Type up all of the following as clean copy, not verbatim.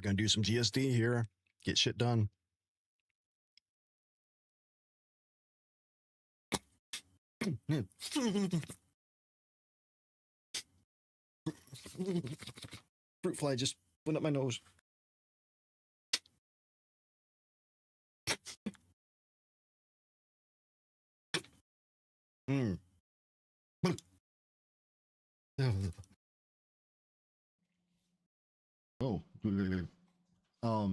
We're going to do some GSD here. Get shit done. Fruit fly just went up my nose. Mm. Oh.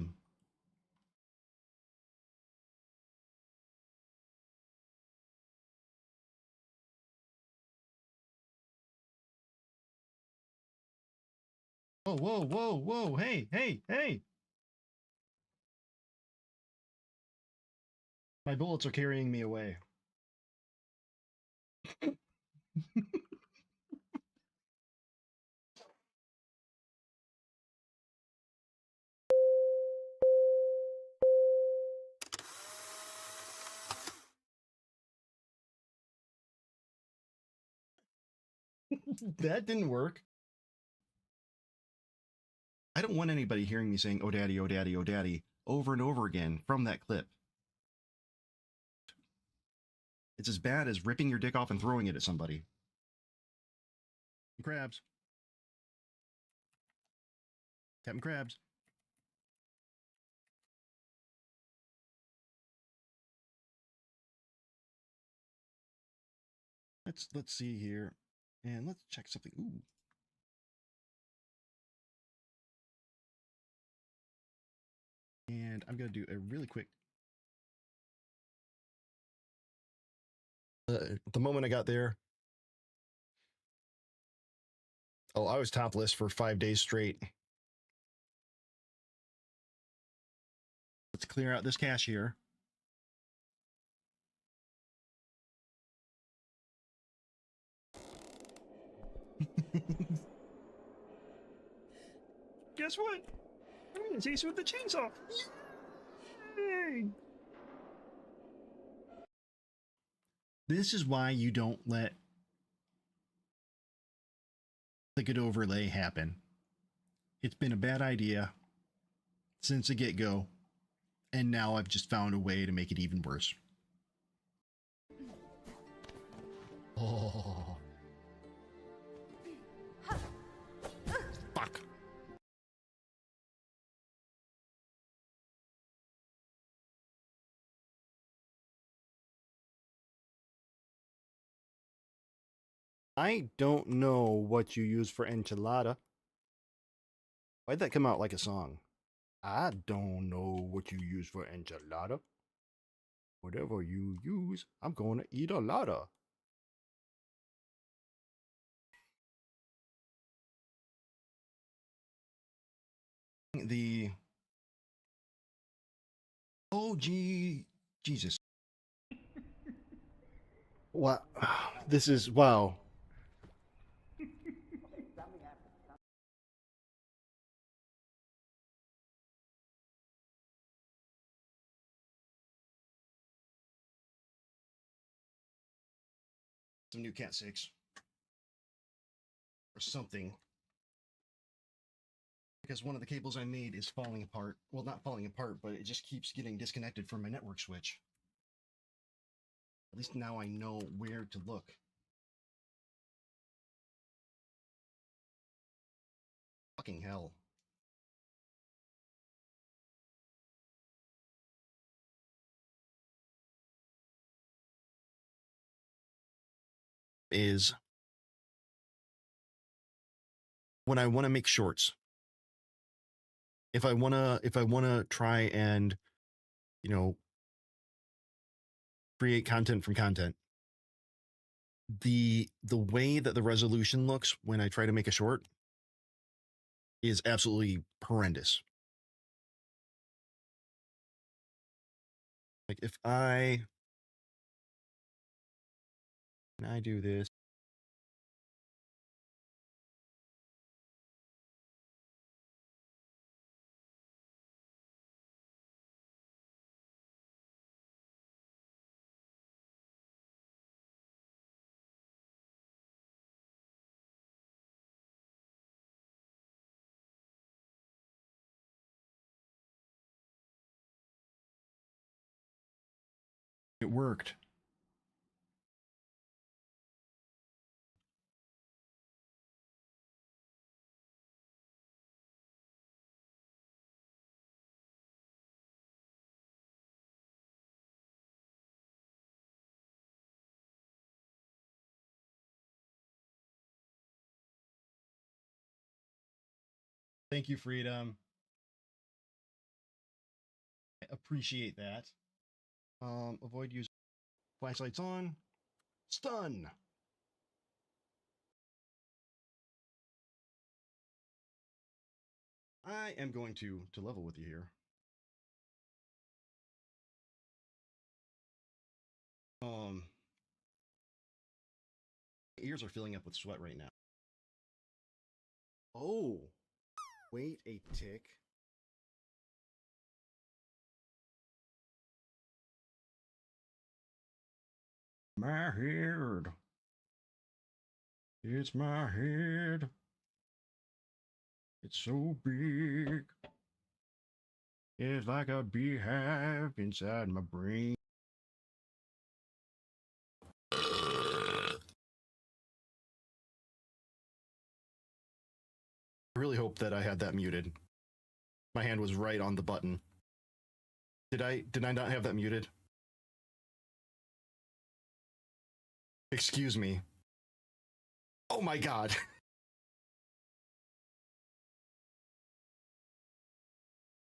Whoa, whoa, whoa, whoa. Hey, hey, hey. My bullets are carrying me away. That didn't work. I don't want anybody hearing me saying, oh daddy, oh daddy, oh daddy, over and over again from that clip. It's as bad as ripping your dick off and throwing it at somebody. Crabs. Captain Crabs. Let's see here. And let's check something. Ooh. And I'm going to do a really quick. The moment I got there, oh, I was topless for 5 days straight. Let's clear out this cache here. Guess what? I'm going to chase you with the chainsaw. Yay! This is why you don't let the good overlay happen. It's been a bad idea since the get-go, and now I've just found a way to make it even worse. Oh. Fuck. I don't know what you use for enchilada. Why'd that come out like a song? I don't know what you use for enchilada. Whatever you use, I'm going to eat a lotta. The OG Jesus. What? This is wow. Some new Cat 6 or something. Because one of the cables I made is falling apart. Well, not falling apart, but it just keeps getting disconnected from my network switch. At least now I know where to look. Fucking hell. Is when I want to make shorts. If I wanna try and, you know, create content from content, the way that the resolution looks when I try to make a short is absolutely horrendous. Like if I do this. It worked. Thank you, Freedom. I appreciate that. Avoid using flashlights on. Stun. I am going to level with you here. Ears are filling up with sweat right now. Oh, wait a tick. My head. It's my head. It's so big. It's like a beehive inside my brain. I really hope that I had that muted. My hand was right on the button. Did I not have that muted? Excuse me. Oh my god.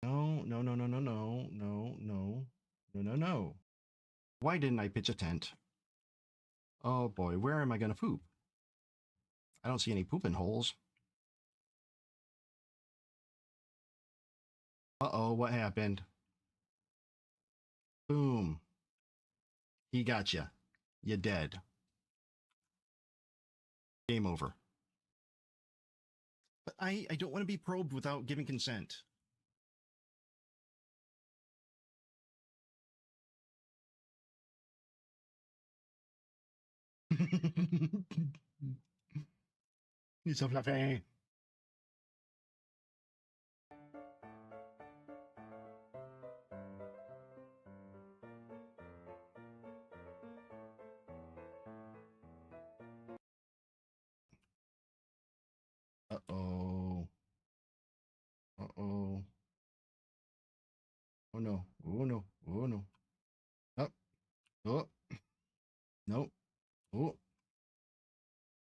No, no, no, no, no, no, no, no, no, no, no. Why didn't I pitch a tent? Oh boy, where am I gonna poop? I don't see any pooping holes. Uh-oh, what happened? Boom. He got you. You're dead. Game over. But I don't want to be probed without giving consent. He's so fluffy. Uh-oh. Uh-oh. Oh no. Oh no. Oh no. Oh. Oh. No. Oh.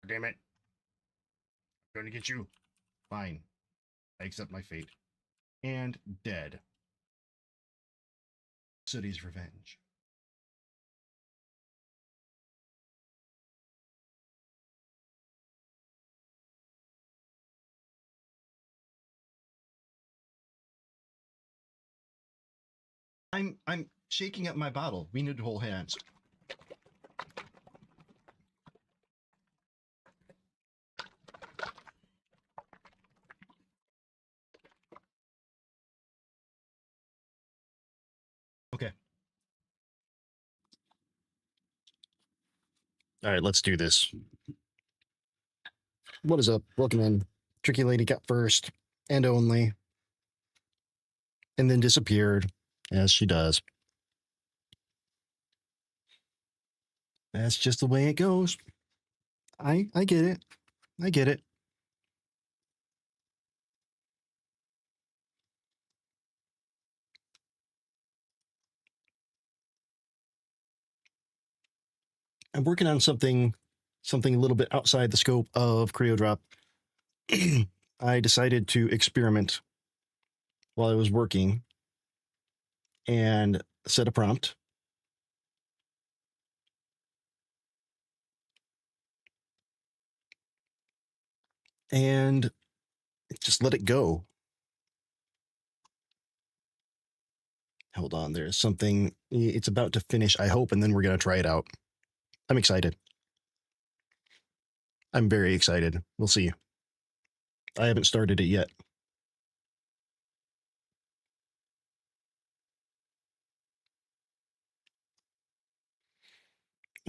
Damn it. I'm gonna get you. Fine. I accept my fate. And dead. Sooty's revenge. I'm shaking up my bottle. We need to hold hands. Okay. All right, let's do this. What is up? Welcome in. Tricky Lady got first and only, and then disappeared, as she does. That's just the way it goes. I get it. I get it. I'm working on something a little bit outside the scope of Creodrop. I decided to experiment while I was working and set a prompt. And just let it go. Hold on, there's something. It's about to finish, I hope, and then we're going to try it out. I'm excited. I'm very excited. We'll see. I haven't started it yet.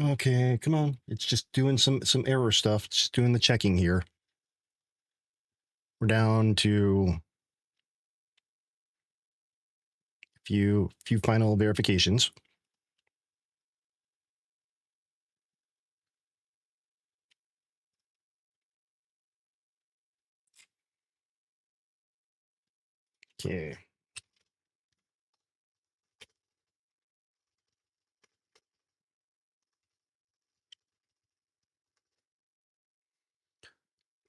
Okay, come on. It's just doing some error stuff. Just doing the checking here. We're down to a few final verifications. Okay.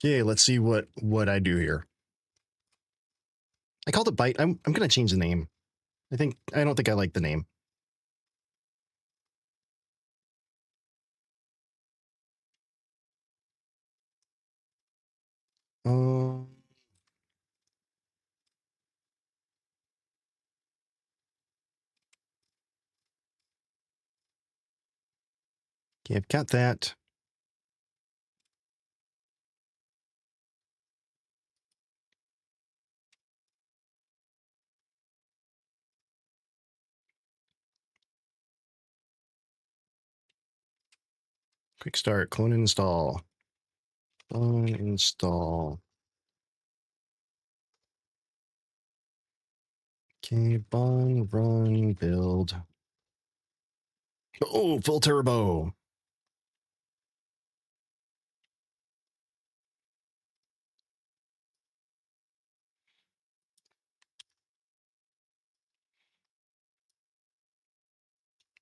Okay, let's see what I do here. I called it Byte. I'm gonna change the name. I don't think I like the name. Okay, I've got that. Quick start, clone install. Clone install. Okay, bun, run, build. Oh, full turbo.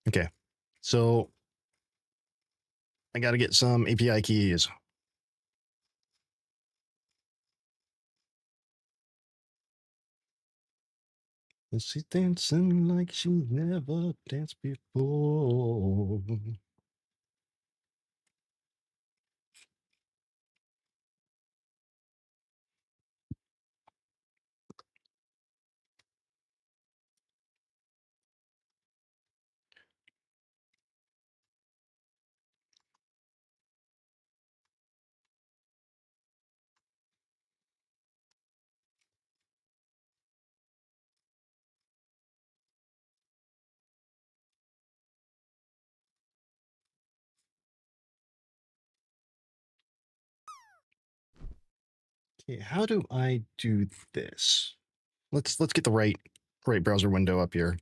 Okay, so I got to get some API keys. She's dancing like she never danced before. Okay, how do I do this? Let's get the right browser window up here.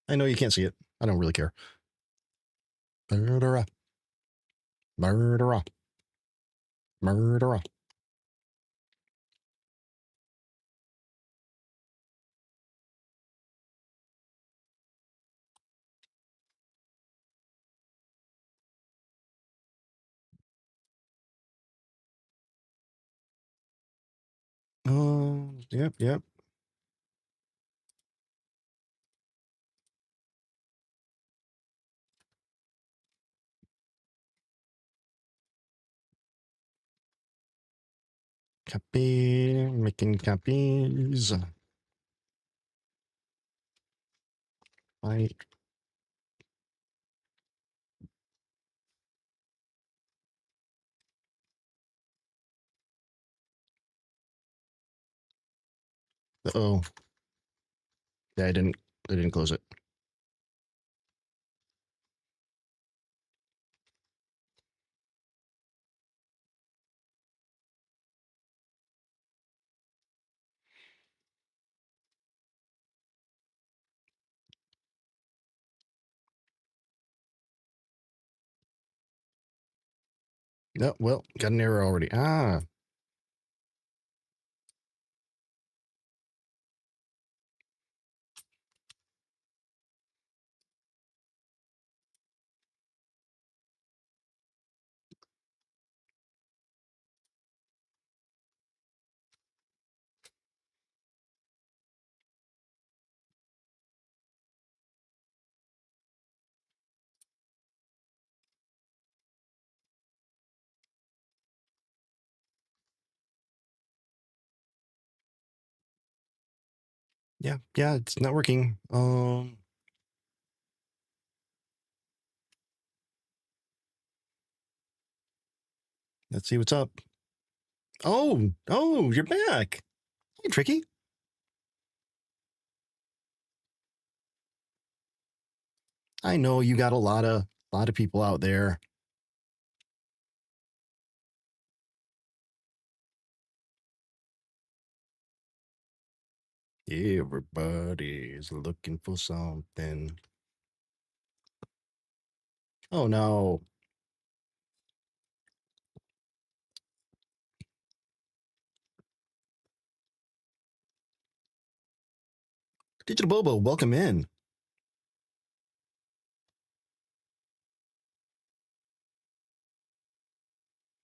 I know you can't see it. I don't really care. Murderer. Murderer. Murderer. Oh, yep, yep. Copy, making copies. Right. Oh, yeah, I didn't close it. No, well, got an error already. Ah, yeah, it's not working. Let's see what's up. Oh, you're back. Hey, Tricky. I know you got a lot of people out there. Everybody's looking for something. Oh no. Digital Bobo, welcome in.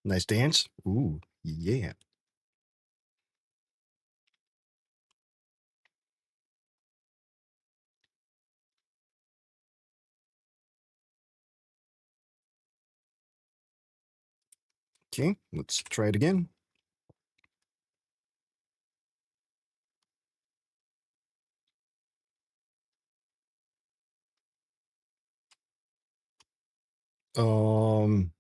Nice dance. Ooh, yeah. Okay, let's try it again. Um,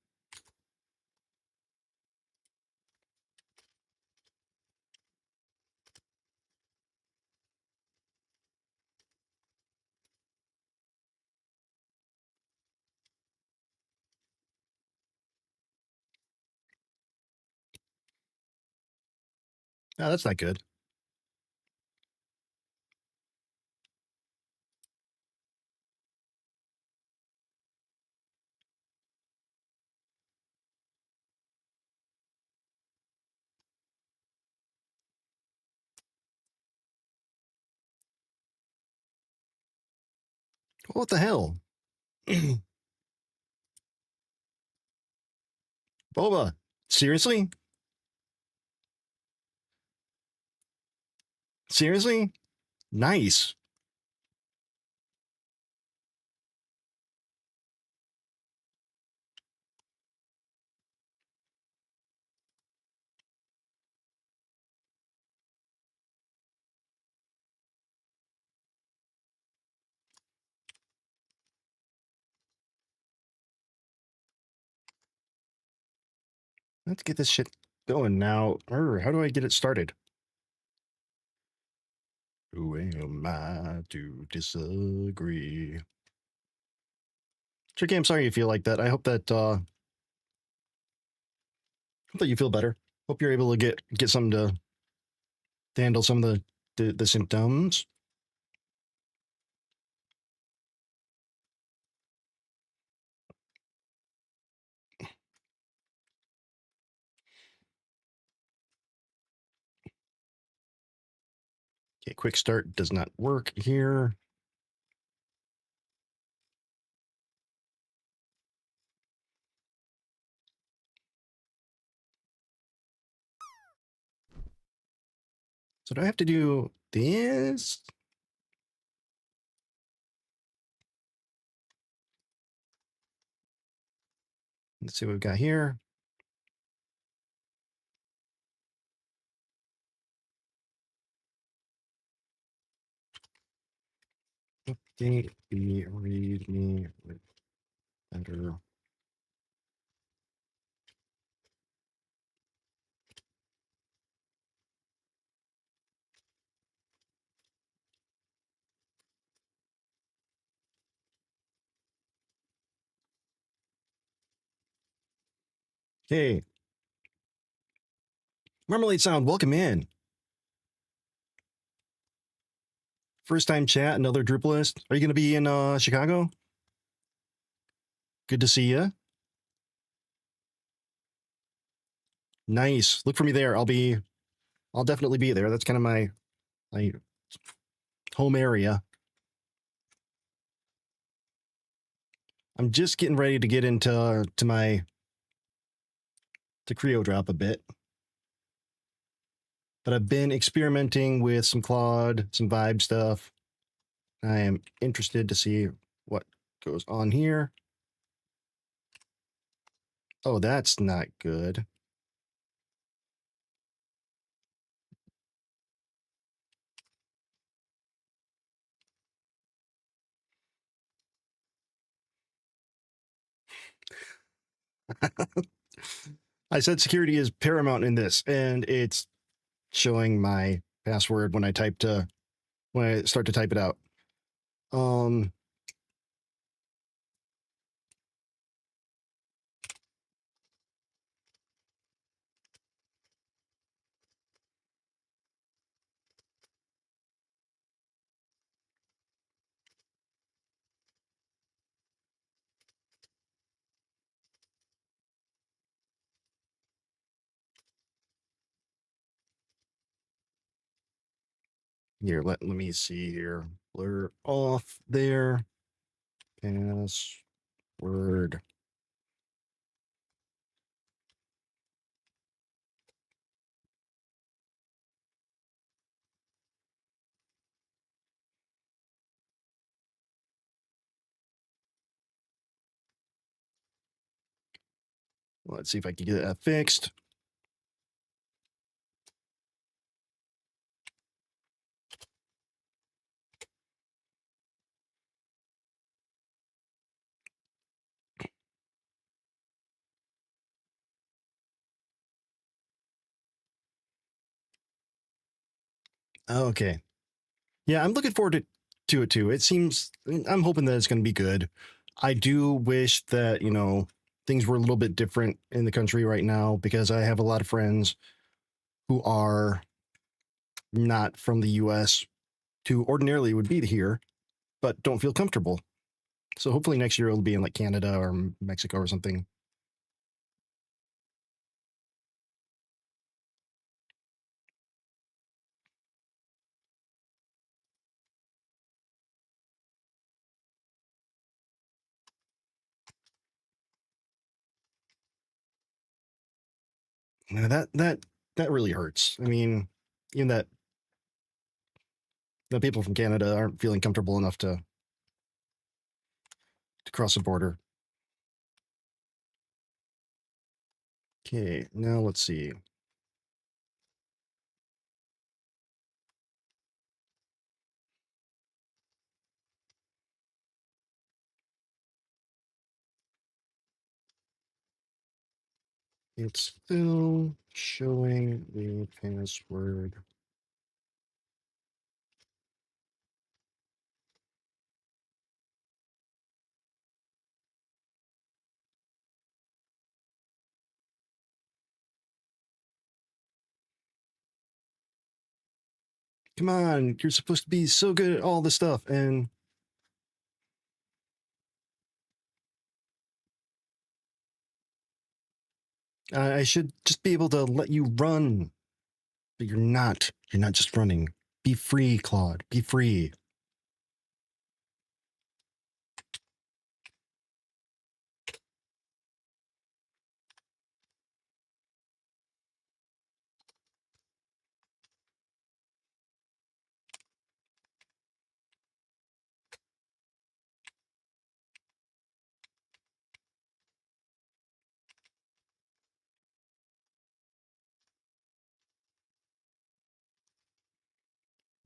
oh, that's not good. What the hell? Boba, seriously? Seriously? Nice. Let's get this shit going now. How do I get it started? Who am I to disagree? Tricky, I'm sorry you feel like that. I hope that you feel better. Hope you're able to get something to handle some of the symptoms. Okay, quick start does not work here. So do I have to do this? Let's see what we've got here. Update the readme with better. Hey, Marmalade Sound, welcome in. First time chat, another Drupalist. Are you going to be in Chicago? Good to see you. Nice. Look for me there. I'll definitely be there. That's kind of my home area. I'm just getting ready to get into to Creodrop a bit. But I've been experimenting with some Claude, some Vibe stuff. I am interested to see what goes on here. Oh, that's not good. I said security is paramount in this, and it's showing my password when I start to type it out. Um, Here, let me see here. Blur off there. Password. Let's see if I can get that fixed. Okay. Yeah, I'm looking forward to it too. It seems I'm hoping that it's going to be good. I do wish that, things were a little bit different in the country right now because I have a lot of friends who are not from the US who ordinarily would be here but don't feel comfortable. So hopefully next year it'll be in like Canada or Mexico or something. Now that really hurts. I mean, even that the people from Canada aren't feeling comfortable enough to cross the border. Okay, now let's see. It's still showing the password. Come on, you're supposed to be so good at all this stuff, and I should just be able to let you run, but you're not. You're not just running. Be free, Claude. Be free.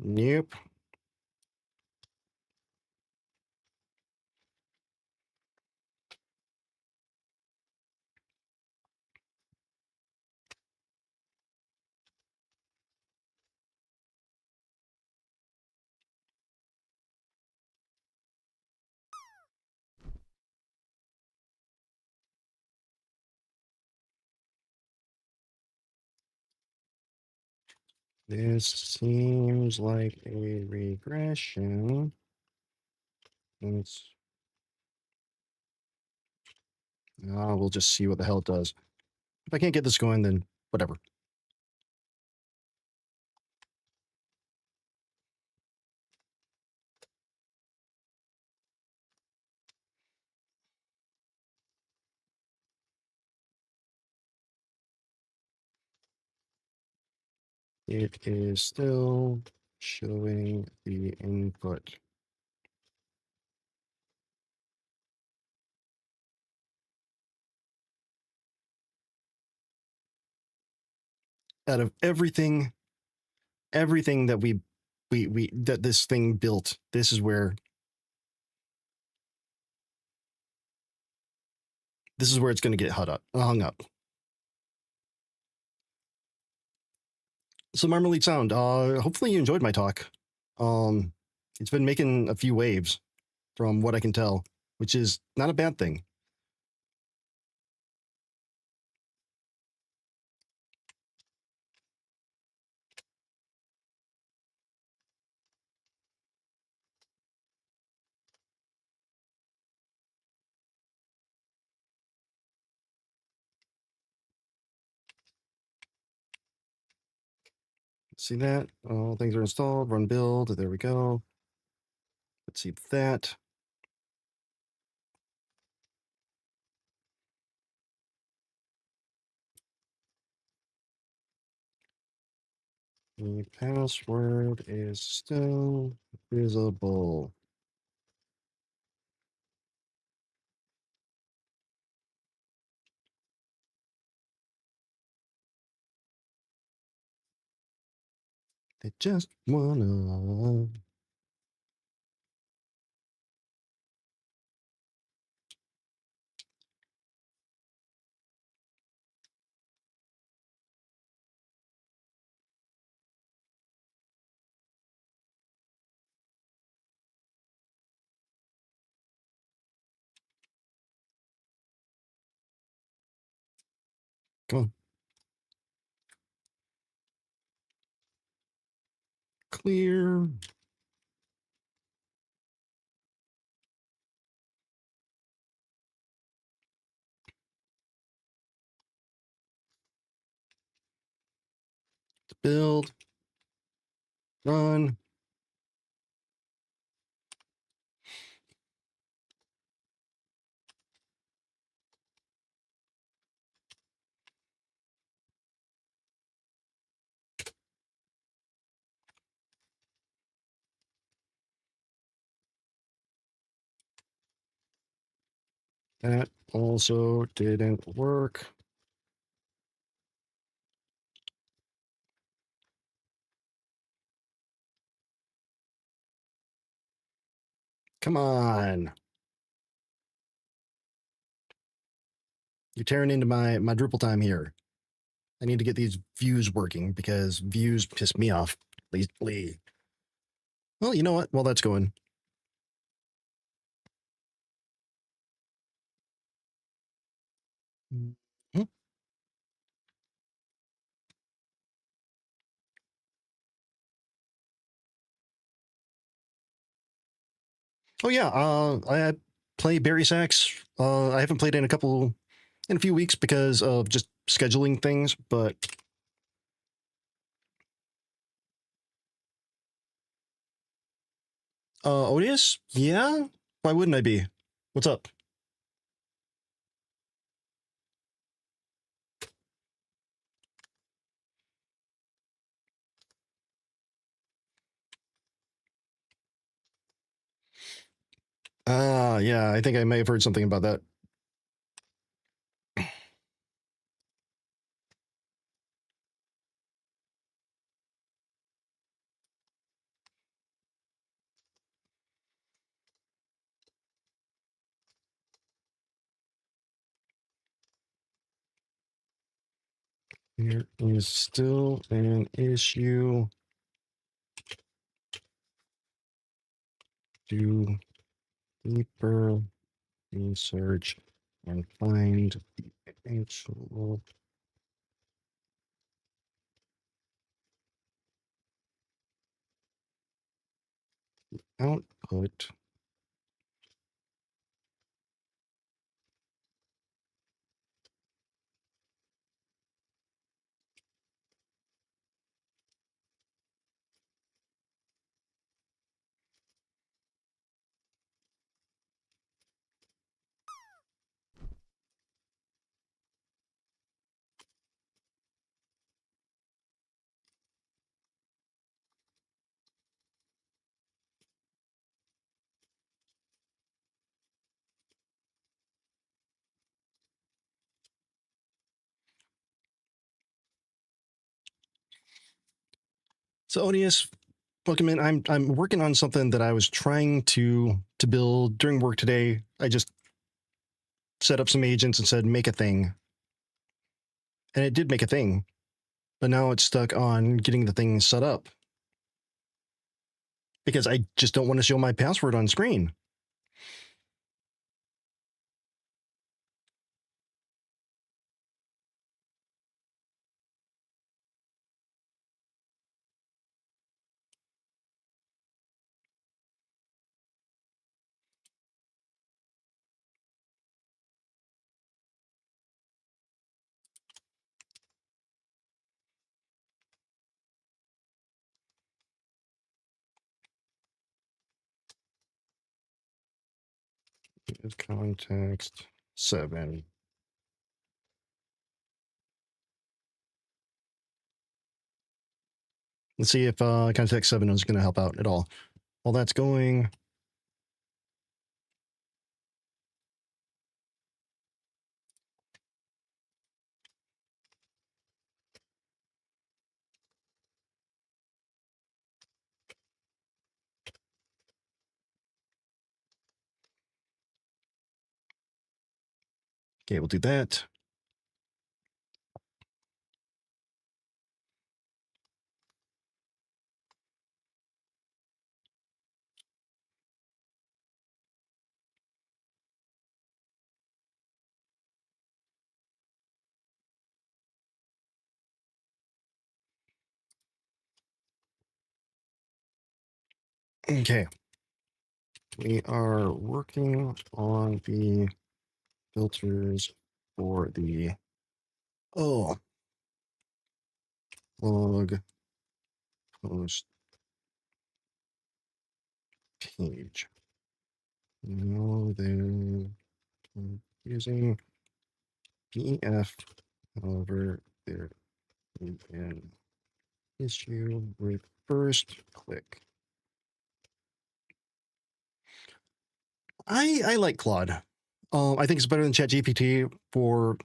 Yep. This seems like a regression. Let's. We'll just see what the hell it does. If I can't get this going, then whatever. It is still showing the input. Out of everything that we that this thing built, this is where it's going to get hung up. So Marmalade Sound, hopefully you enjoyed my talk. Um, it's been making a few waves from what I can tell, which is not a bad thing. see that. All things are installed. Run build. There we go. Let's see that. The password is still visible. They just wanna. Come on. Clear. Build. Run. That also didn't work. Come on. You're tearing into my Drupal time here. I need to get these views working because views piss me off. Lee. Well, you know what? While that's going. Mhm. Oh yeah, I play Barry Sachs. I haven't played in a few weeks because of just scheduling things, but Odious? Yeah? Why wouldn't I be? What's up? Ah, yeah, I think I may have heard something about that. There is still an issue. Do deeper research and find the actual output. So Odious, welcome in. I'm working on something that I was trying to build during work today. I just set up some agents and said make a thing, and it did make a thing, but now it's stuck on getting the thing set up because I just don't want to show my password on screen. is context 7. Let's see if context 7 is going to help out at all. While that's going, okay, we'll do that. Okay. We are working on the filters for the blog post page. No, they're using PF. However, there is an issue with first click. I like Claude. I think it's better than ChatGPT for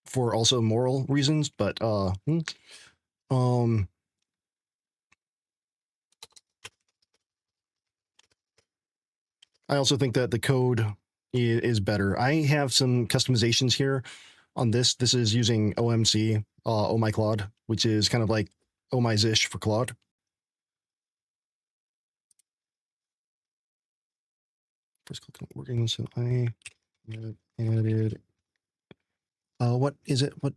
for also moral reasons, but um I also think that the code is better. I have some customizations here on this. This is using OMC, Oh My Claude, which is kind of like Oh My Zish for Claude. First click on working, so I added. What is it? What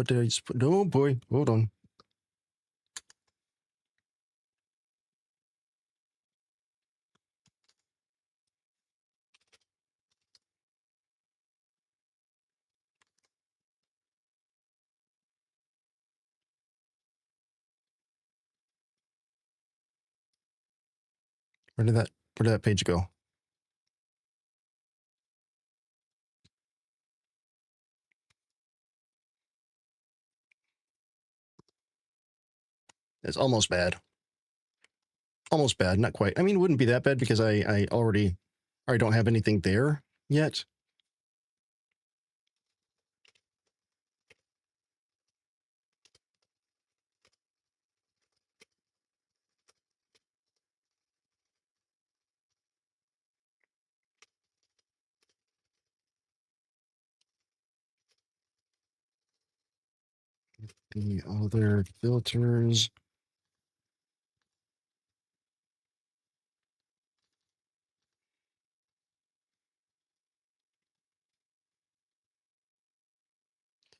did I just put? Oh boy, hold on. Where did that page go? It's almost bad. Almost bad, not quite. I mean, it wouldn't be that bad because I already don't have anything there yet. The other filters.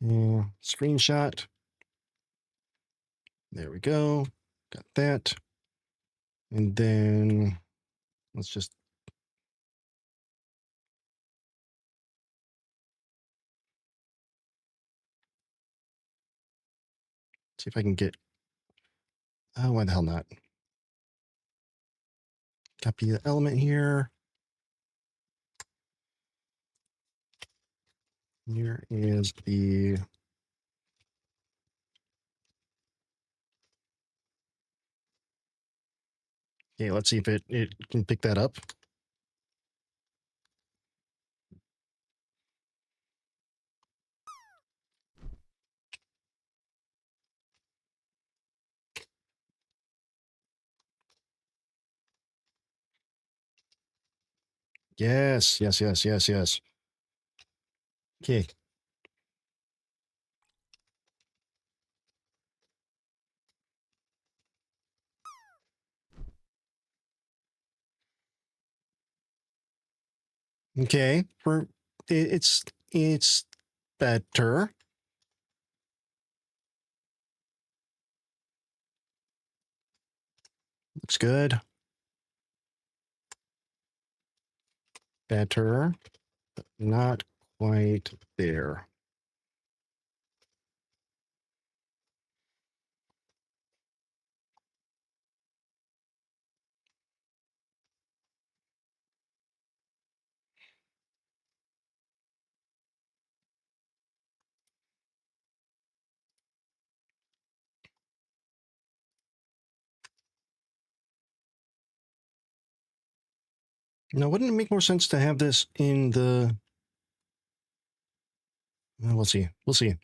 Yeah, screenshot. There we go. Got that. And then let's just see if I can get. Oh, why the hell not? Copy the element here. Here is the. Okay, let's see if it can pick that up. Yes, yes, yes, yes, yes. Okay. Okay. It's better. Looks good. Better, but not quite there. Now, wouldn't it make more sense to have this in the... Well, we'll see. We'll see.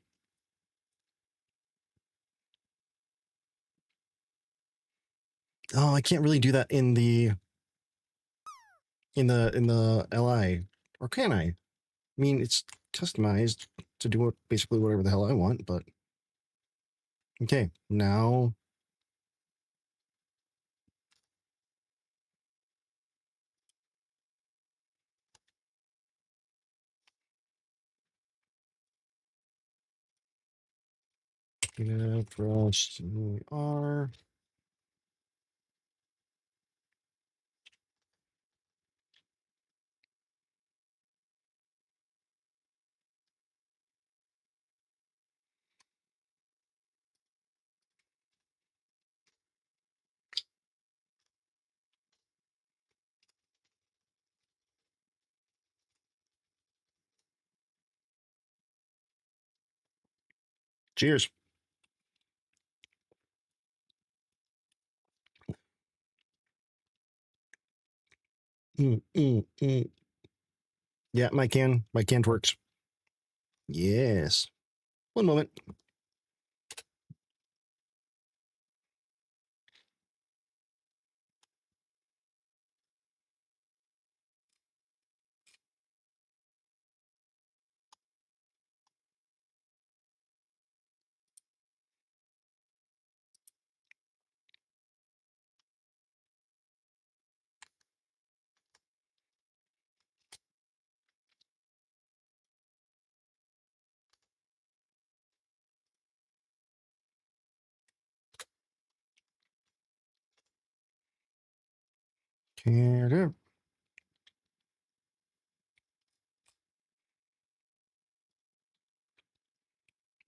Oh, I can't really do that in the LI, or can I? I mean, it's customized to do basically whatever the hell I want, but okay. Now, brush R. Cheers. Mm, mm, mm. Yeah, my can works. Yes. One moment.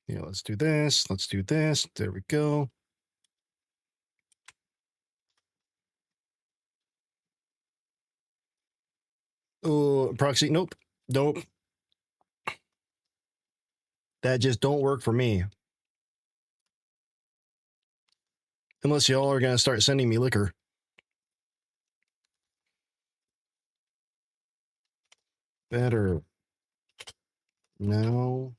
Yeah, let's do this. Let's do this. There we go. Oh, proxy. Nope. Nope. That just don't work for me. Unless y'all are going to start sending me liquor. Better. No.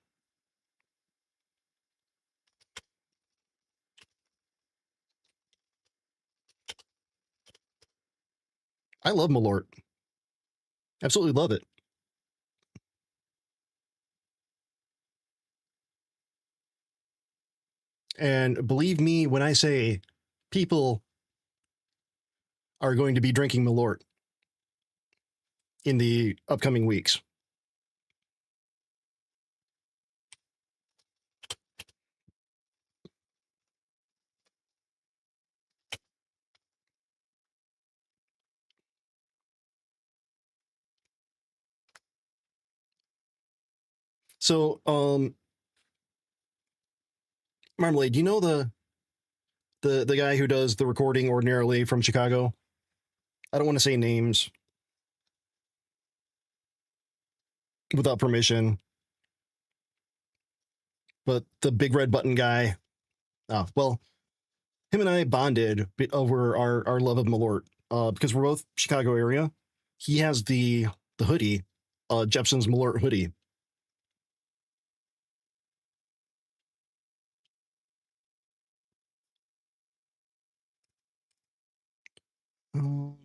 I love Malort. Absolutely love it. And believe me when I say people are going to be drinking Malort in the upcoming weeks. So, Marmalade, do you know the guy who does the recording ordinarily from Chicago? I don't want to say names without permission, but the big red button guy. Oh, well, him and I bonded over our love of Malort because we're both Chicago area. He has the hoodie, Jepson's Malort hoodie. Um,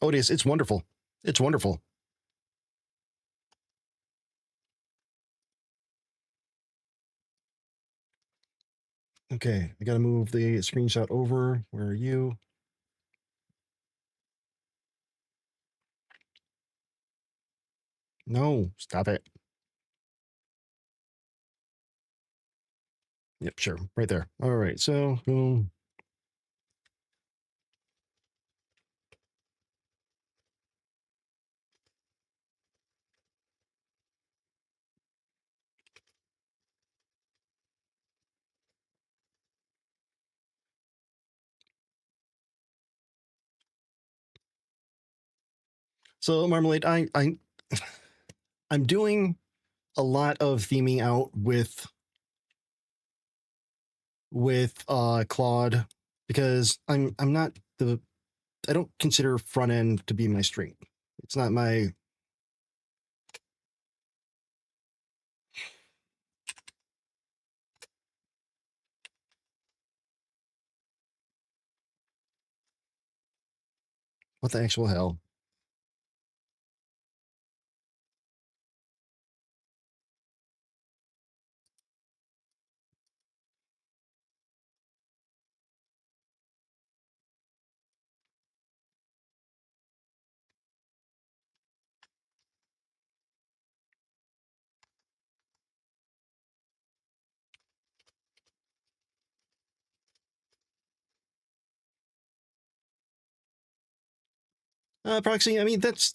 oh, it is. It's wonderful. It's wonderful. Okay, I got to move the screenshot over. Where are you? No, stop it. Yep, sure. Right there. All right, so boom. So Marmalade, I'm doing a lot of theming out with with Claude because I'm not the I don't consider front end to be my strength. It's not my what the actual hell. Proxy, I mean that's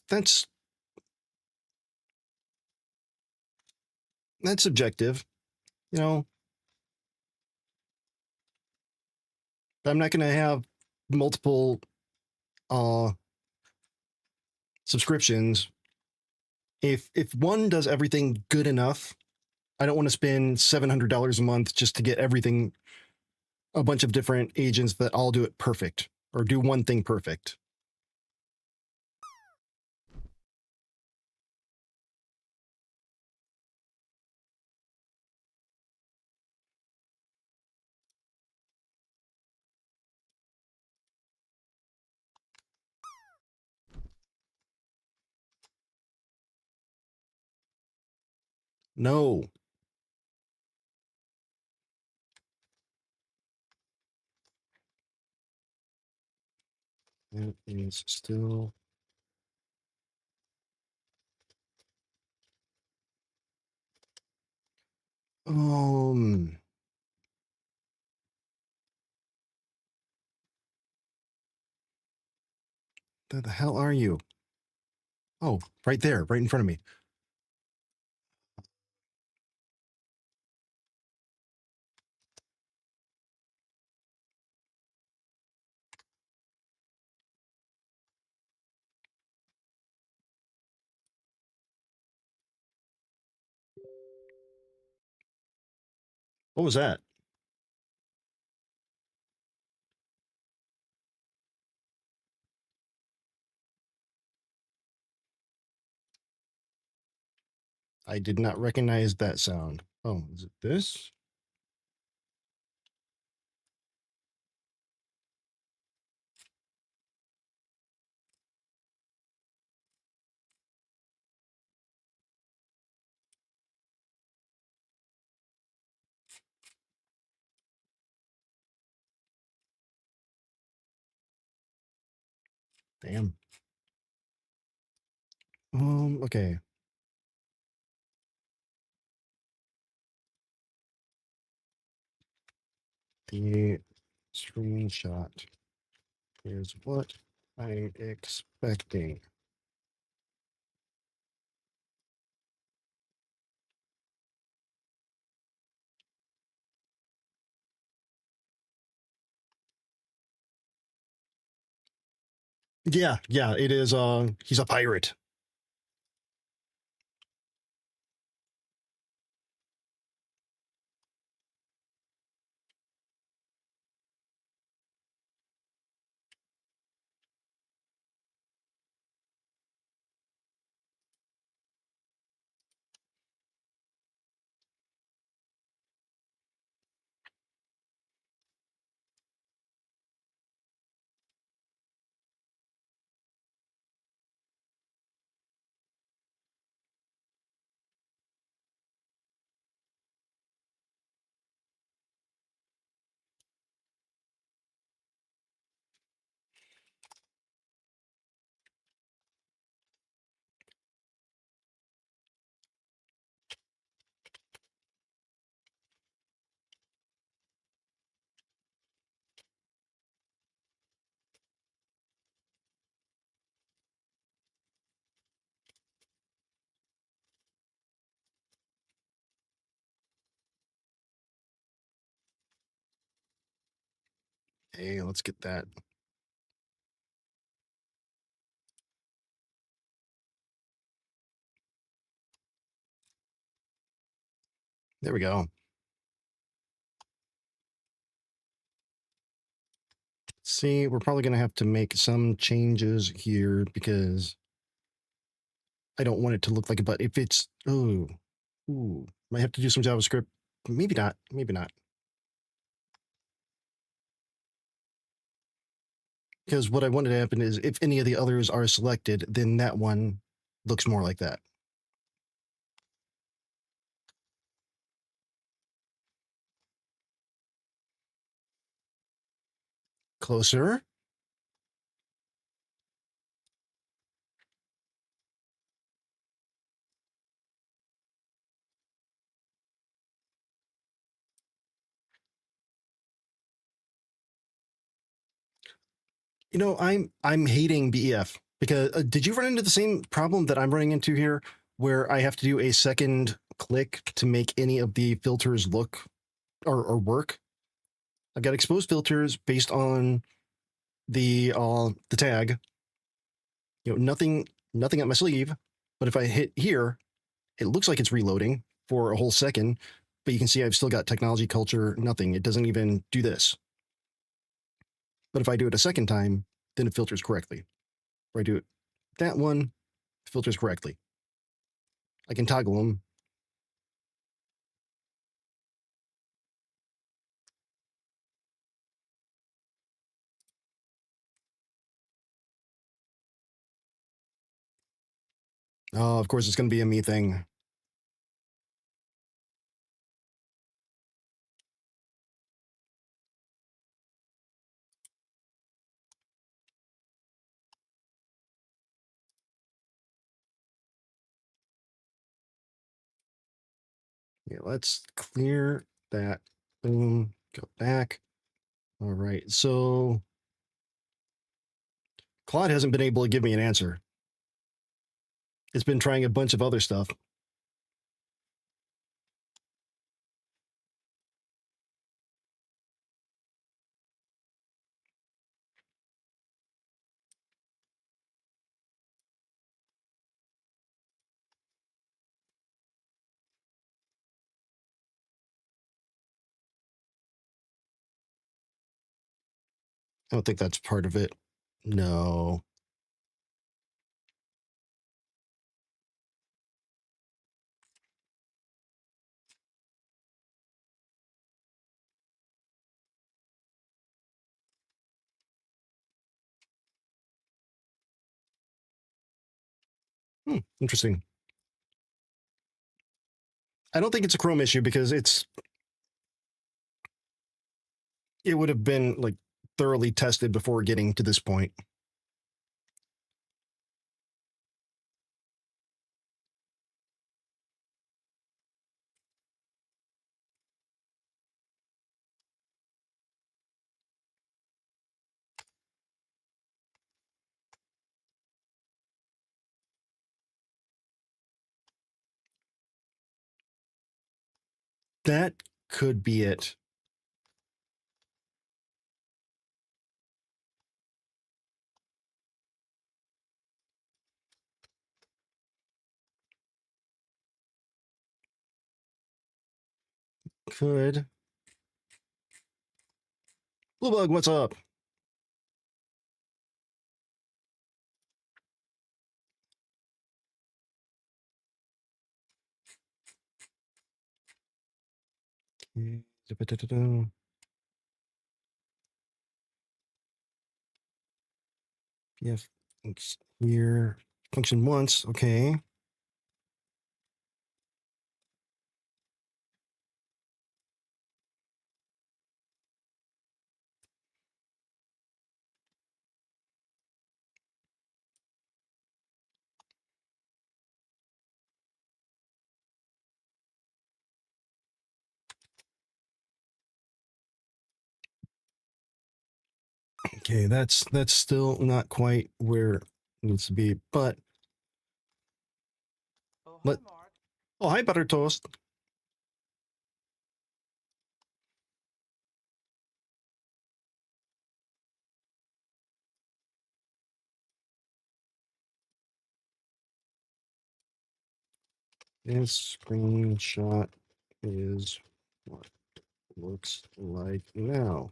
subjective. You know, I'm not going to have multiple uh subscriptions. If one does everything good enough, I don't want to spend $700 a month just to get everything, a bunch of different agents that all do it perfect or do one thing perfect. No, it is still. Um, the hell are you? Oh, right there, right in front of me. What was that? I did not recognize that sound. Oh, is it this? Damn. Okay. The screenshot is what I'm expecting. Yeah, it is. He's a pirate. Hey, let's get that. There we go. See, we're probably going to have to make some changes here because I don't want it to look like it. But if it's, might have to do some JavaScript. Maybe not. Maybe not. Because what I wanted to happen is if any of the others are selected, then that one looks more like that. Closer. You know, I'm hating BEF because did you run into the same problem that I'm running into here, where I have to do a second click to make any of the filters look or work? I've got exposed filters based on the tag. You know, nothing up my sleeve. But if I hit here, it looks like it's reloading for a whole second. But you can see I've still got technology culture, nothing. It doesn't even do this. But if I do it a second time, then it filters correctly. If I do it that one, it filters correctly. I can toggle them. Oh, of course, it's going to be a me thing. Yeah, let's clear that. Boom, go back. All right, so Claude hasn't been able to give me an answer. It's been trying a bunch of other stuff. I don't think that's part of it. No. Interesting. I don't think it's a Chrome issue because it would have been like thoroughly tested before getting to this point. That could be it. Could. Bluebug, what's up? Yeah, here. Function once. Okay. Okay, that's still not quite where it needs to be, but Oh, hi, let. Mark. Oh, hi, Butter Toast. This screenshot is what looks like now.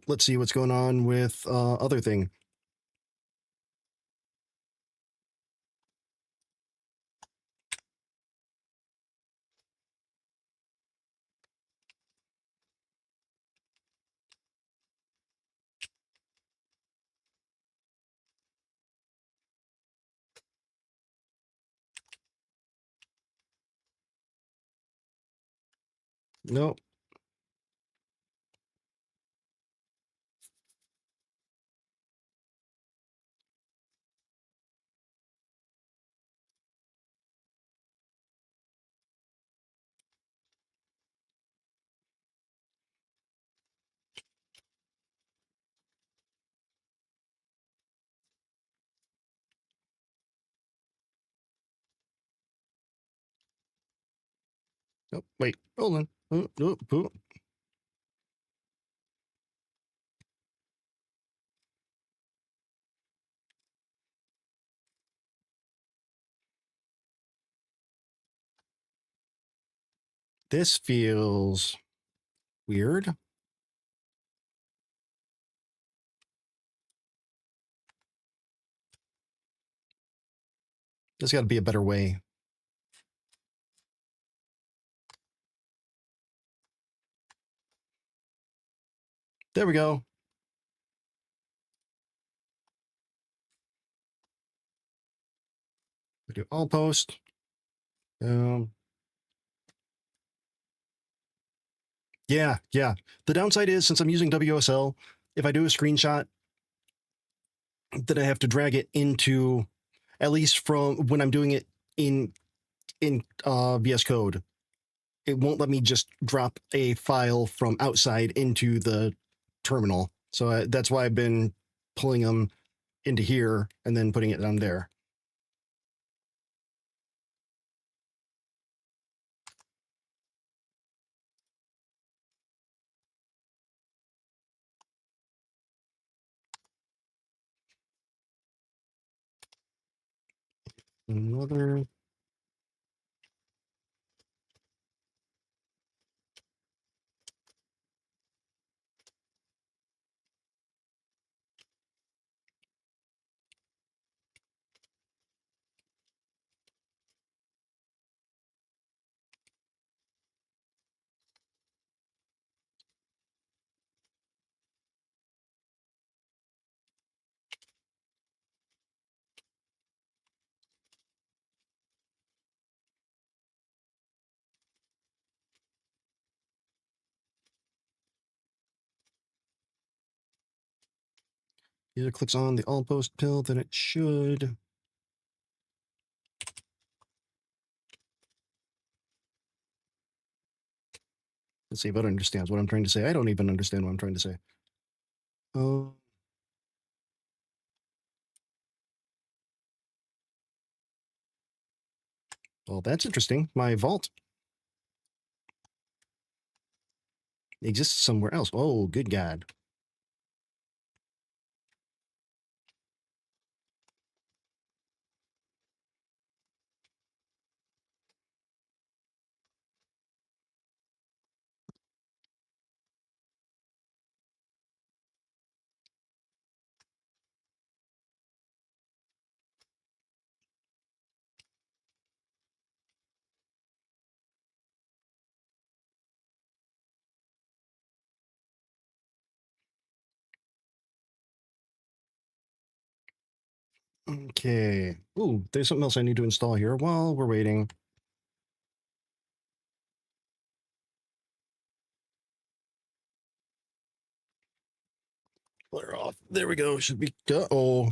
Let's see what's going on with other thing. Nope. Oh, wait, hold on. This feels weird. There's got to be a better way. There we go. We do all post. Yeah. The downside is since I'm using WSL, if I do a screenshot, then I have to drag it into, at least from when I'm doing it in VS Code. It won't let me just drop a file from outside into the terminal. So that's why I've been pulling them into here and then putting it down there. Another. If it clicks on the all post pill, then it should. Let's see if it understands what I'm trying to say. I don't even understand what I'm trying to say. Oh. Well, that's interesting. My vault exists somewhere else. Oh, good God. Okay. Ooh, there's something else I need to install here while we're waiting. Flare off. There we go. Should be. Oh.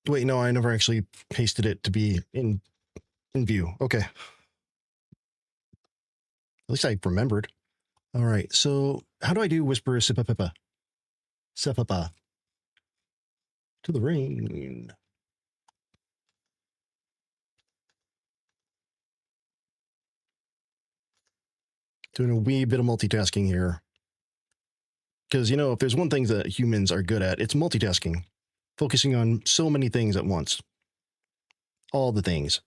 Wait, no, I never actually pasted it to be in view. Okay. At least I remembered. All right. So how do I do whisper sipapipa? Sepapa. To the rain. Doing a wee bit of multitasking here. Because, if there's one thing that humans are good at, it's multitasking. Focusing on so many things at once. All the things.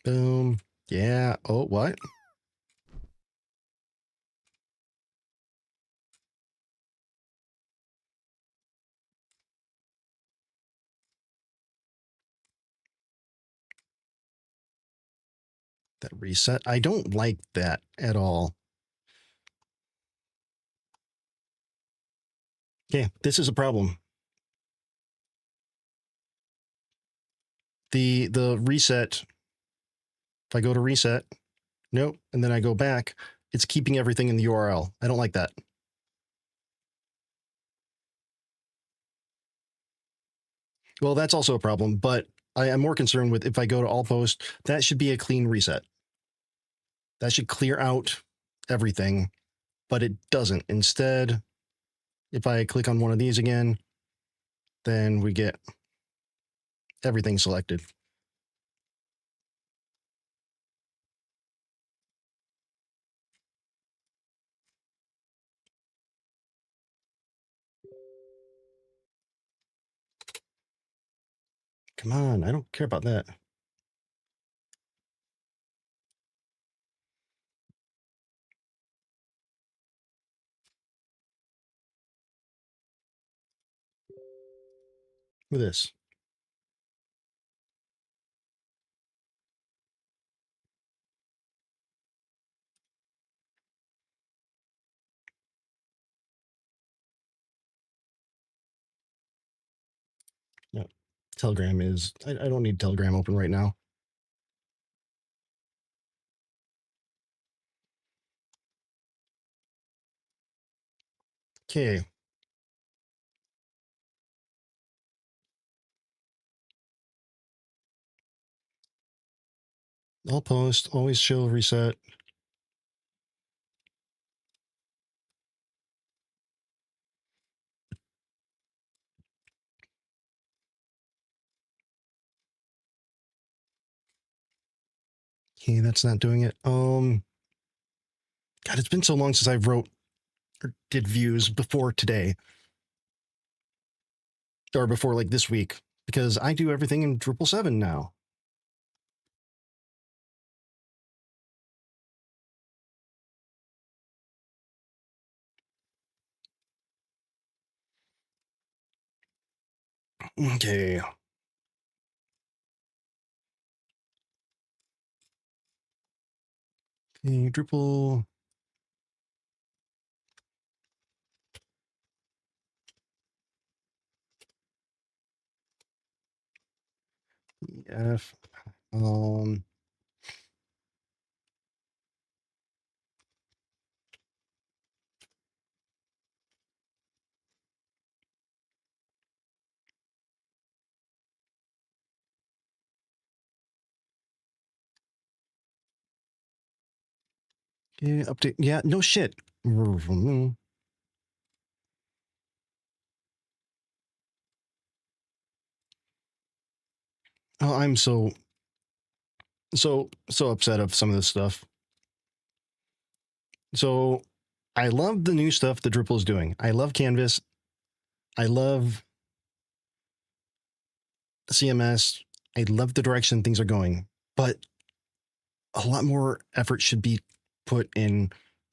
Boom. Yeah. Oh, what? That reset. I don't like that at all. Yeah, this is a problem. The reset, if I go to reset, nope, and then I go back, it's keeping everything in the URL. I don't like that. Well, that's also a problem, but I am more concerned with if I go to all post, that should be a clean reset. That should clear out everything, but it doesn't. Instead, if I click on one of these again, then we get everything selected. Come on, I don't care about that. With this. No, Telegram is, I don't need Telegram open right now. Okay. All post, always show reset. Okay, that's not doing it. God, it's been so long since I wrote or did views before today. Or before like this week. Because I do everything in Drupal 7 now. Okay. Okay, Drupal. F. Um, okay, update. Yeah, no shit. Oh, I'm so upset of some of this stuff. So I love the new stuff that Drupal is doing. I love Canvas. I love CMS. I love the direction things are going. But a lot more effort should be put in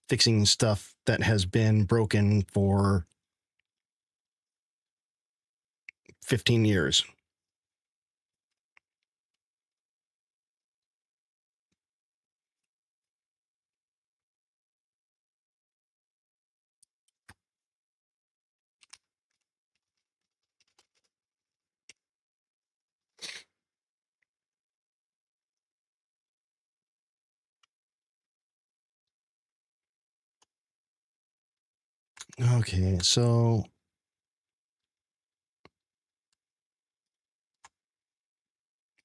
fixing stuff that has been broken for 15 years. Okay, so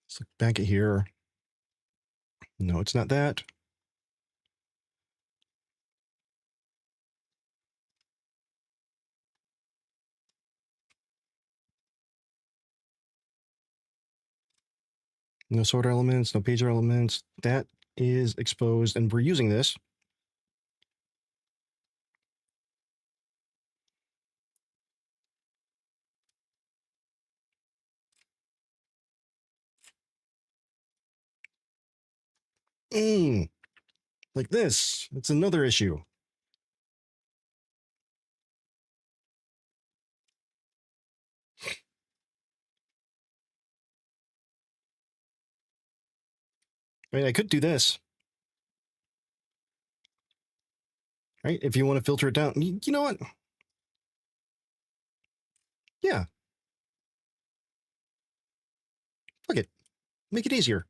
let's look back at here. No, it's not that. No sort elements, no pager elements. That is exposed, and we're using this. Like this. It's another issue. I mean, I could do this. Right? If you want to filter it down. You know what? Yeah. Fuck it. Make it easier.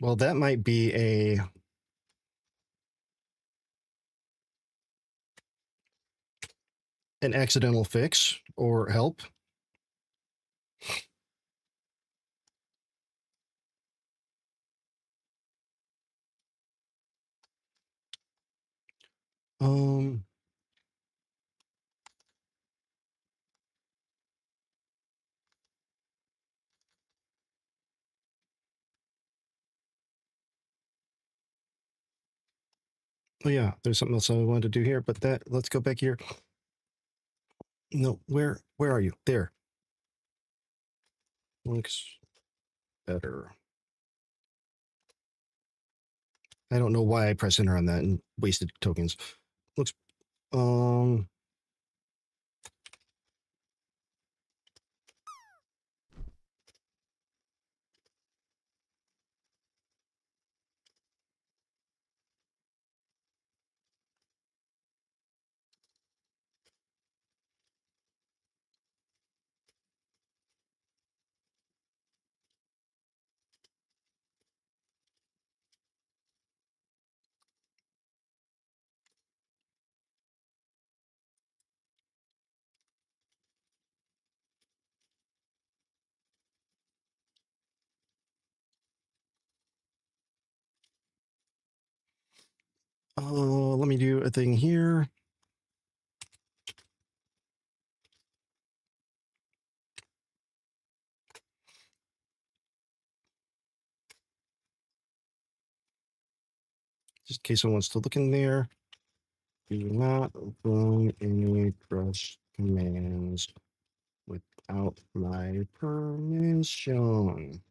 Well, that might be an accidental fix or help. Um, oh yeah, there's something else I wanted to do here, but let's go back here. No, where are you? There. Looks better. I don't know why I pressed enter on that and wasted tokens. Looks let me do a thing here. Just in case someone's still looking there. Do not run any brush commands without my permission.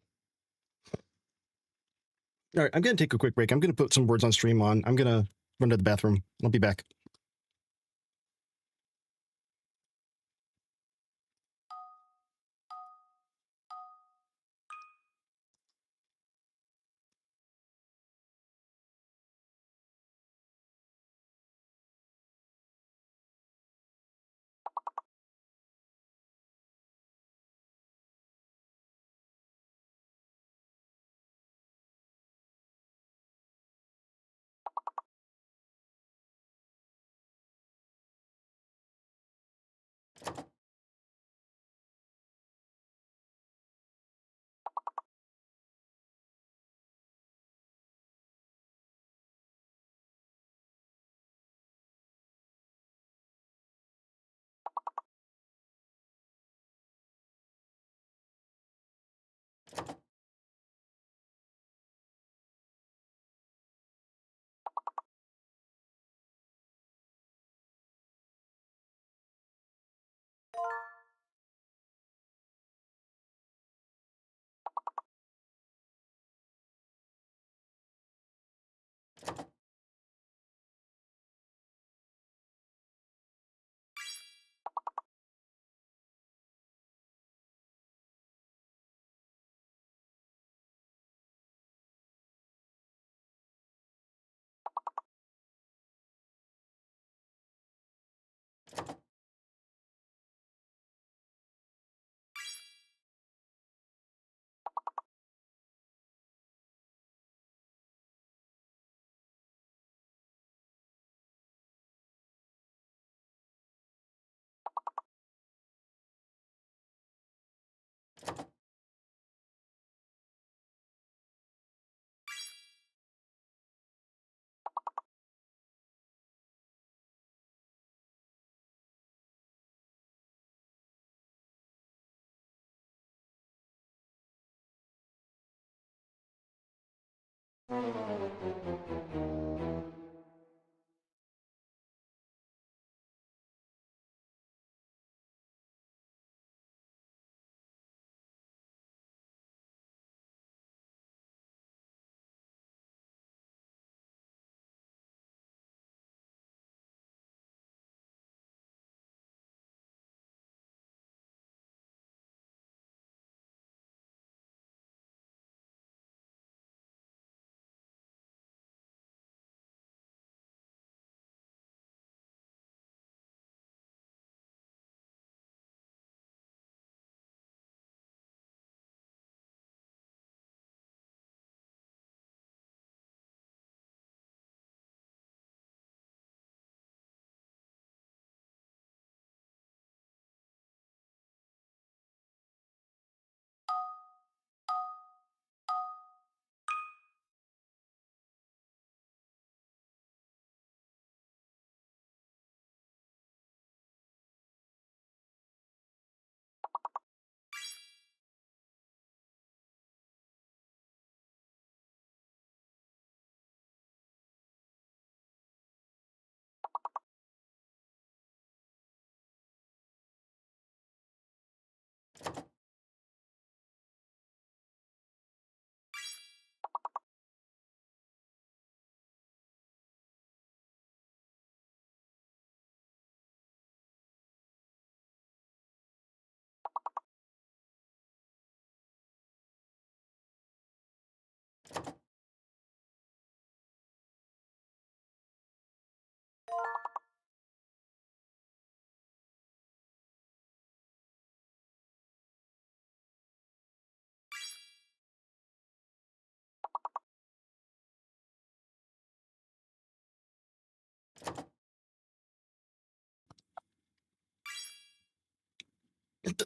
All right, I'm going to take a quick break. I'm going to put some words on stream on. I'm going to run to the bathroom. I'll be back.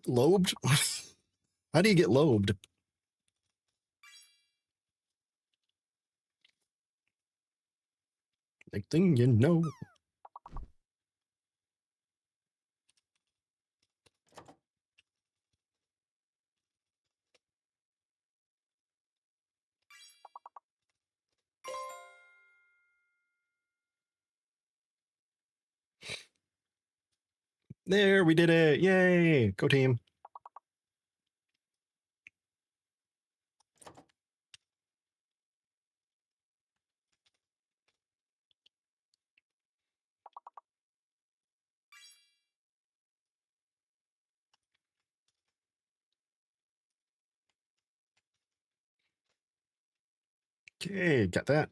Lobed? How do you get lobed? Next thing you know. There, we did it. Yay. Go team. Okay, got that.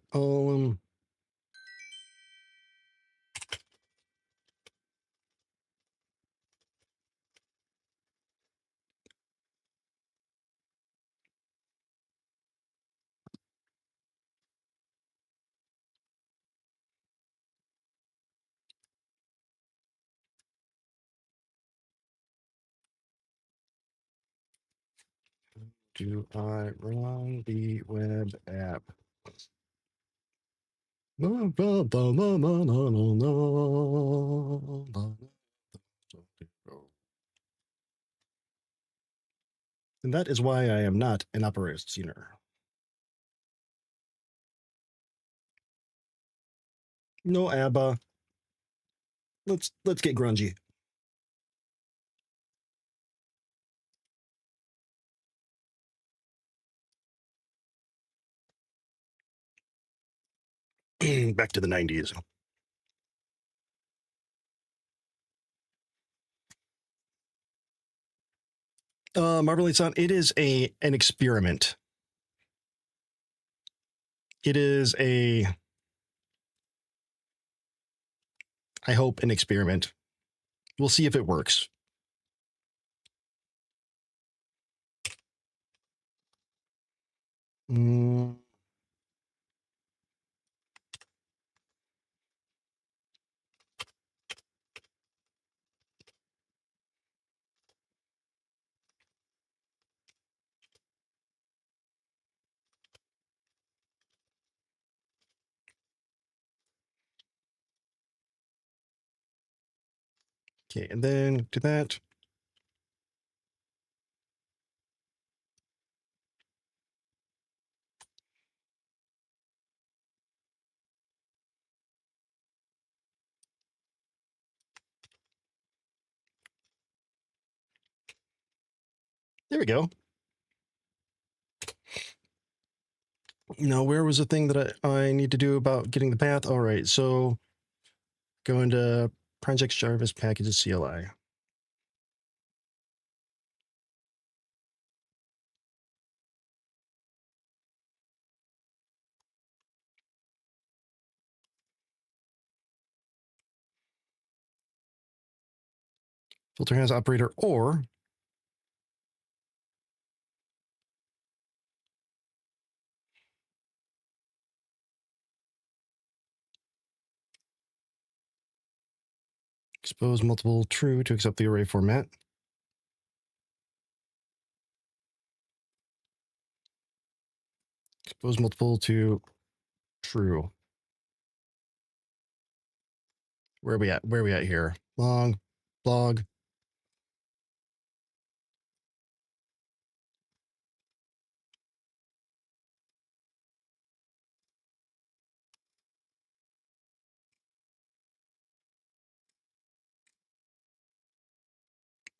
Do I run the web app? And that is why I am not an operator. No ABBA. Let's get grungy. Back to the 90s. Marmalade Sound, it is an experiment. It is I hope, an experiment. We'll see if it works. Mm. Okay, and then do that. There we go. Now, where was the thing that I need to do about getting the path? All right, so go into Projects Jarvis Packages CLI. Filter has operator or expose multiple true to accept the array format. Expose multiple to true. Where are we at? Where are we at here? Long, blog.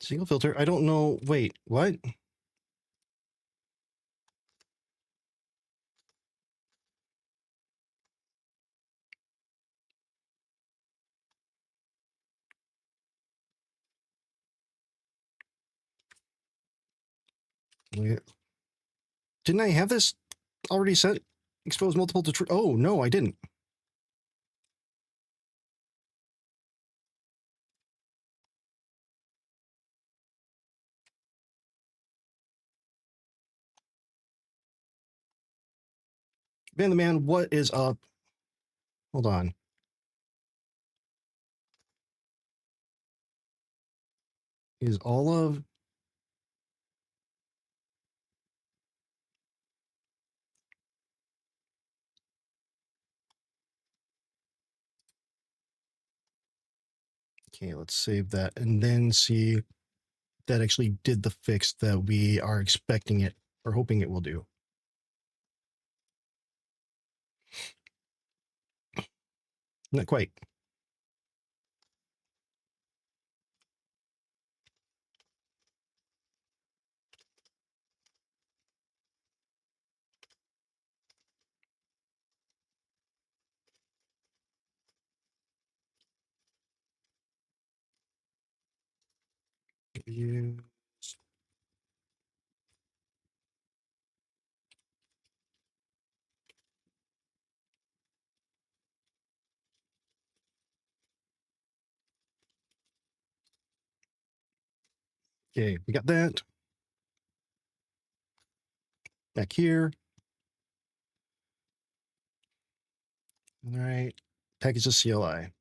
Single filter. I don't know. Wait, what? Wait. Didn't I have this already set? Expose multiple to true. Oh, no, I didn't. Man, the man, what is up? Hold on. Is all of okay, let's save that and then see if that actually did the fix that we are expecting it or hoping it will do. Not quite. Use. Okay, we got that. Back here. All right. Packages CLI.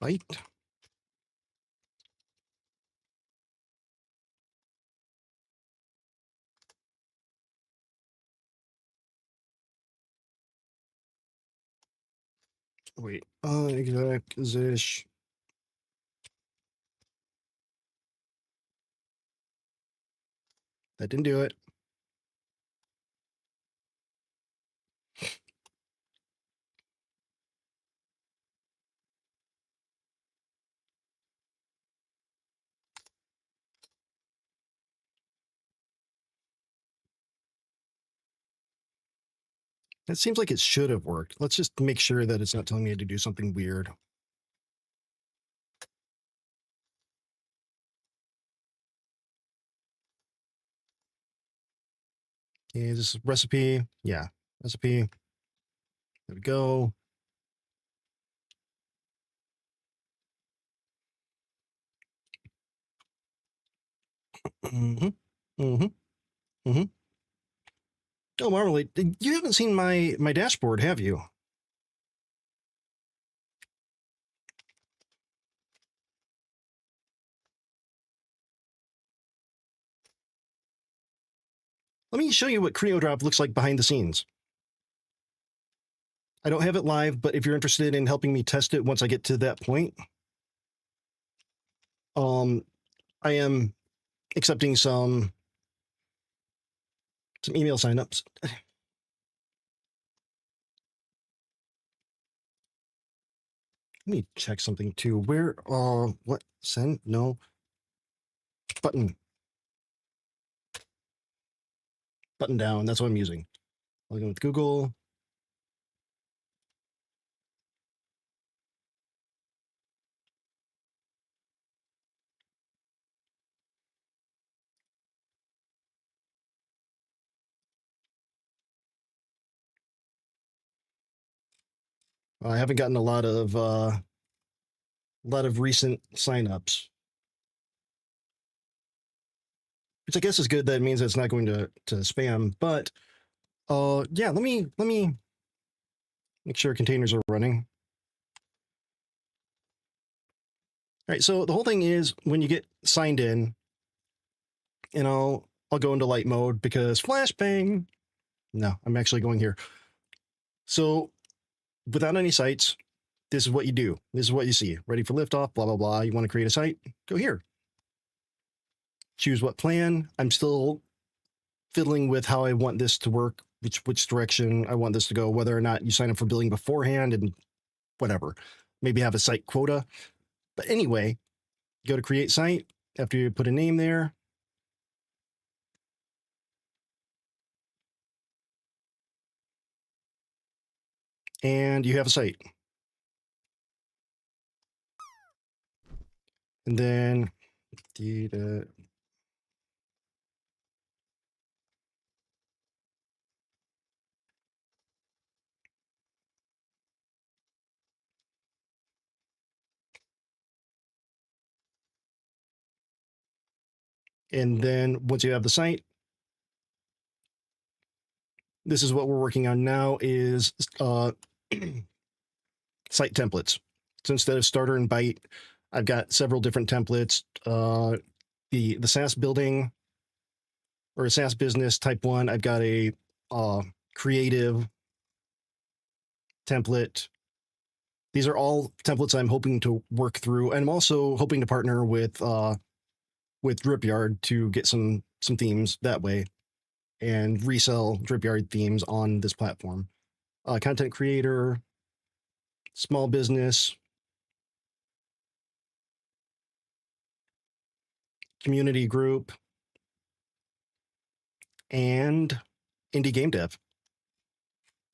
Byte. Wait. Exec-ish. That didn't do it. That seems like it should have worked. Let's just make sure that it's not telling me to do something weird. Okay, this is recipe. Yeah, recipe. There we go. Mm-hmm. Mm-hmm. Mm-hmm. Oh, Marmalade, you haven't seen my dashboard, have you? Let me show you what Creodrop looks like behind the scenes. I don't have it live, but if you're interested in helping me test it once I get to that point, I am accepting some email signups. Let me check something too. Where, what, send? No. Button down. That's what I'm using. Login with Google. I haven't gotten a lot of recent signups, which I guess is good. That means it's not going to spam. But yeah, let me make sure containers are running. All right, so the whole thing is when you get signed in, and I'll go into light mode because flashbang. No, I'm actually going here. So without any sites, this is what you do. This is what you see. Ready for liftoff, blah, blah, blah. You want to create a site? Go here. Choose what plan. I'm still fiddling with how I want this to work, which direction I want this to go, whether or not you sign up for billing beforehand and whatever. Maybe have a site quota. But anyway, go to create site after you put a name there. And you have a site. And then and then once you have the site, this is what we're working on now is site templates. So instead of starter and byte, I've got several different templates. The SaaS building or a SaaS business type one, I've got a creative template. These are all templates I'm hoping to work through, and I'm also hoping to partner with DripYard to get some themes that way and resell DripYard themes on this platform. Content creator, small business, community group, and indie game dev.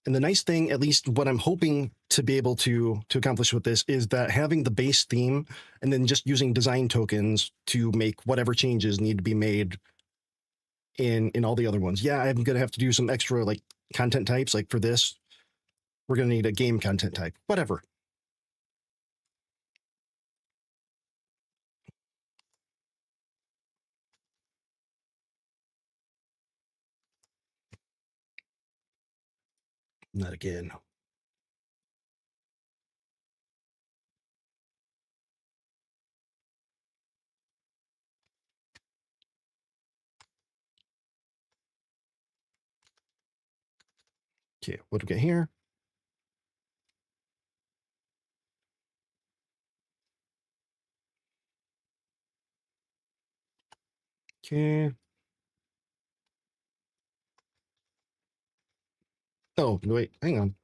And the nice thing, at least what I'm hoping to be able to accomplish with this, is that having the base theme and then just using design tokens to make whatever changes need to be made in all the other ones. Yeah, I'm gonna have to do some extra like content types. Like for this, we're gonna need a game content type. Whatever. Not again. Okay, what do we get here? Okay. Oh, wait, hang on.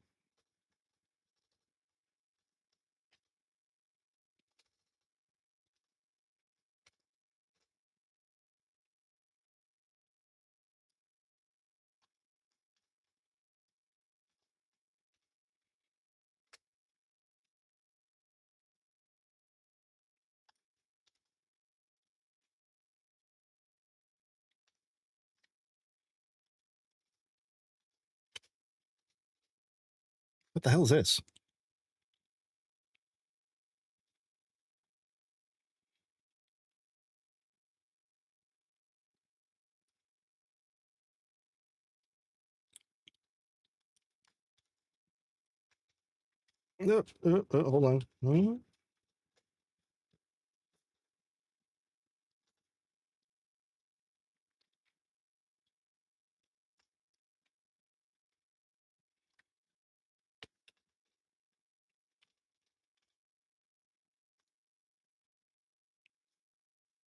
What the hell is this? No, hold on.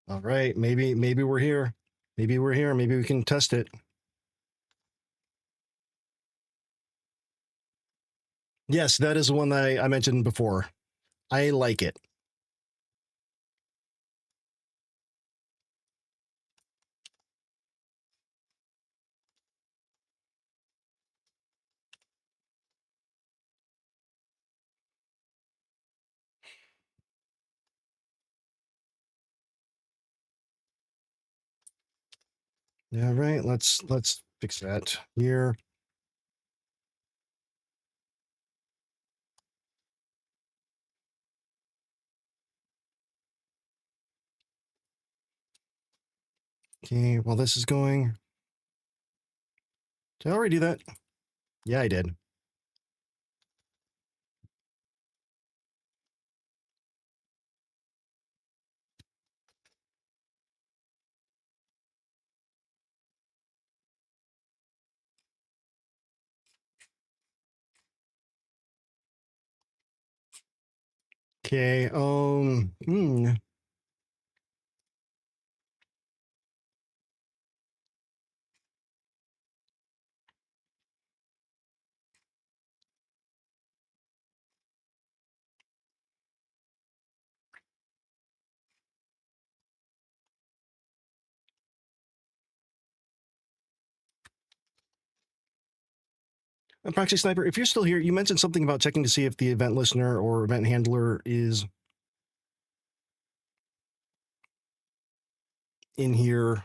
All right, maybe we're here. Maybe we're here. Maybe we can test it. Yes, that is the one that I mentioned before. I like it. All right, let's fix that here. Okay, while this is going, did I already do that? Yeah, I did. Okay, Proxy Sniper, if you're still here, you mentioned something about checking to see if the event listener or event handler is in here.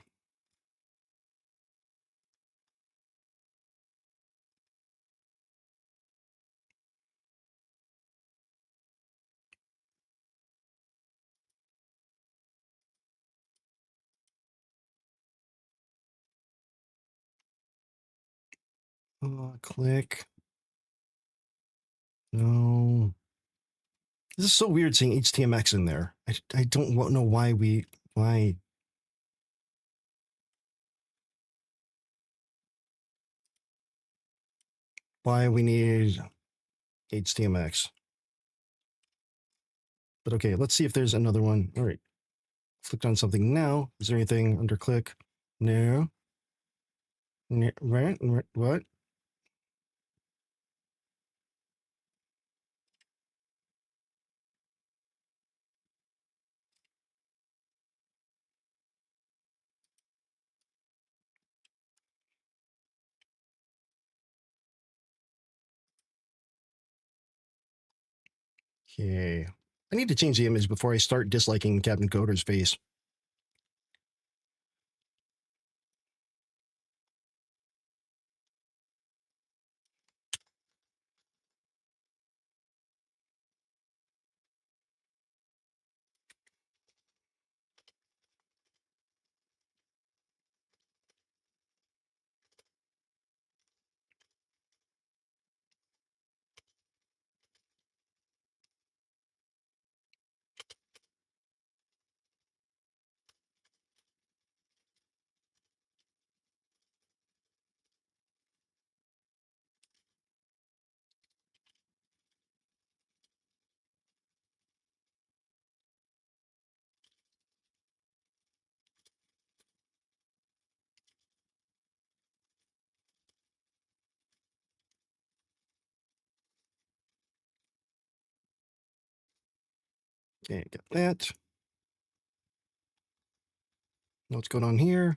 Click. No. This is so weird seeing HTMX in there. I don't know why we need HTMX. But okay, let's see if there's another one. All right. Clicked on something now. Is there anything under click? No. Right? What? Okay. I need to change the image before I start disliking Captain Coder's face. Okay, got that. What's going on here?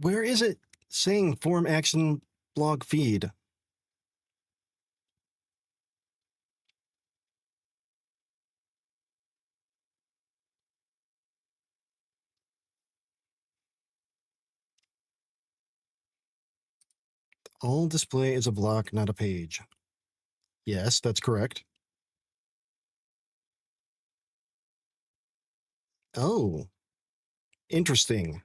Where is it saying form action blog feed? All display is a block, not a page. Yes, that's correct. Oh, interesting.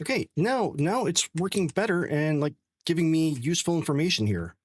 Okay, now it's working better and like giving me useful information here.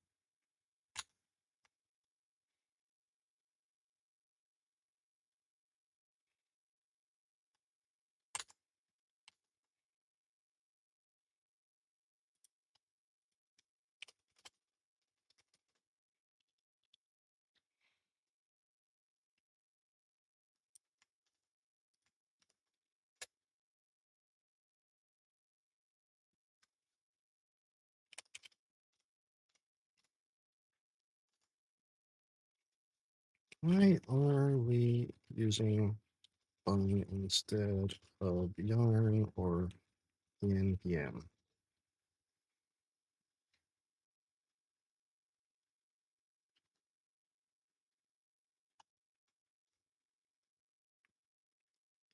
Why are we using bun instead of yarn or npm?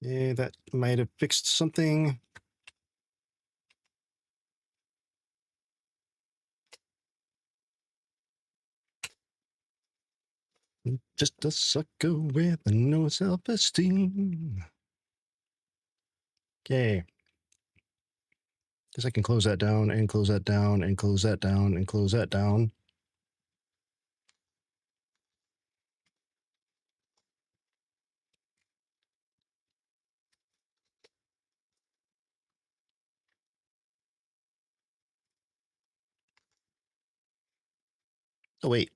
Yeah, that might have fixed something. Just a sucker with no self-esteem. Okay. Guess I can close that down and close that down and close that down and close that down. Oh, wait.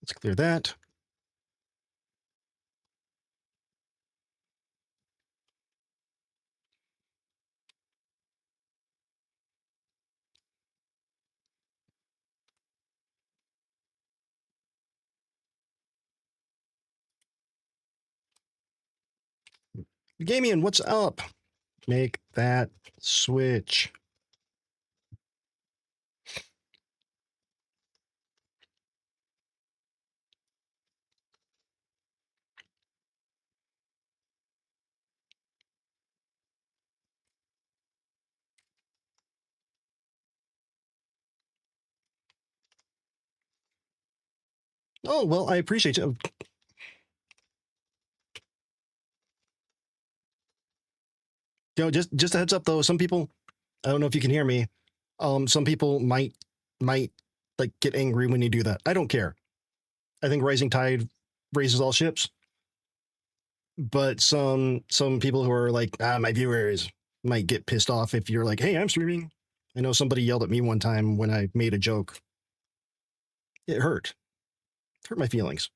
Let's clear that. Gamian, what's up? Make that switch. Oh, well, I appreciate you. Just a heads up though, some people, I don't know if you can hear me. Some people might like get angry when you do that. I don't care. I think rising tide raises all ships. But some people who are like, my viewers might get pissed off if you're like, hey, I'm streaming. I know somebody yelled at me one time when I made a joke. It hurt. It hurt my feelings.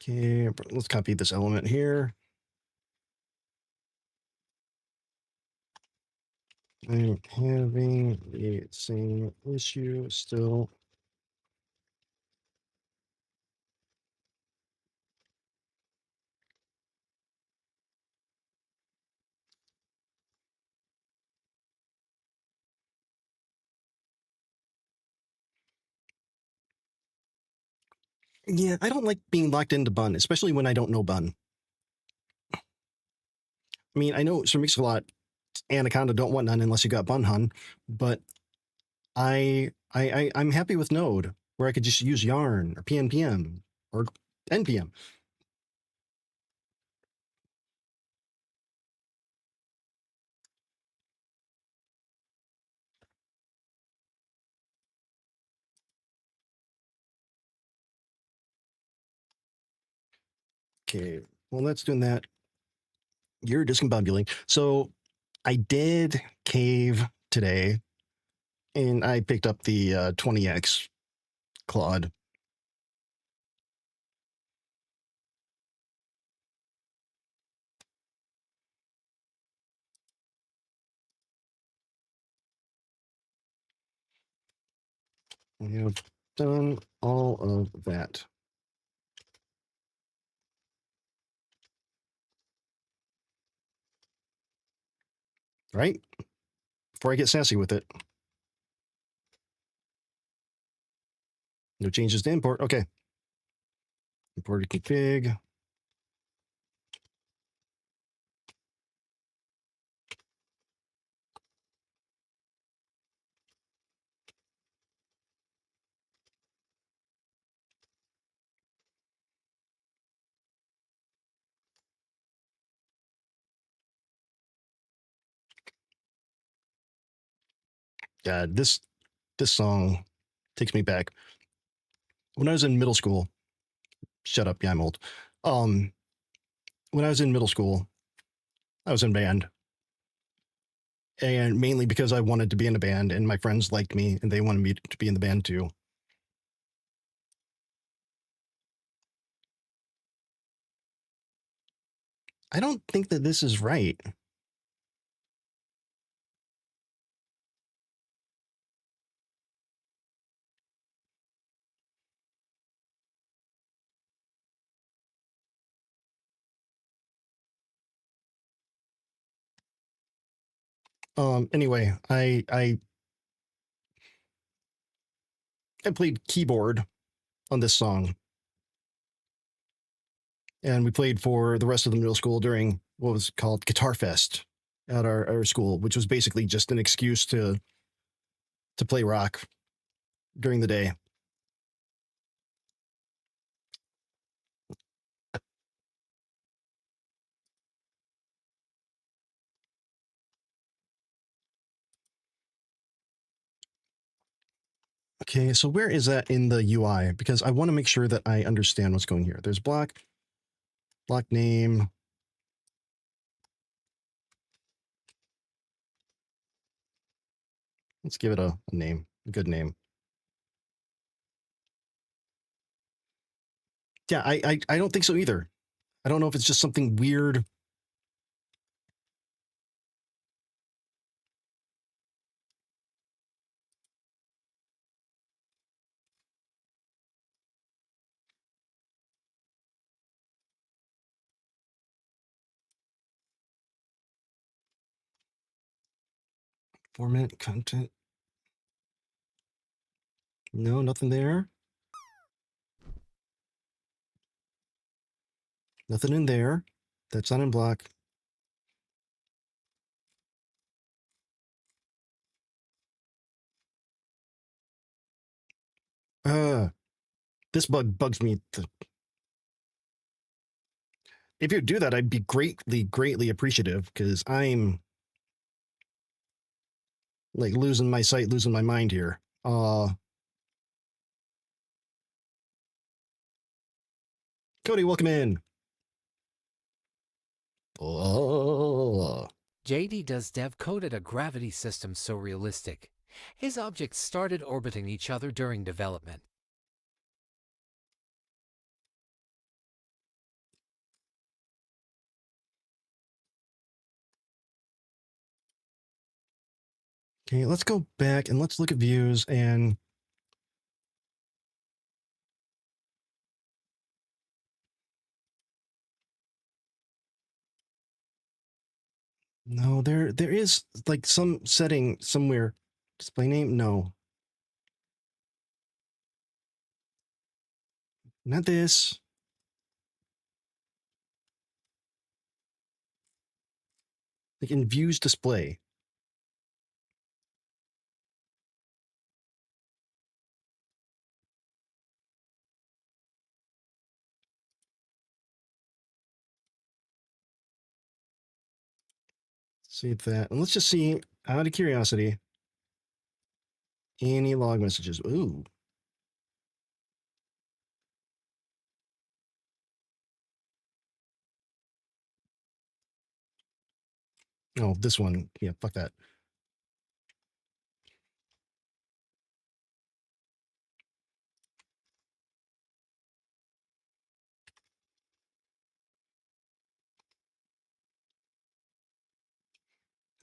Okay, let's copy this element here. I'm having the same issue still. Yeah, I don't like being locked into bun, especially when I don't know bun. I mean, I know Sir Mix-a-Lot, Anaconda don't want none unless you got bun hun, but I'm happy with Node where I could just use yarn or PNPM or NPM. Okay, well, that's doing that. You're discombobulating. So I did cave today, and I picked up the 20x Claude. We have done all of that. Right? Before I get sassy with it. No changes to import. Okay. Import config. God, this song takes me back. When I was in middle school, shut up, yeah, I'm old. When I was in middle school, I was in band. And mainly because I wanted to be in a band and my friends liked me and they wanted me to be in the band too. I don't think that this is right. Anyway, I played keyboard on this song, and we played for the rest of the middle school during what was called Guitar Fest at our school, which was basically just an excuse to play rock during the day. Okay, so where is that in the UI? Because I want to make sure that I understand what's going here. There's block name. Let's give it a name, a good name. Yeah, I don't think so either. I don't know if it's just something weird. Format content. No, nothing there. Nothing in there. That's not in block. This bug bugs me. If you do that, I'd be greatly appreciative because I'm like losing my sight, losing my mind here. Cody, welcome in. JDDoesDev coded a gravity system so realistic. His objects started orbiting each other during development. Okay, let's go back and let's look at views and no, there is like some setting somewhere. Display name? No. Not this. Like in views display. See that. And let's just see, out of curiosity, any log messages. Ooh. Oh, this one. Yeah, fuck that.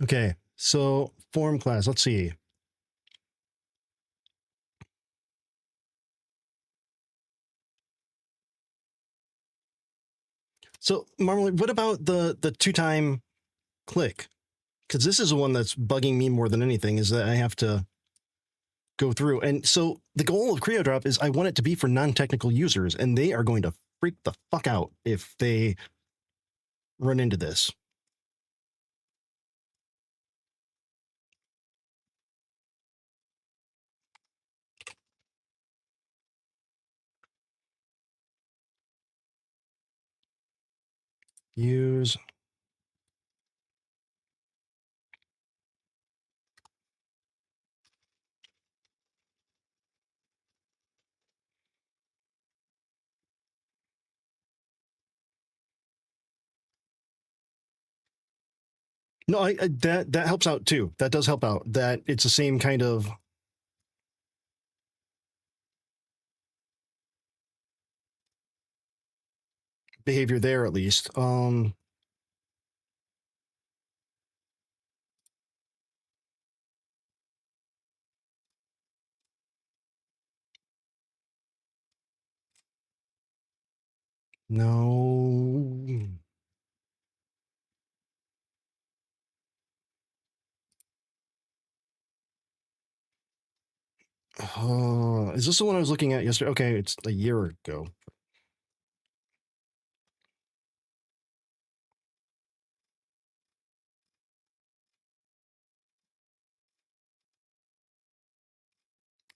Okay, so form class. Let's see. So, Marmalade, what about the 2-time click? Because this is the one that's bugging me more than anything, is that I have to go through. And so the goal of Creodrop is I want it to be for non-technical users, and they are going to freak the fuck out if they run into this. Use. No, I that helps out too. That does help out. That it's the same kind of behavior there, at least. No. Is this the one I was looking at yesterday? Okay, it's a year ago.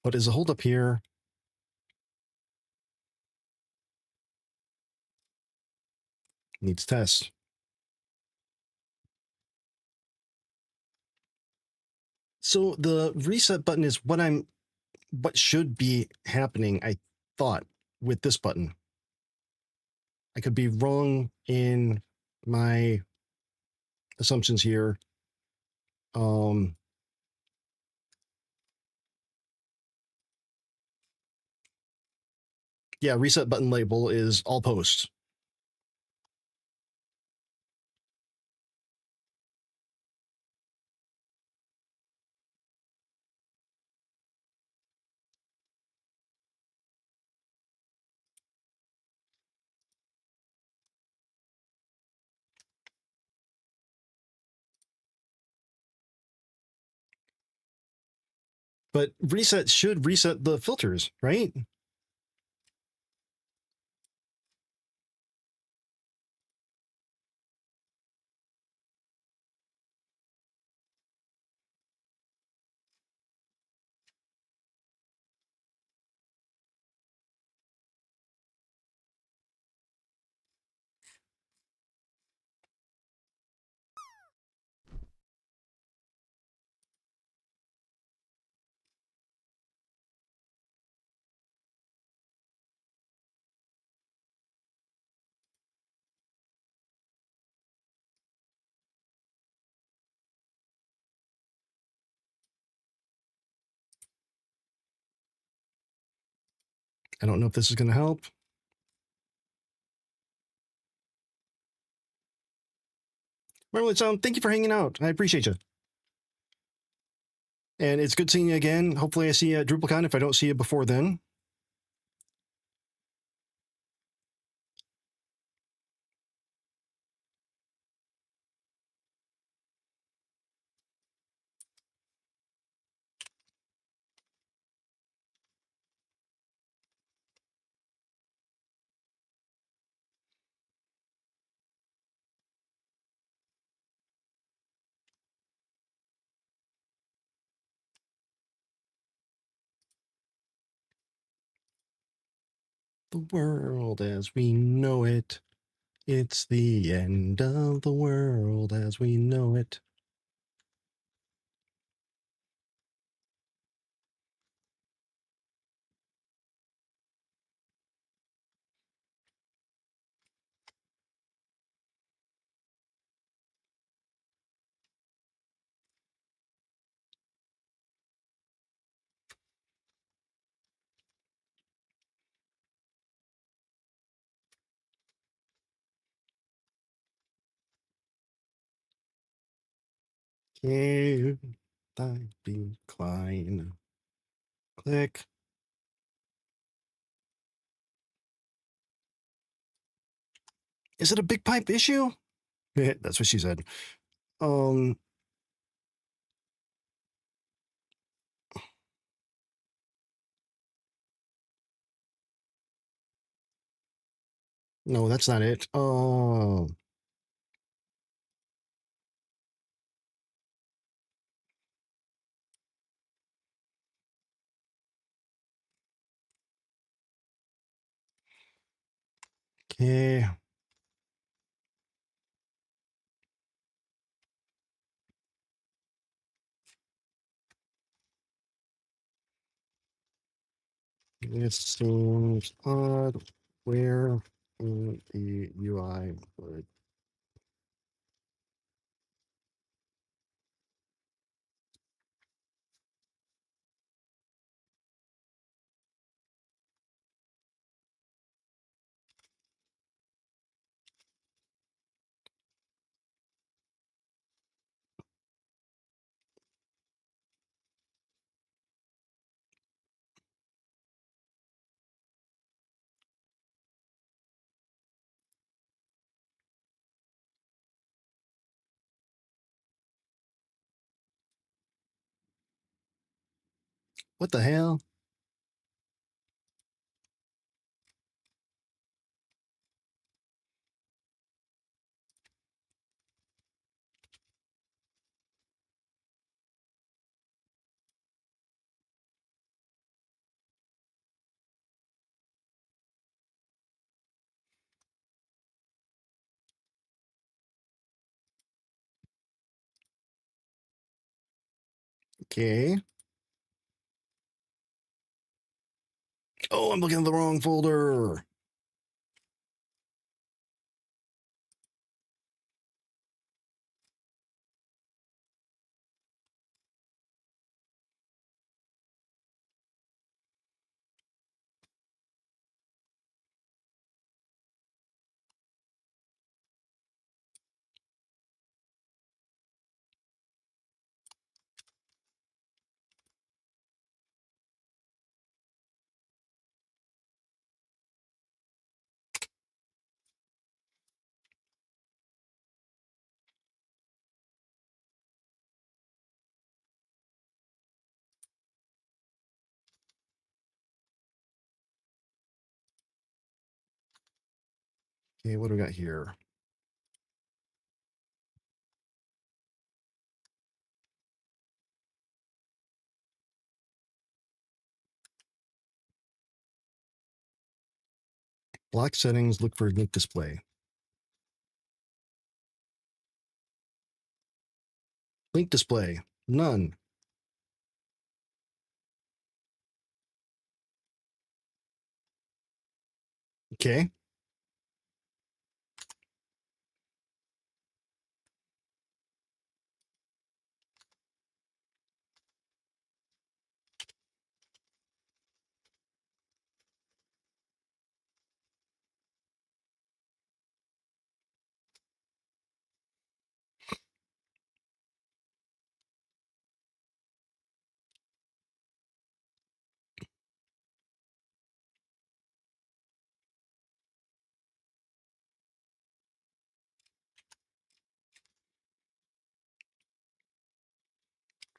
But is the hold up here? Needs test. So the reset button is what should be happening, I thought, with this button. I could be wrong in my assumptions here. Yeah, reset button label is all posts. But reset should reset the filters, right? I don't know if this is going to help. Marlon Sound, thank you for hanging out. I appreciate you. And it's good seeing you again. Hopefully I see you at DrupalCon if I don't see you before then. The world as we know it. It's the end of the world as we know it. Okay. Type decline. Click. Is it a big pipe issue? That's what she said. No, that's not it. Oh, okay. It seems odd. Where in the UI would what the hell? Okay. Oh, I'm looking at the wrong folder. Okay, what do we got here? Block settings, look for link display. Link display, none. Okay.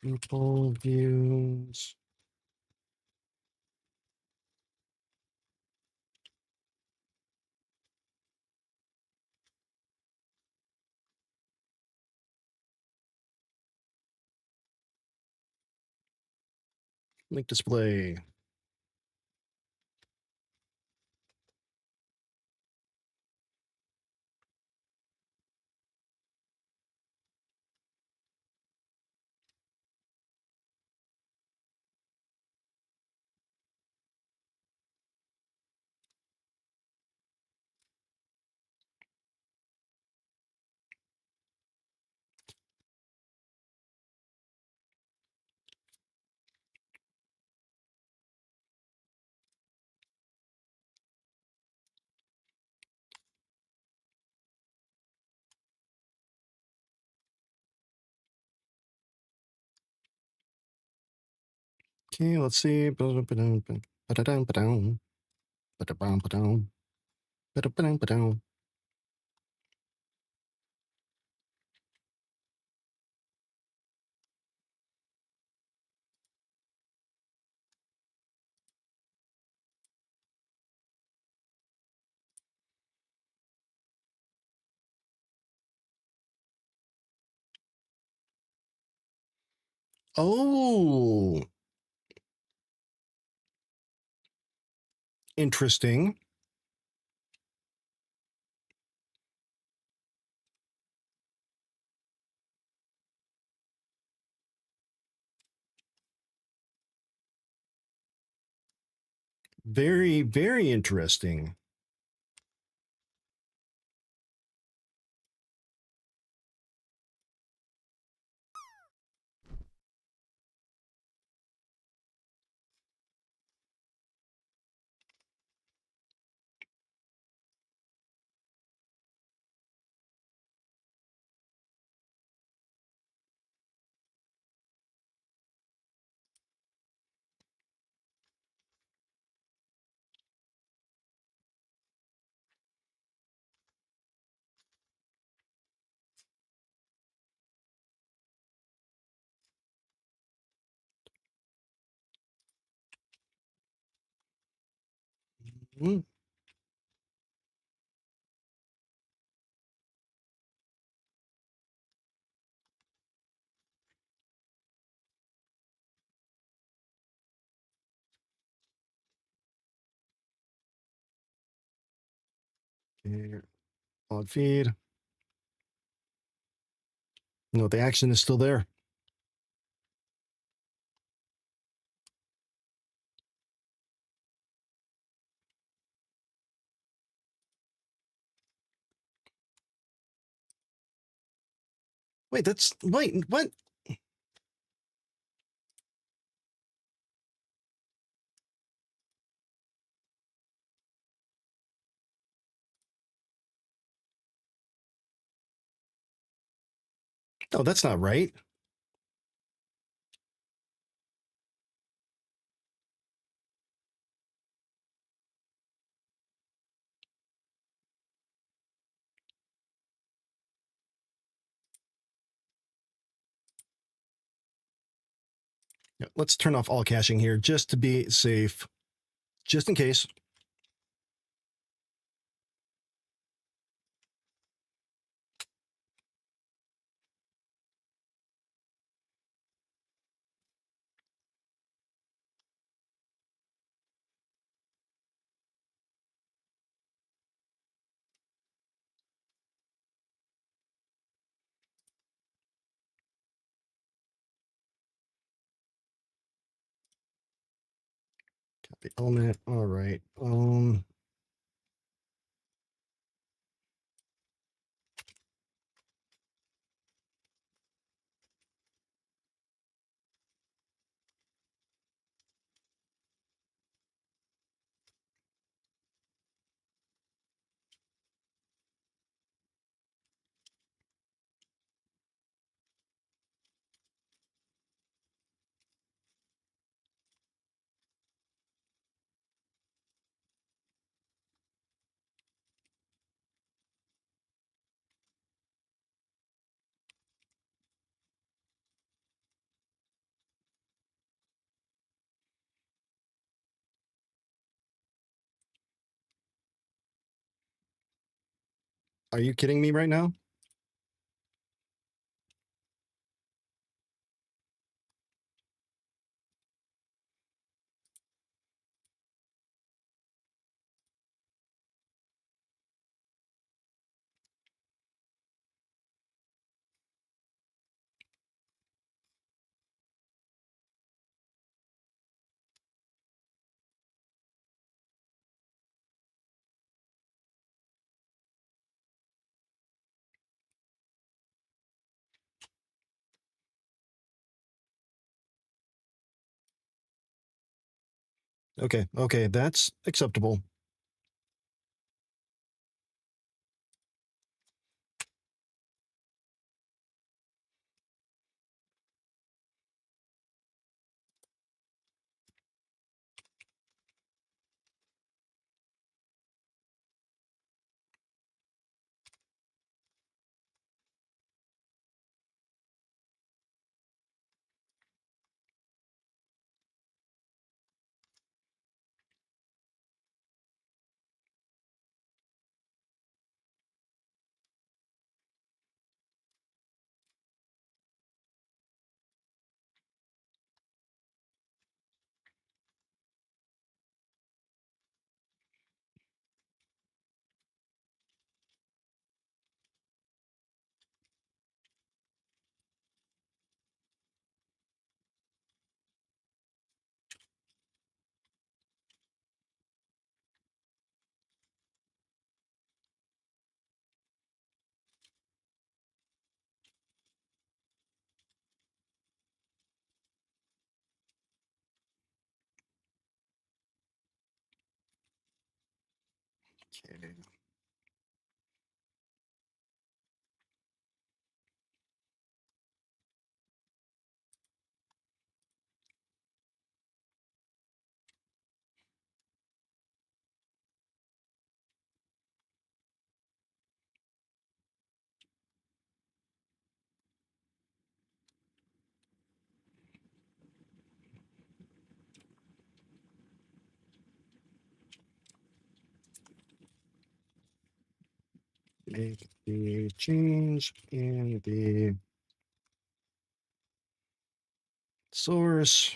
People views. Link display. Okay, let's see. Ba-da-dum-ba-dum. Ba-da-bum-ba-dum. Ba-da-ba-dum-ba-dum. Oh, interesting. Very, very interesting. Mm. Okay, log feed. No, the action is still there. Wait, what? No, that's not right. Yeah, let's turn off all caching here just to be safe, just in case. Copy element. All right. Are you kidding me right now? Okay, okay, that's acceptable. Okay. Make the change in the source.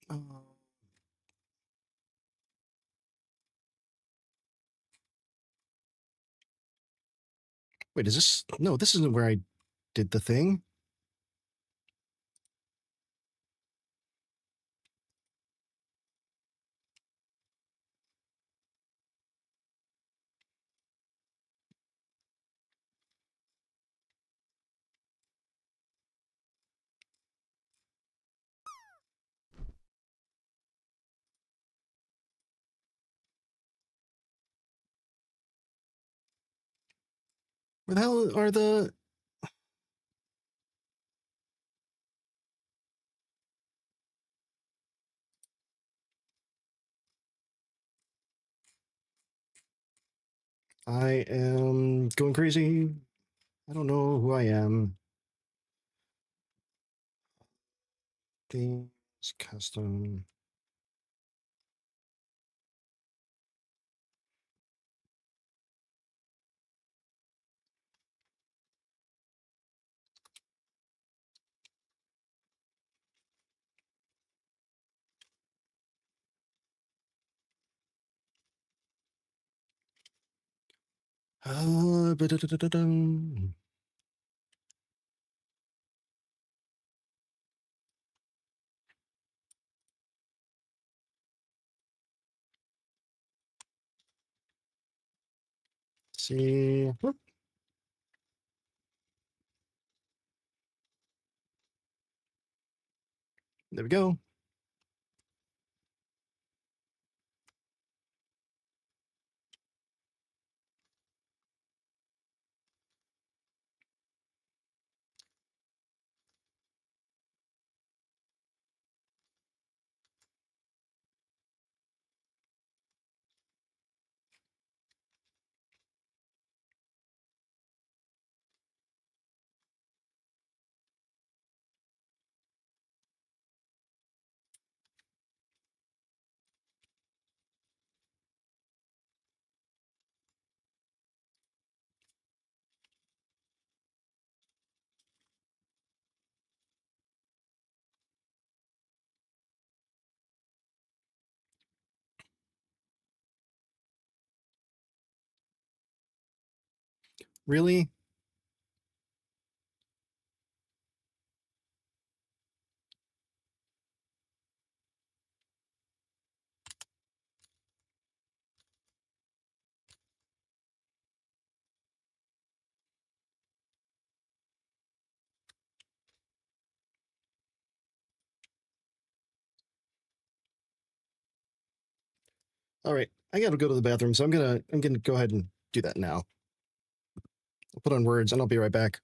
Uh, Wait, is this? No, this isn't where I did the thing. Where the hell are the? I am going crazy. I don't know who I am. Themes, custom. Ba-da-da-da-dum. See. Whoop. There we go. Really? All right. I gotta go to the bathroom, so I'm gonna go ahead and do that now. I'll put on words and I'll be right back.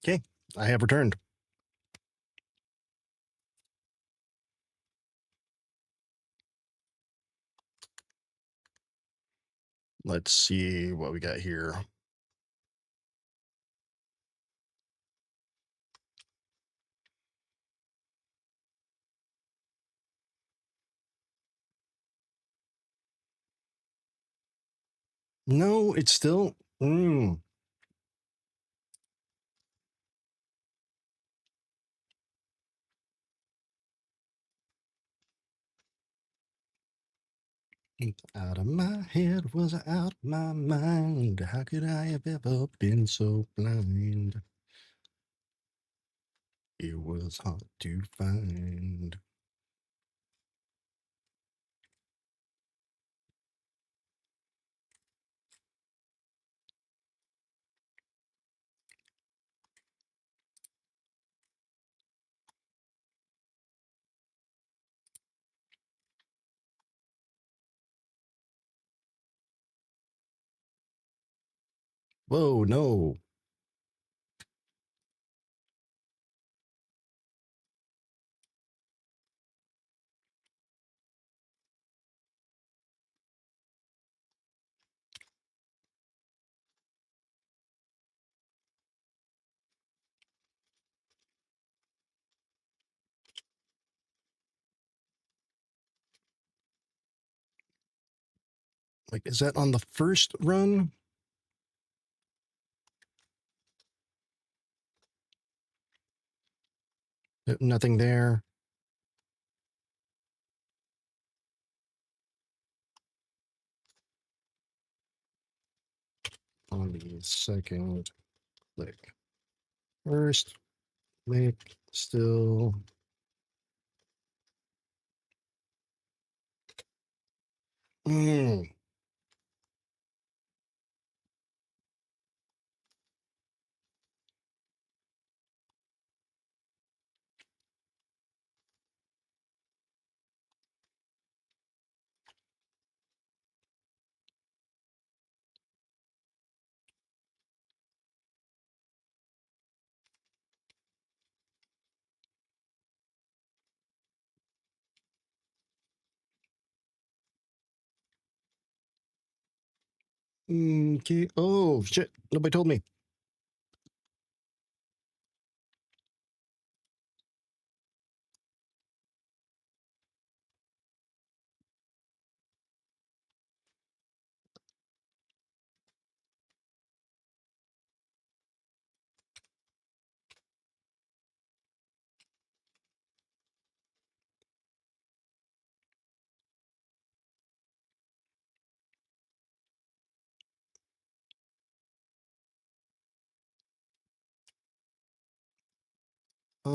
Okay, I have returned. Let's see what we got here. No, it's still. Out of my head was out of my mind. How could I have ever been so blind? It was hard to find. Whoa, no. Like, is that on the first run? Nothing there. On the second click. First click, still. Mm. Okay. Oh, shit. Nobody told me. Uh,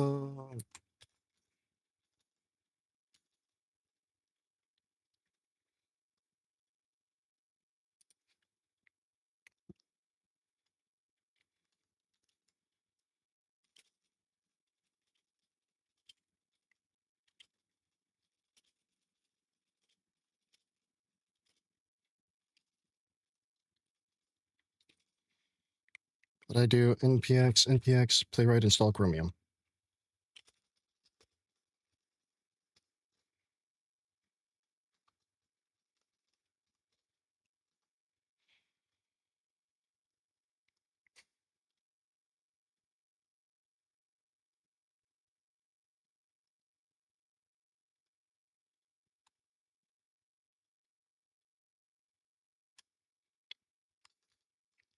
what I do? npx playwright install Chromium.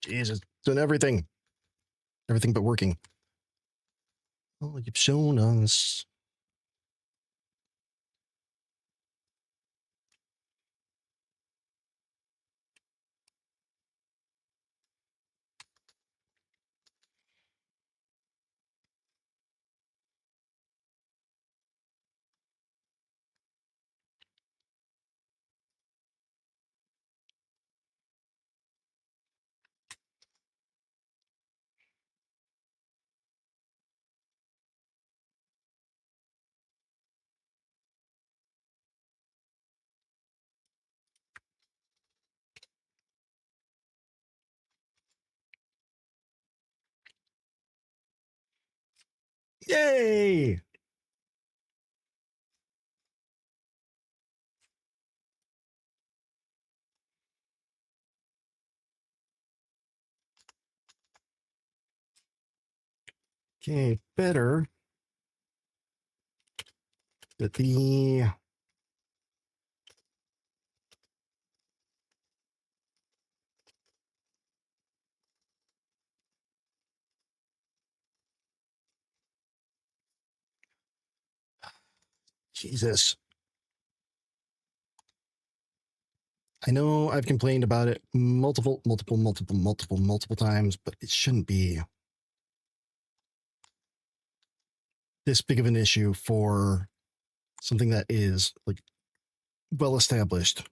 Jesus, doing everything. Everything but working. Oh, you've shown us. Yay! Okay, better that the Jesus. I know I've complained about it multiple times, but it shouldn't be this big of an issue for something that is like well established.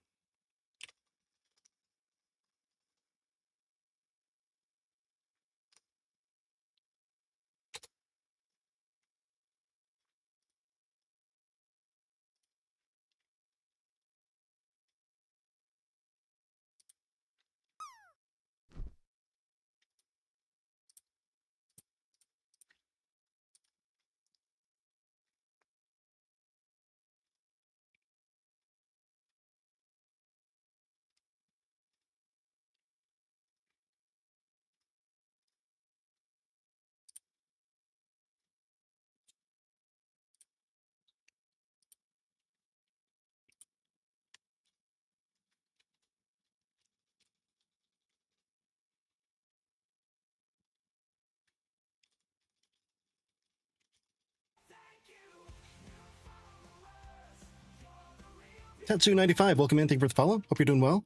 Tatsu95, welcome in. Thank you for the follow. Hope you're doing well.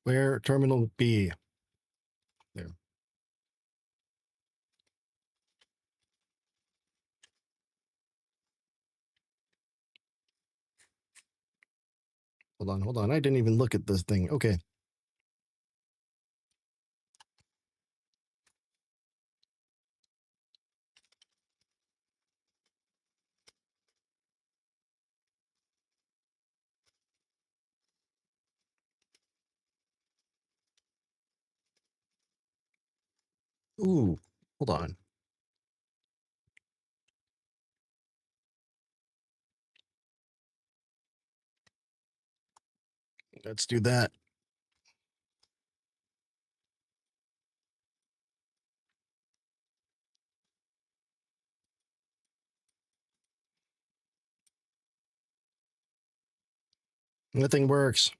Where terminal B? There. Hold on. I didn't even look at this thing. Okay. Ooh, hold on. Let's do that. Nothing works.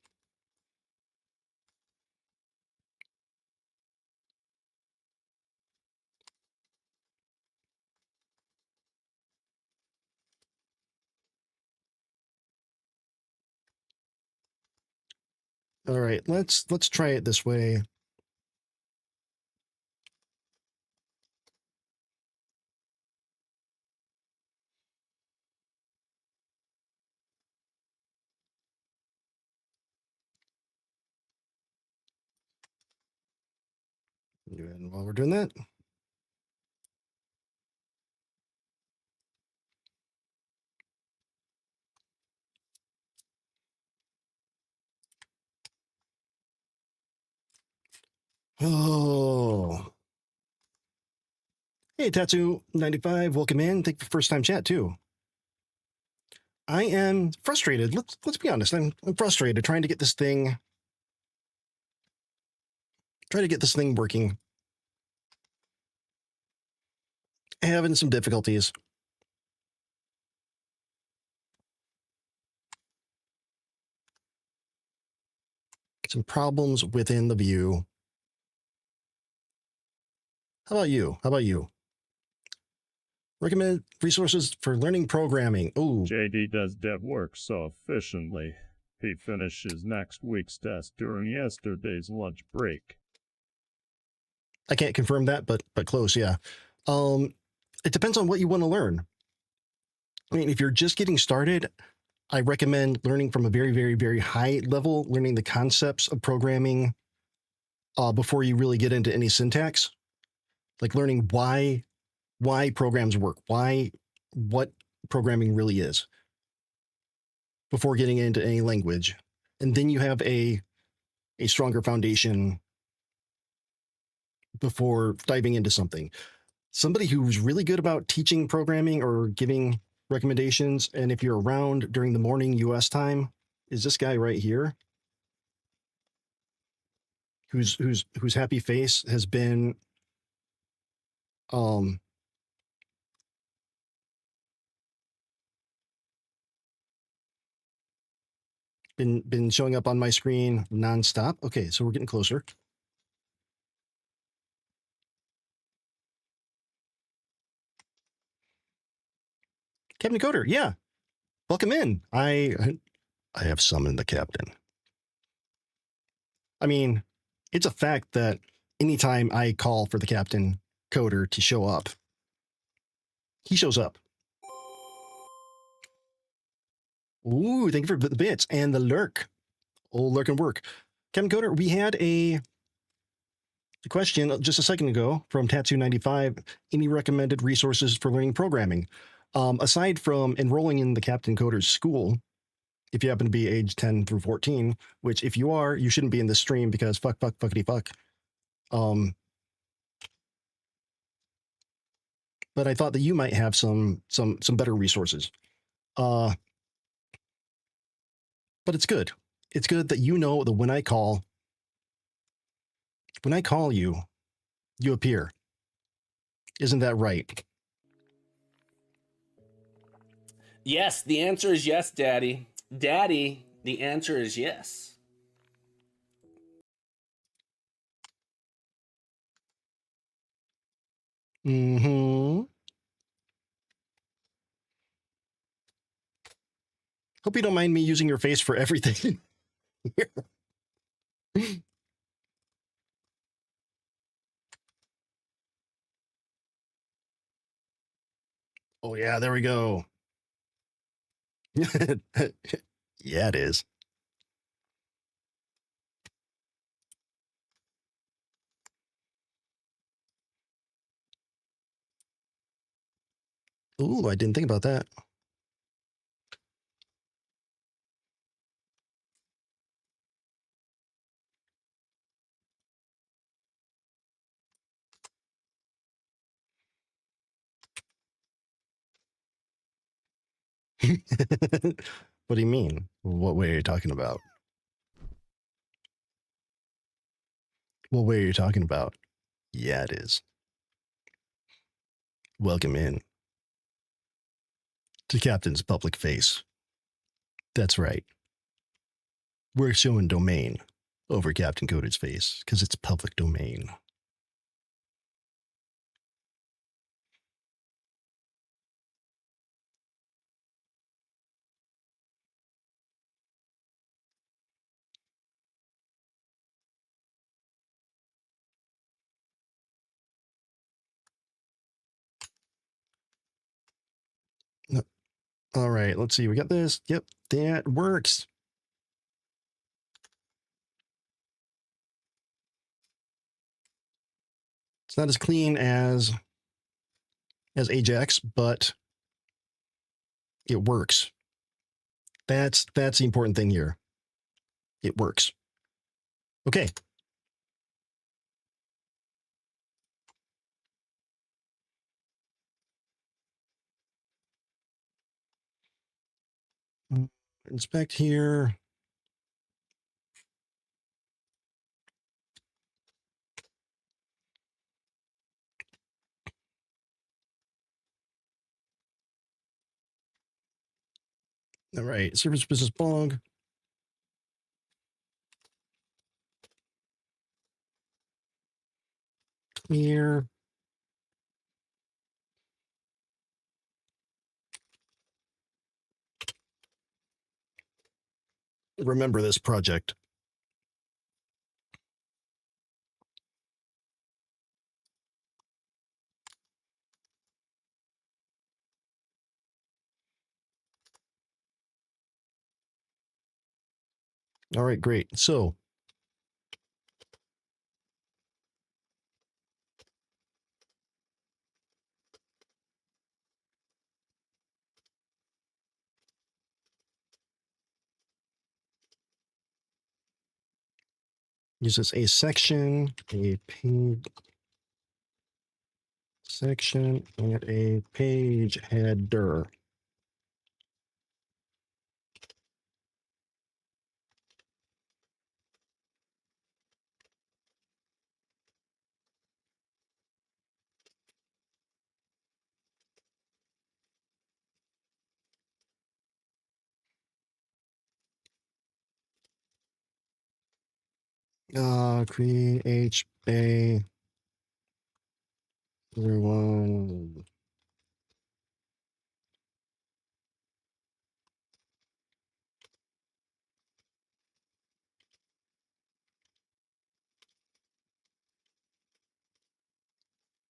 All right, let's try it this way. And while we're doing that, oh, hey Tatsu95, welcome in. Thank you for first time chat too. I am frustrated. Let's be honest. I'm frustrated trying to get this thing working. Having some difficulties. Some problems within the view. How about you? Recommend resources for learning programming. Oh, JDDoesDev works so efficiently. He finishes next week's test during yesterday's lunch break. I can't confirm that, but close, yeah. It depends on what you want to learn. I mean, if you're just getting started, I recommend learning from a very, very, very high level, learning the concepts of programming before you really get into any syntax. Like learning why programs work, what programming really is before getting into any language. And then you have a stronger foundation before diving into something. Somebody who's really good about teaching programming or giving recommendations, and if you're around during the morning US time, is this guy right here, whose happy face has been been showing up on my screen nonstop. Okay, so we're getting closer. Captain Coder, yeah. Welcome in. I have summoned the captain. I mean, it's a fact that anytime I call for the Captain Coder to show up, he shows up. Ooh, thank you for the bits and the lurk. Old lurk and work. Captain Coder, we had a question just a second ago from Tatsu95. Any recommended resources for learning programming? aside from enrolling in the Captain Coder's school, if you happen to be age 10 through 14, which if you are, you shouldn't be in this stream because fuckity fuck. But I thought that you might have some better resources. But it's good. It's good that you know that when I call you, you appear. Isn't that right? Yes, the answer is yes, Daddy. Daddy, the answer is yes. Mm-hmm. Hope you don't mind me using your face for everything. Oh yeah, there we go. Yeah, it is. Ooh, I didn't think about that. What do you mean? What way are you talking about? What way are you talking about? Yeah, it is. Welcome in to Captain's public face. That's right. We're showing domain over Captain Coder's face because it's public domain. All right, let's see. We got this. Yep, that works. It's not as clean as Ajax, but it works. That's the important thing here. It works. Okay. Inspect here. All right, service business blog. Clear. Remember this project. All right, great. So uses a section, a page section, and a page header. Create HBay 01.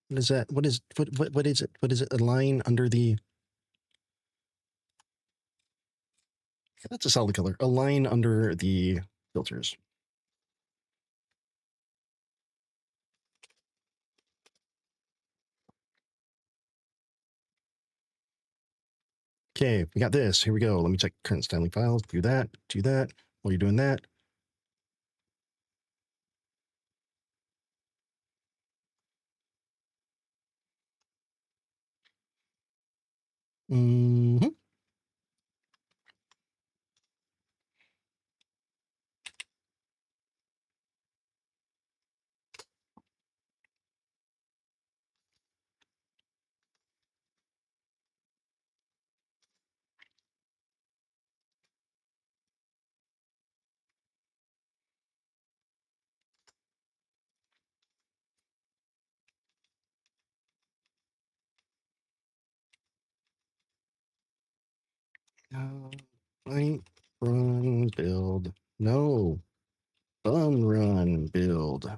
What is that? What is it? What is it? A line under the that's a solid color. A line under the filters. Okay, we got this. Here we go. Let me check current styling files. Do that. Do that. While you're doing that. Mm-hmm. Right, run, build. No. Bun run, build.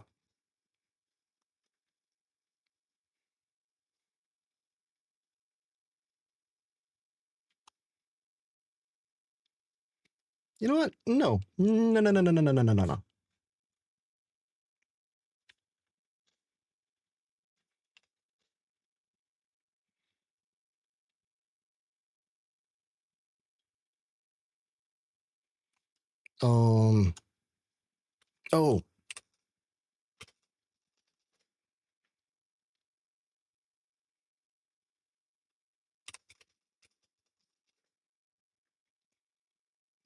You know what? No. No, no, no, no, no, no, no, no, no. Oh,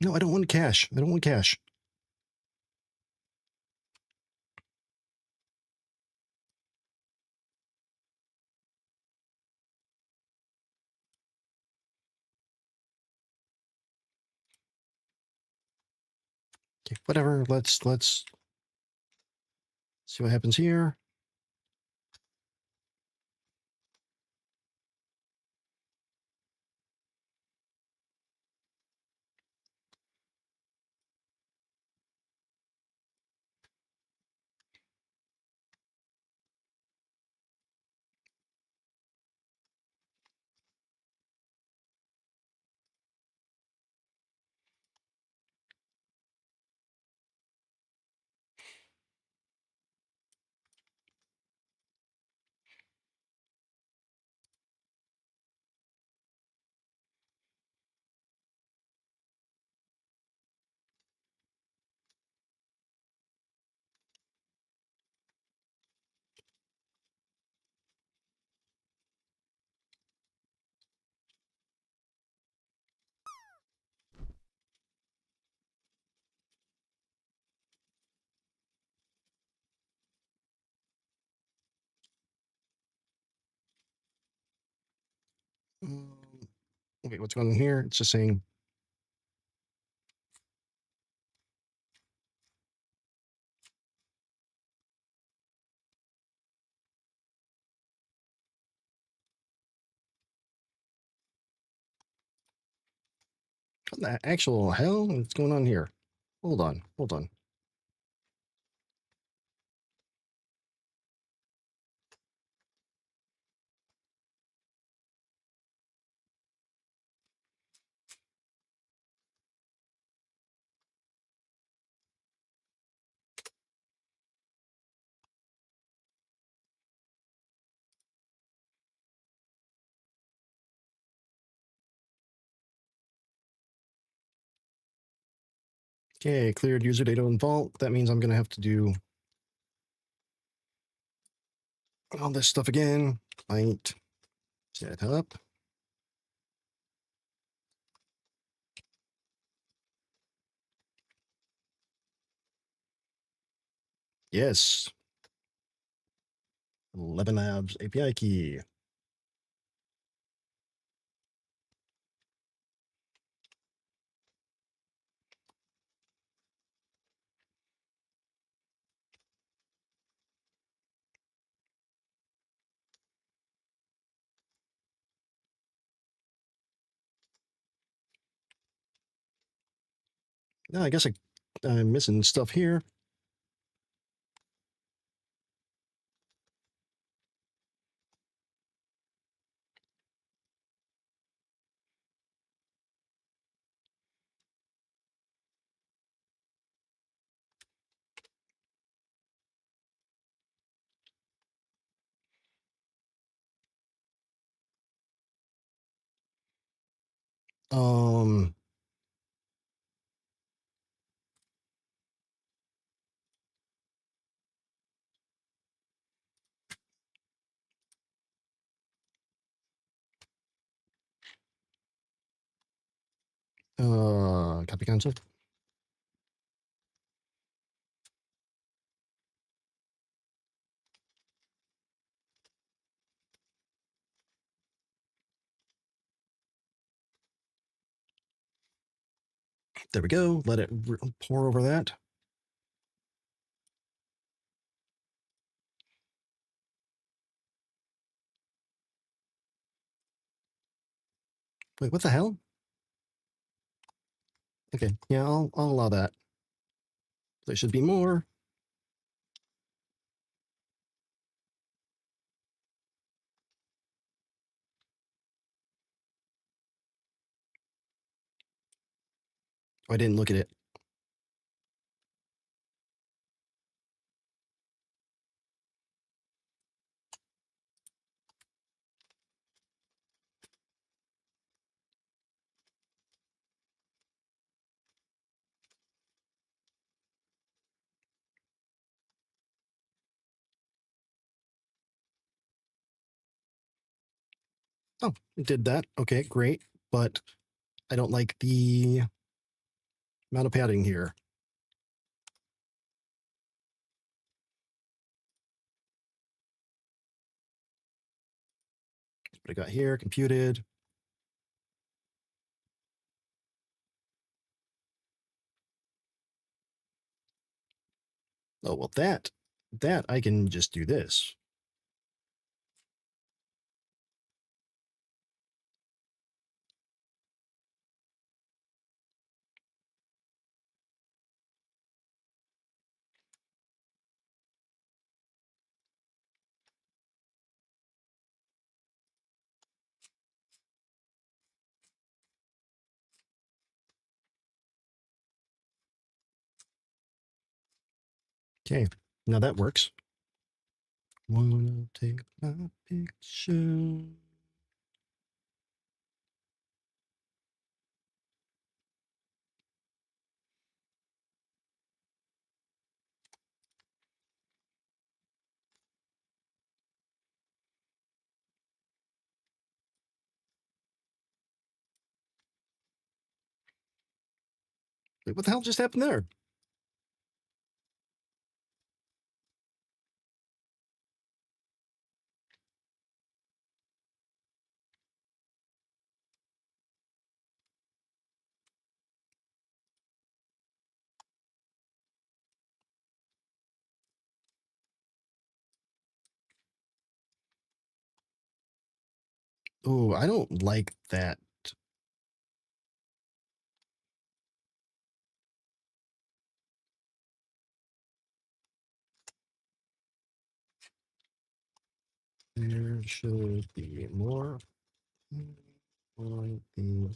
no, I don't want cache. I don't want cache. Okay, whatever. Let's see what happens here. Um, okay, what's going on here? It's just saying what the actual hell? What's going on here? Hold on, hold on. Okay, cleared user data and vault. That means I'm going to have to do all this stuff again. Client set up. Yes. 11 Labs API key. Now, I guess I'm missing stuff here. Um, copy console. There we go. Let it pour over that. Wait, what the hell? Okay, yeah, I'll allow that. There should be more. Oh, I didn't look at it. Oh, it did that. Okay, great. But I don't like the amount of padding here. What I got here, computed. Oh, well, that I can just do this. Okay, now that works. Wanna take my picture. Wait, what the hell just happened there? Oh, I don't like that. There should be more on the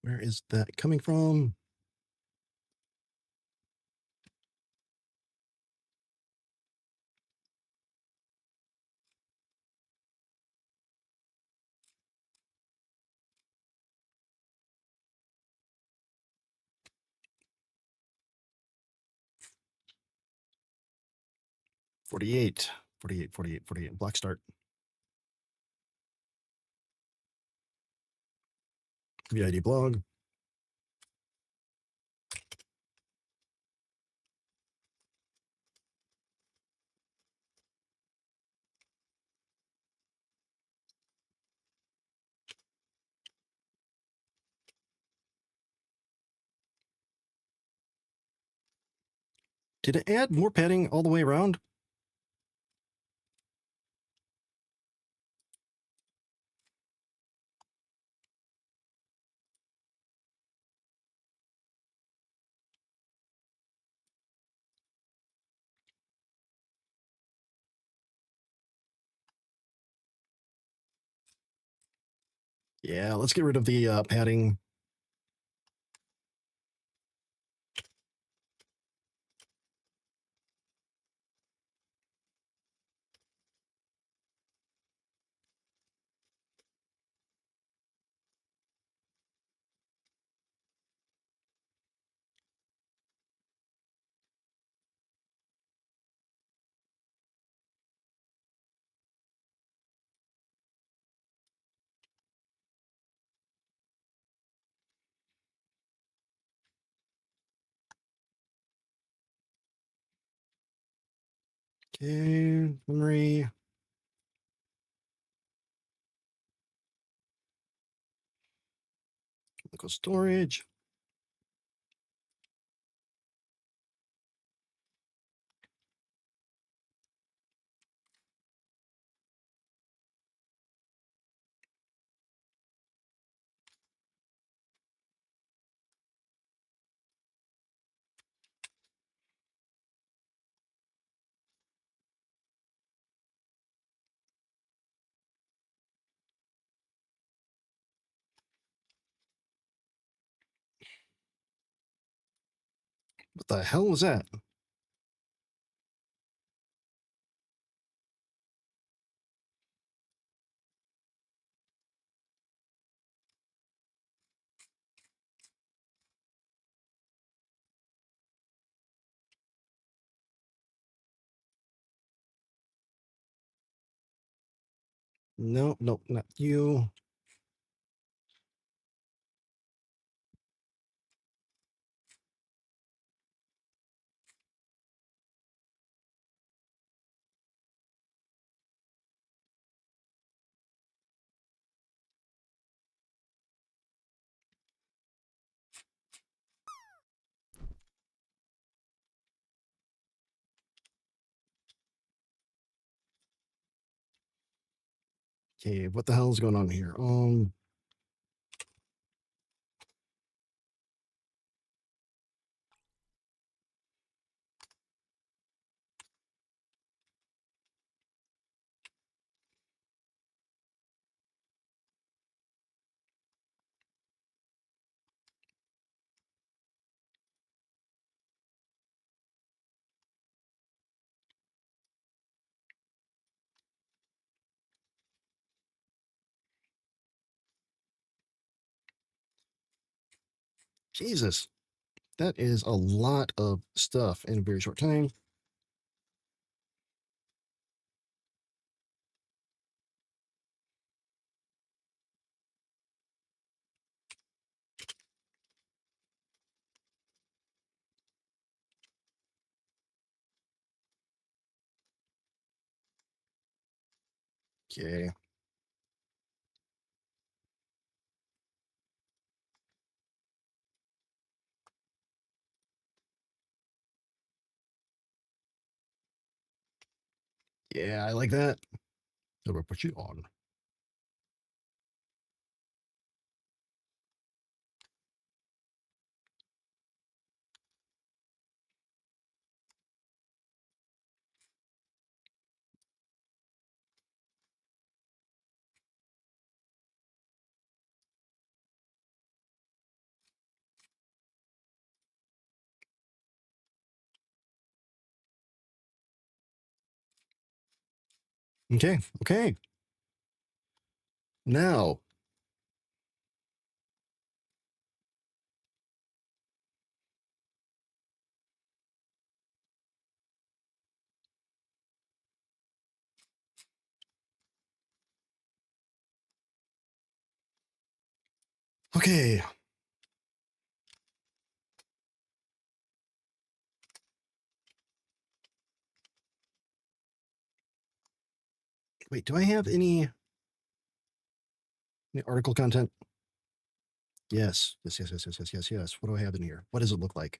where is that coming from? Forty-eight. Block start. VID blog. Did it add more padding all the way around? Yeah, let's get rid of the padding. Okay, memory. Local storage. What the hell was that? No, no, not you. Okay, what the hell is going on here? Jesus, that is a lot of stuff in a very short time. Okay. Yeah, I like that. So we'll put you on. Okay, okay. Now, okay. Wait, do I have any article content? Yes, yes, yes, yes, yes, yes, yes, yes. What do I have in here? What does it look like?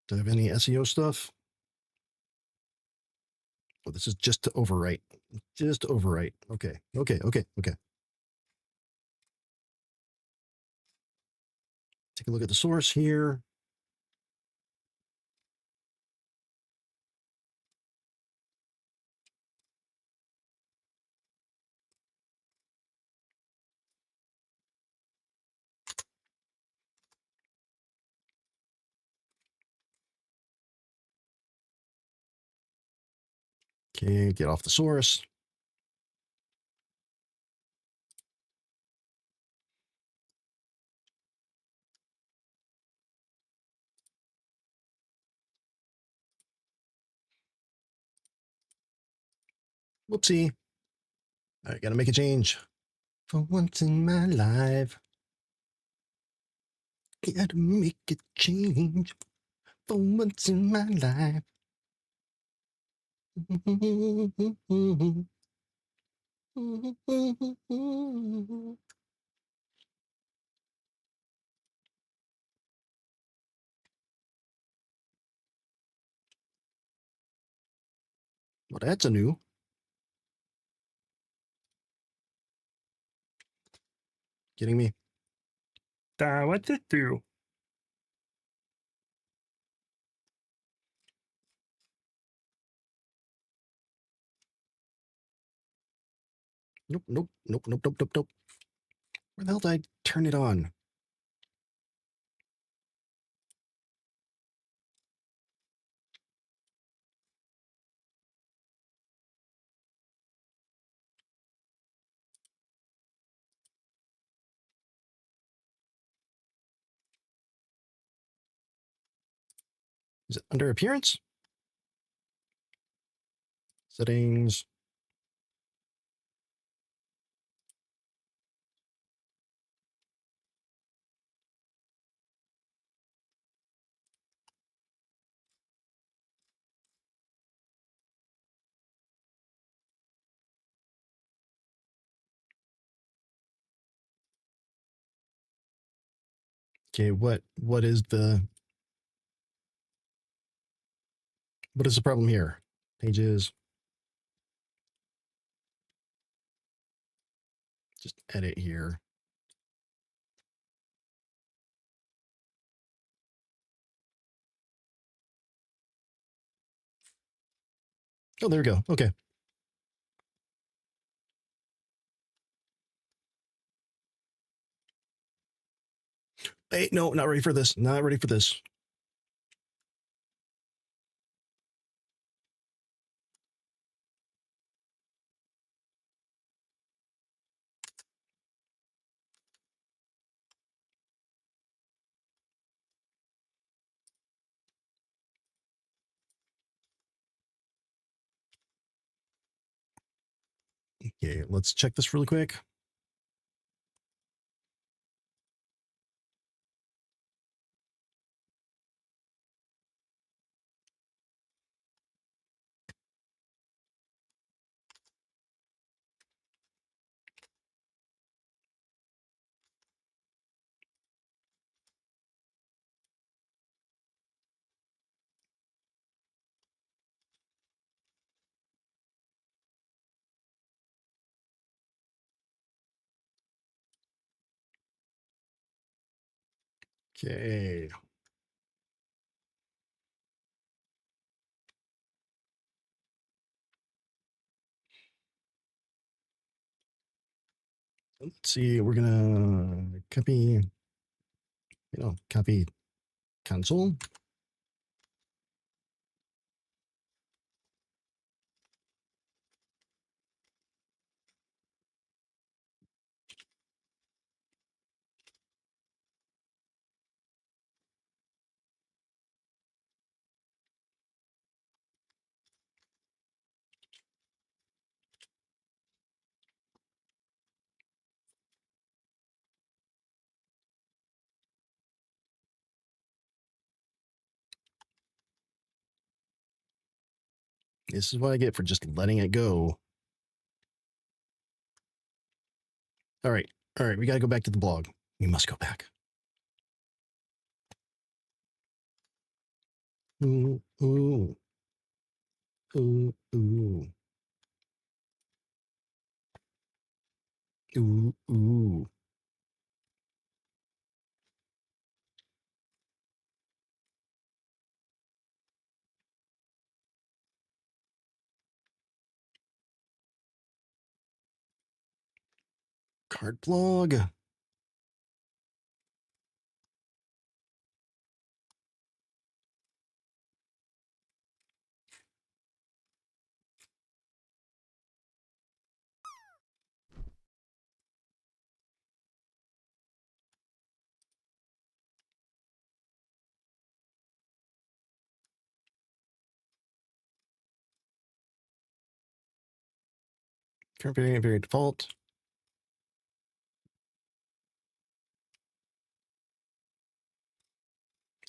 Do I have any SEO stuff? Oh, this is just to overwrite. Just to overwrite. Okay, okay, okay, okay. Take a look at the source here. Okay, get off the source. Whoopsie. All right, gotta make a change. For once in my life, gotta make a change. For once in my life. Well, that's a new. Kidding me? What's it do? Nope, nope, nope, nope, nope, nope, nope. Where the hell did I turn it on? Is it under appearance? Settings. Okay, what is the problem here? Pages. Just edit here. Oh, there we go. Okay. Hey, no, not ready for this. Not ready for this. Okay, let's check this really quick. Okay. Let's see. We're gonna copy, copy console. This is what I get for just letting it go. All right. All right. We got to go back to the blog. We must go back. Ooh, ooh, ooh, ooh, ooh, ooh. Card blog. Current variant, variant default.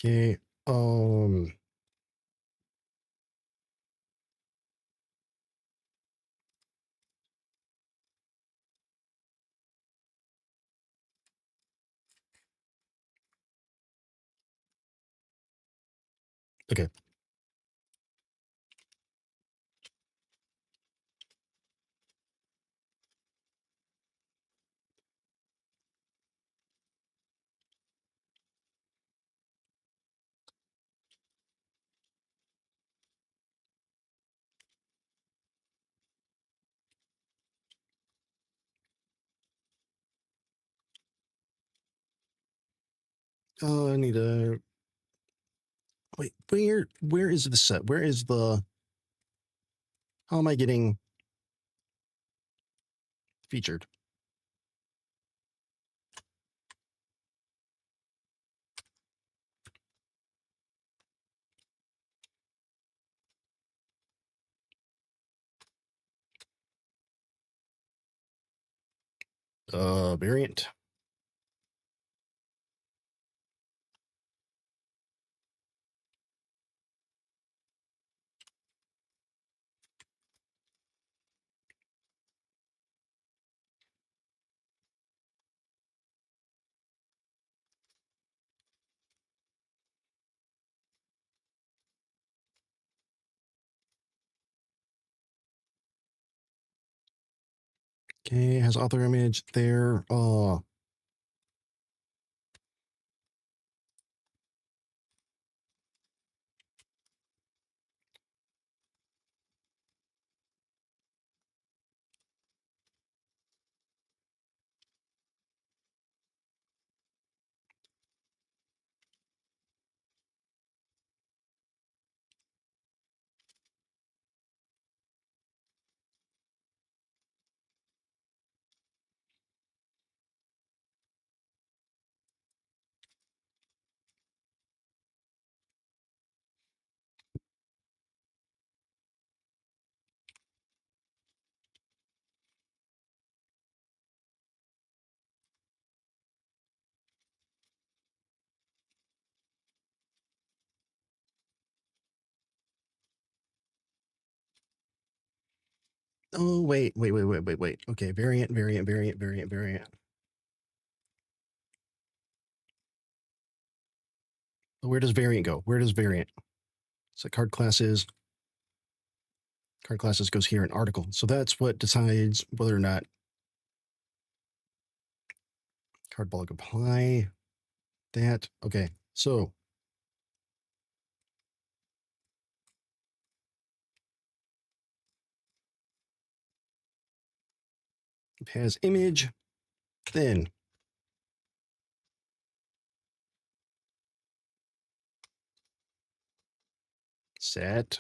Okay. Okay. I need to wait. Where is the set? Where is the? How am I getting featured? Variant. Okay, has author image there. Oh, wait. Okay, variant. Where does variant go? Where does variant? So card classes. Card classes goes here in article. So that's what decides whether or not card bulk apply. That. Okay. So it has image, then set.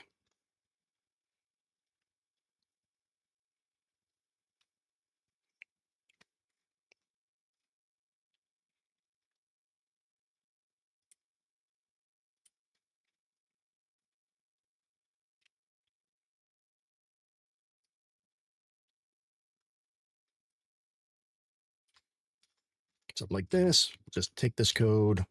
Something like this. Just take this code.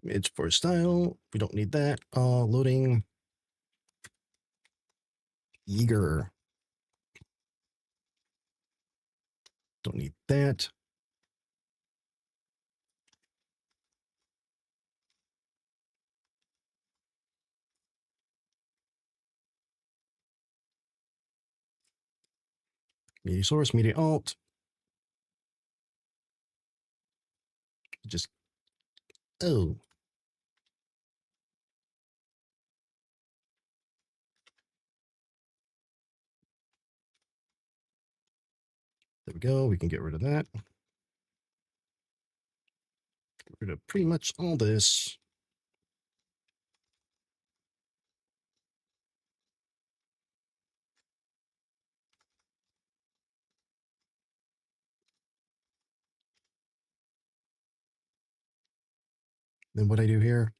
It's for style. We don't need that. Loading. Eager. Don't need that. Media source, media alt. Just, oh. There we go. We can get rid of that. Get rid of pretty much all this. Then what I do here,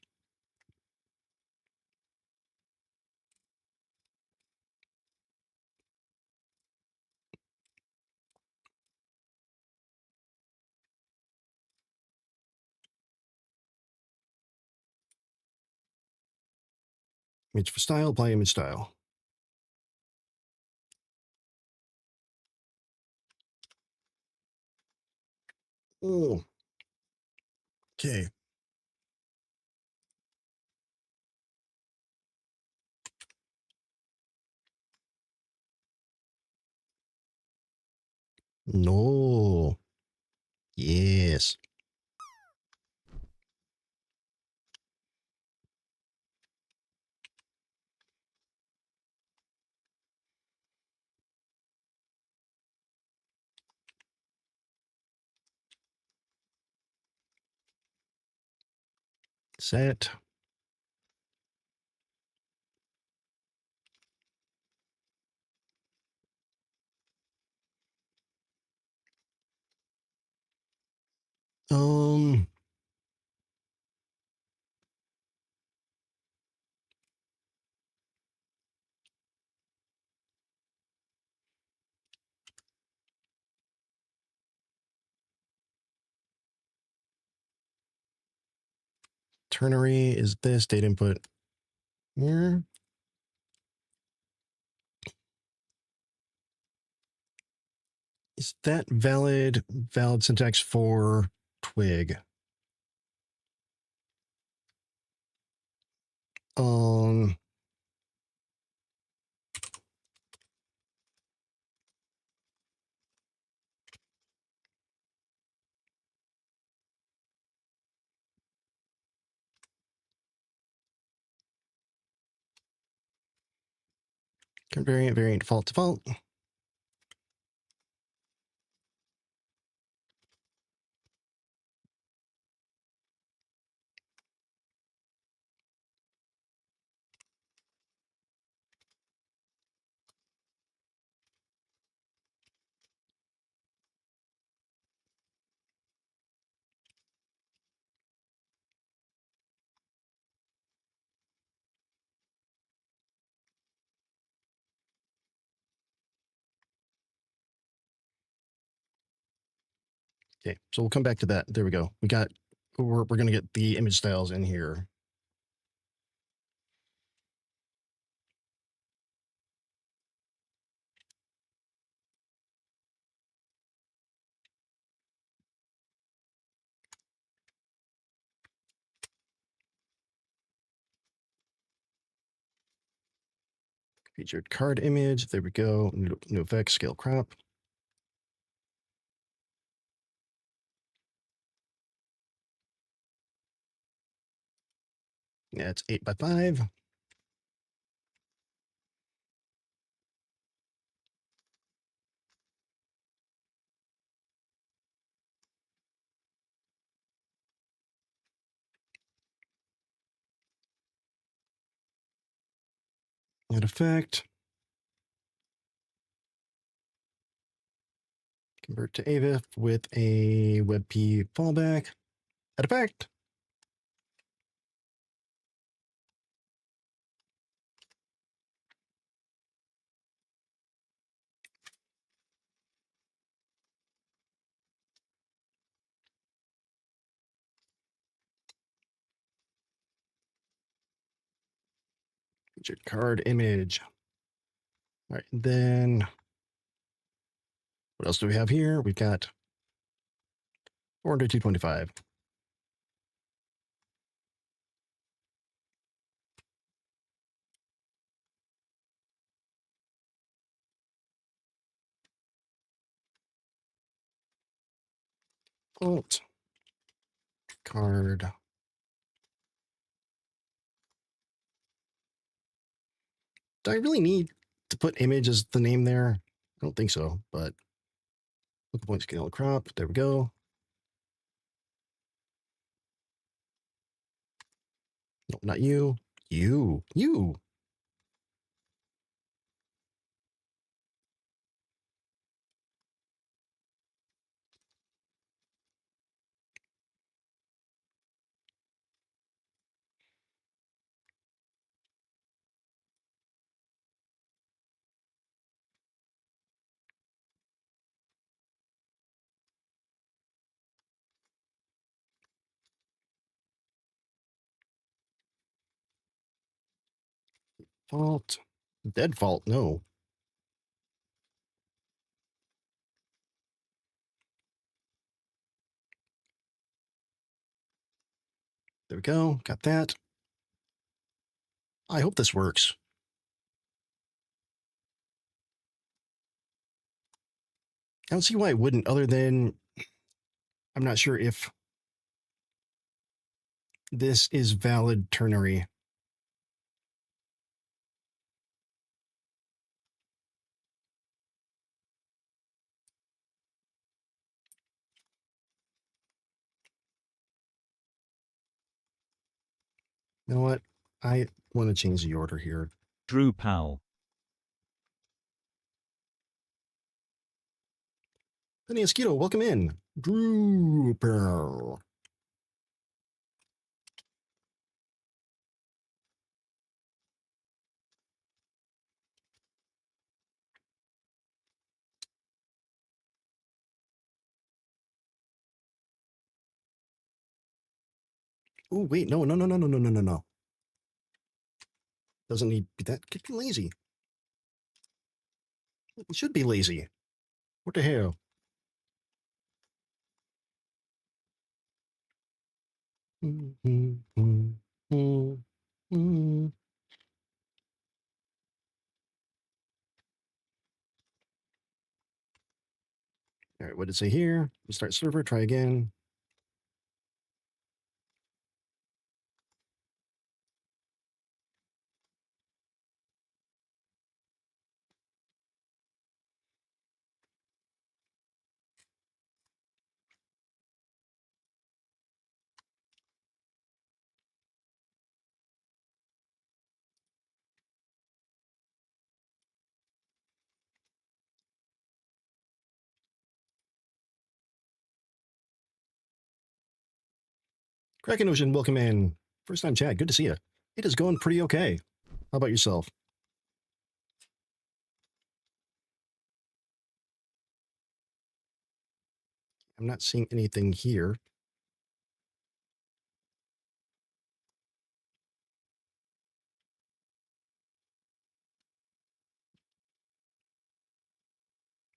image for style, apply image style. Oh, okay. No. Yes. Set. Um, ternary is this data input here. Is that valid syntax for twig? Um, variant, default. Okay, so we'll come back to that. There we go. We're going to get the image styles in here. Featured card image. There we go. New effect, scale crop. Yeah, it's 8x5. Add effect. Convert to AVIF with a WebP fallback. Add effect. Featured card image. All right, then what else do we have here? We've got 400, 225. Alt card. Do I really need to put image as the name there? I don't think so, but look point scale crop. There we go. No, not you. You. Fault. Dead fault, no. There we go. Got that. I hope this works. I don't see why it wouldn't, other than I'm not sure if this is valid ternary. You know what? I want to change the order here. Drew Powell. Penny Esquito, welcome in. Drooper. Oh, wait, no. Doesn't need to be that. Get lazy. It should be lazy. What the hell? All right, what did it say here? Start server, try again. Kraken Ocean, welcome in. First time chat, good to see you. It is going pretty okay. How about yourself? I'm not seeing anything here.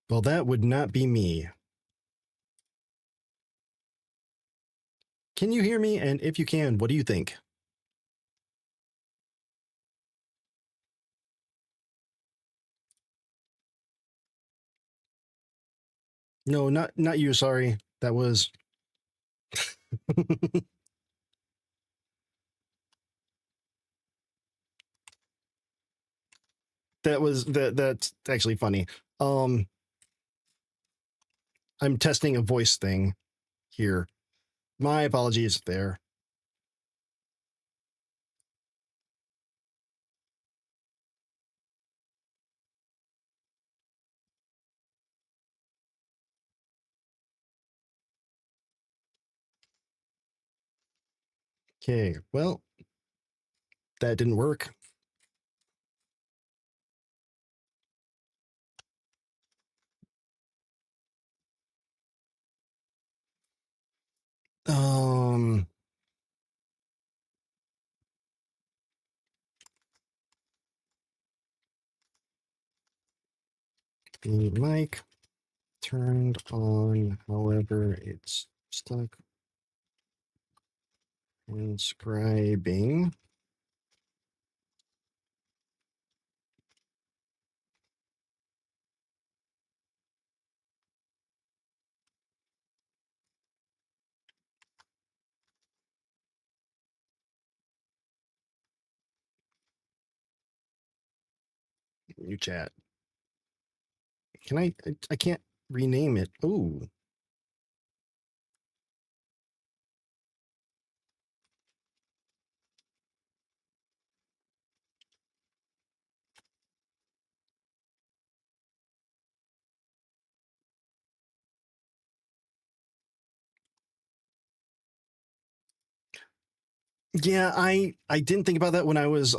Well, that would not be me. Can you hear me? And if you can, what do you think? No, not you, sorry. That was that's actually funny. I'm testing a voice thing here. My apologies there. Okay, well, that didn't work. Um, the mic turned on, however, it's stuck transcribing. New chat. Can I can't rename it. Oh. Yeah, I didn't think about that when I was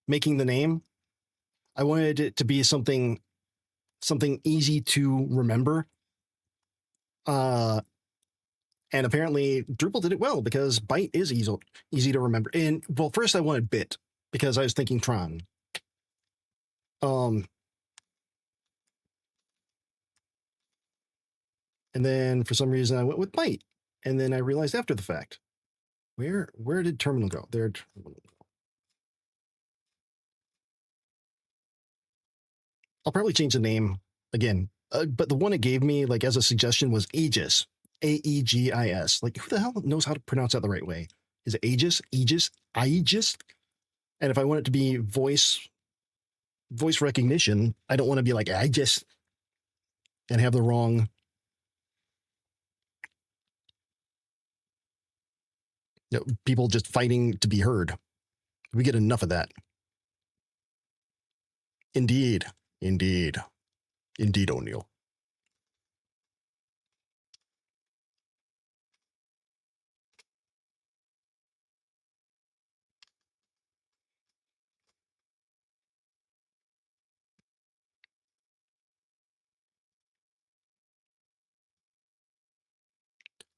making the name. I wanted it to be something easy to remember. And apparently Drupal did it well because byte is easy to remember. And well, first I wanted bit because I was thinking Tron. And then for some reason I went with byte. And then I realized after the fact, where did terminal go? There. I'll probably change the name again. But the one it gave me, like as a suggestion, was Aegis. Aegis. Like, who the hell knows how to pronounce that the right way? Is it Aegis? Aegis? Aegis? And if I want it to be voice recognition, I don't want to be like Aegis and have the wrong. People just fighting to be heard. We get enough of that. Indeed. Indeed, O'Neill.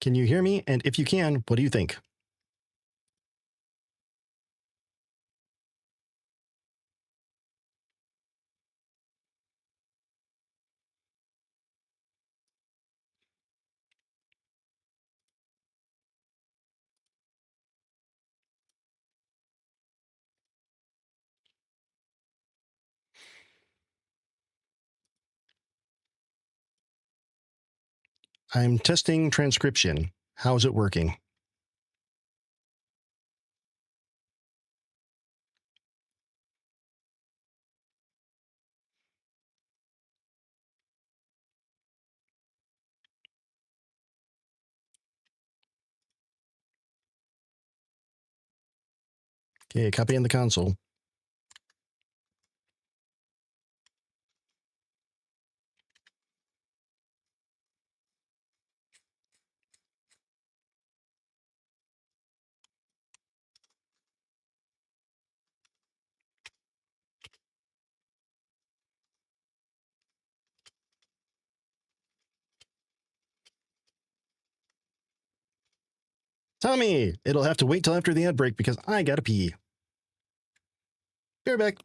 Can you hear me? And if you can, what do you think? I'm testing transcription. How's it working? Okay, copy in the console. Tommy, it'll have to wait till after the ad break because I gotta pee. Be right back.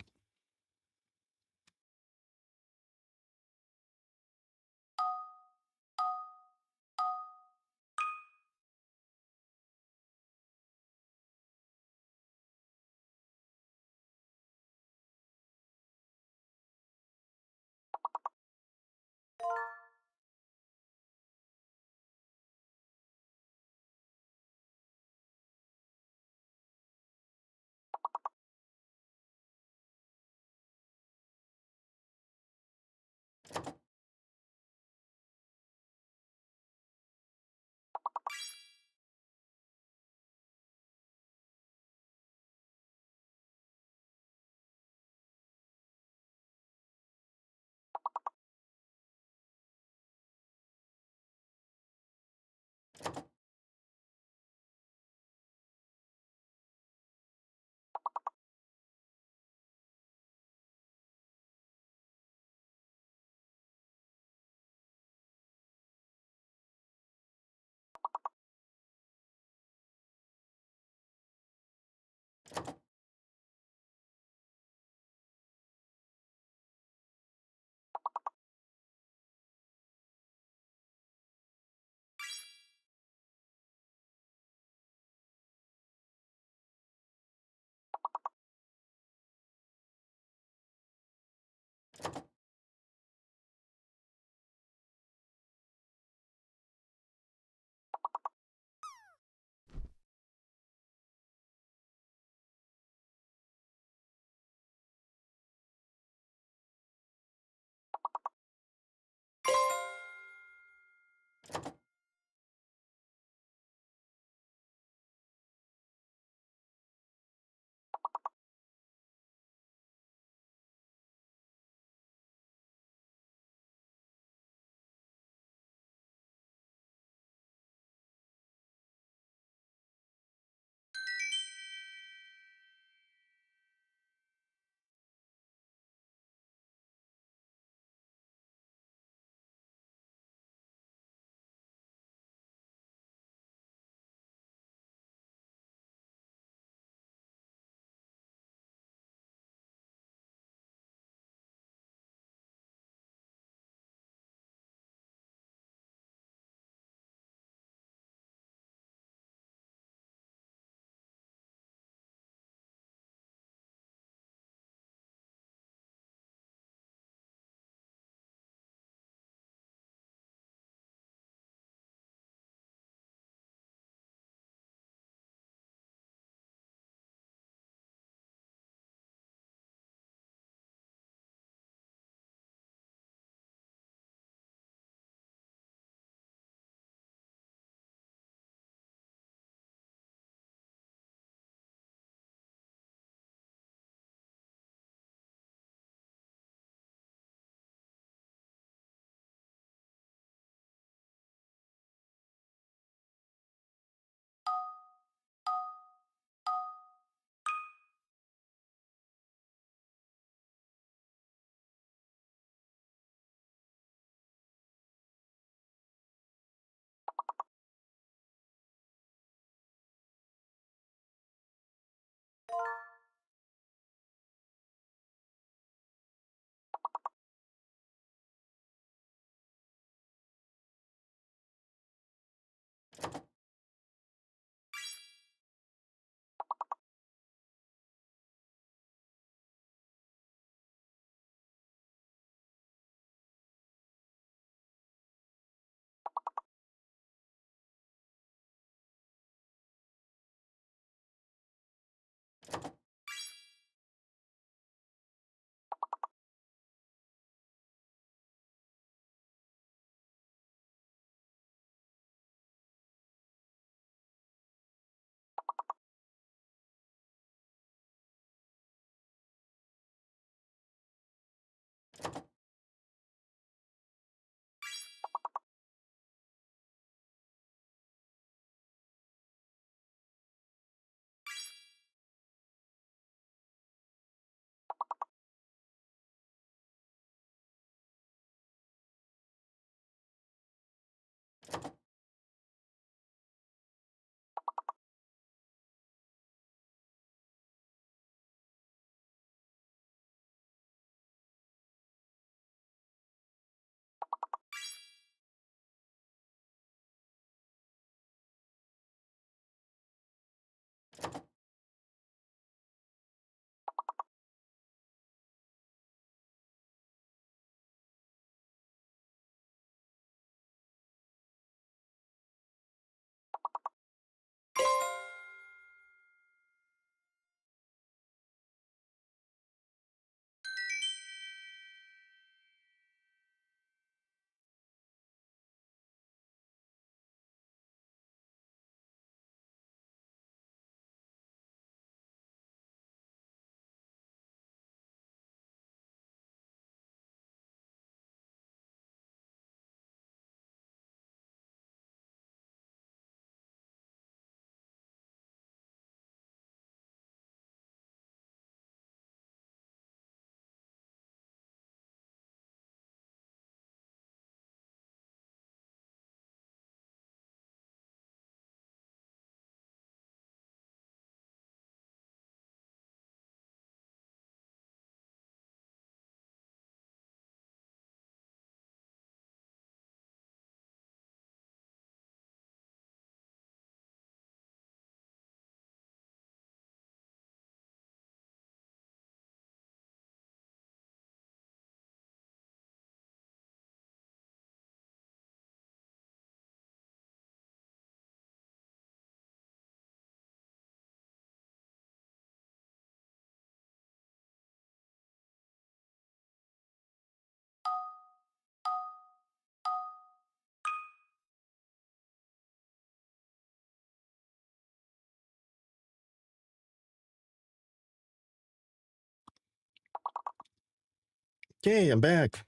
Okay, I'm back.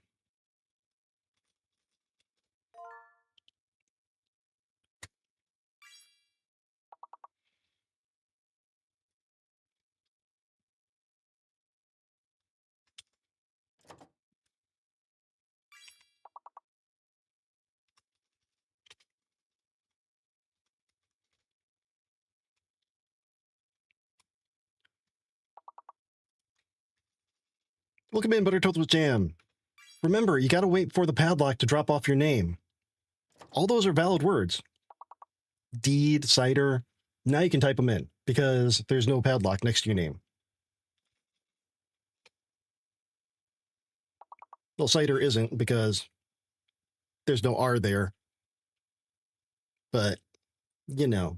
Welcome in, Butter Toast with Jam. Remember, you gotta wait for the padlock to drop off your name. All those are valid words. Deed, cider. Now you can type them in because there's no padlock next to your name. Well, cider isn't because there's no R there. But, you know.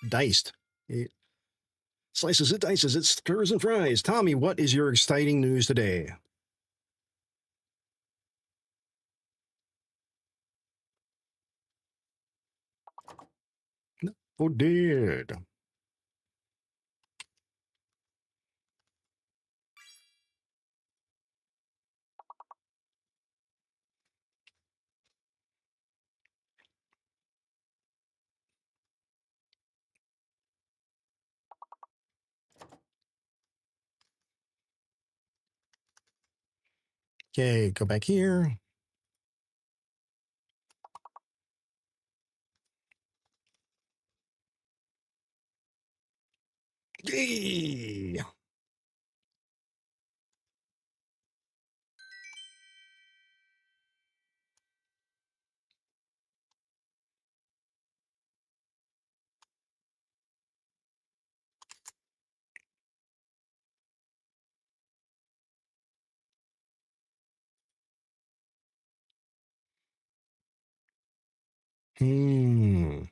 Diced. It slices, it dices, it stirs and fries. Tommy, what is your exciting news today? Oh, did. Okay, go back here. Yay! Hmm.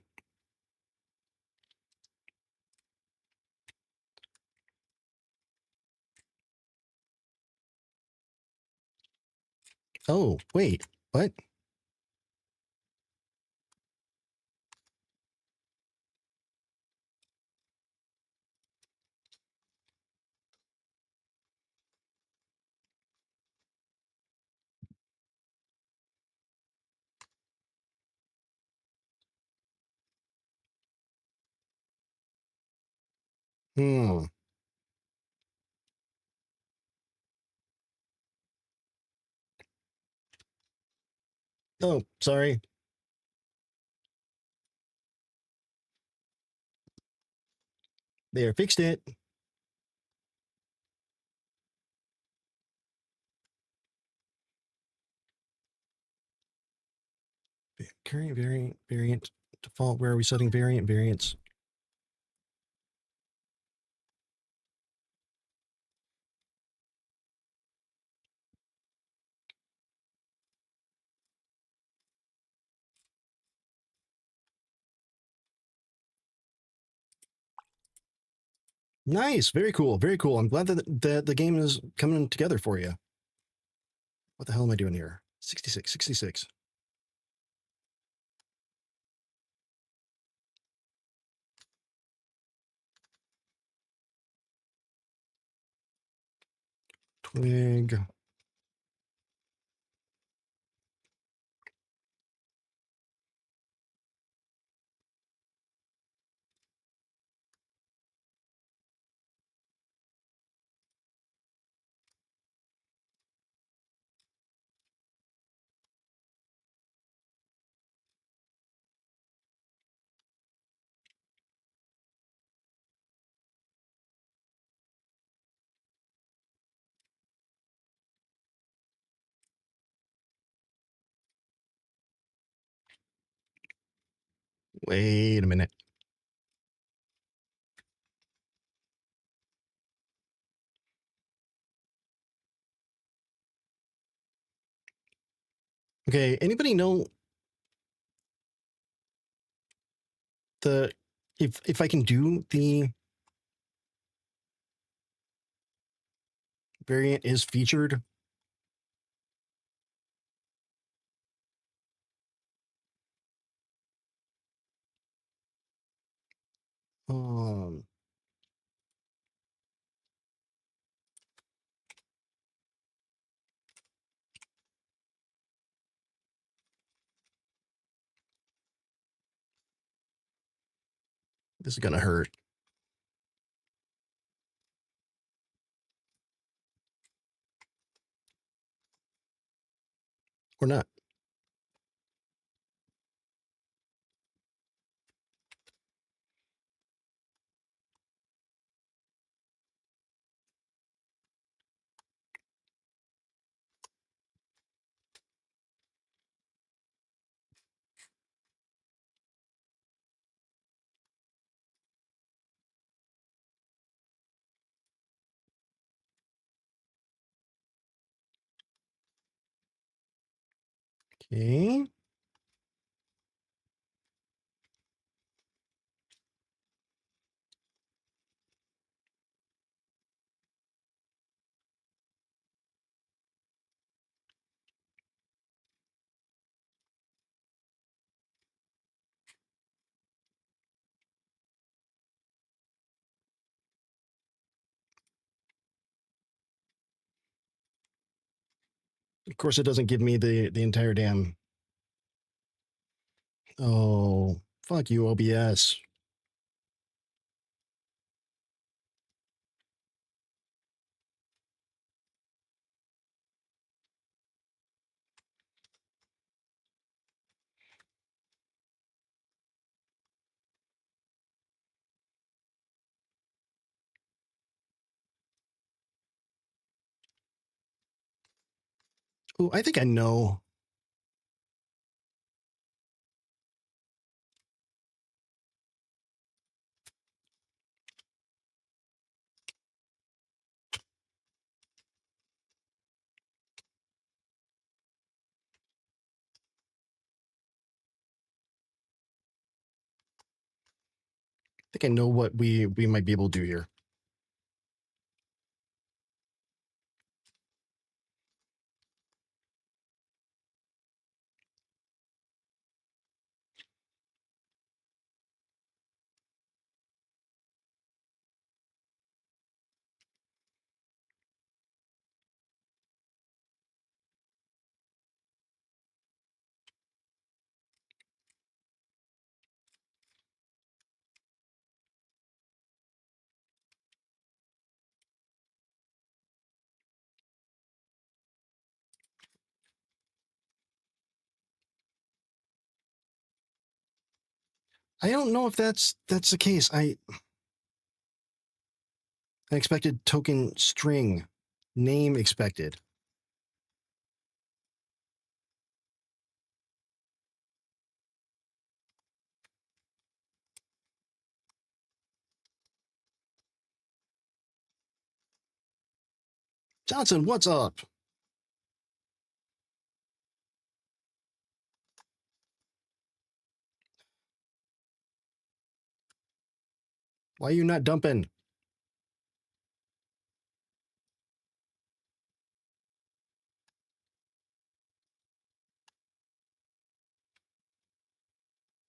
Oh, wait. What? Hmm. Oh, sorry. There, fixed it. Current variant, default. Where are we setting variants? Nice. Very cool. Very cool. I'm glad that the game is coming together for you. What the hell am I doing here? 66, 66. Twig. Wait a minute. Okay, anybody know the if I can do the variant is featured? Um, this is gonna hurt. Or not. Okay. Of course, it doesn't give me the entire damn. Oh, fuck you, OBS. Oh, I think I know. I think I know what we might be able to do here. I don't know if that's the case. I expected token string name expected. Johnson, what's up? Why are you not dumping?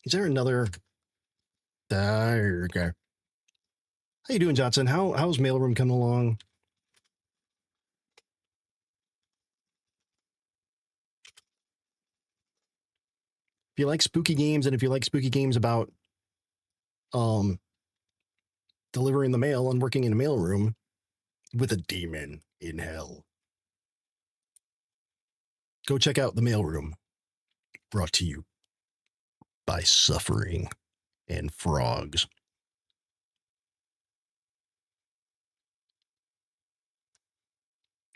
Is there another? Okay. How you doing, Johnson? How's mailroom coming along? If you like spooky games, and if you like spooky games about um delivering the mail and working in a mailroom with a demon in hell, go check out the mailroom. Brought to you by suffering and frogs.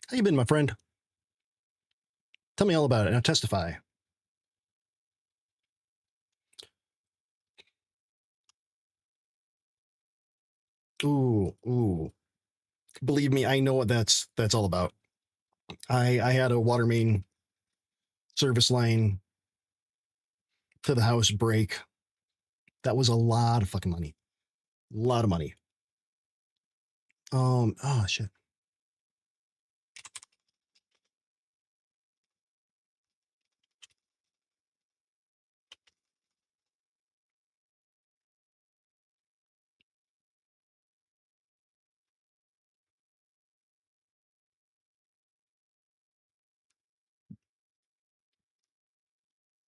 How you been, my friend? Tell me all about it. Now testify. Ooh. Believe me, I know what that's all about. I had a water main service line to the house break. That was a lot of fucking money. A lot of money. Oh shit.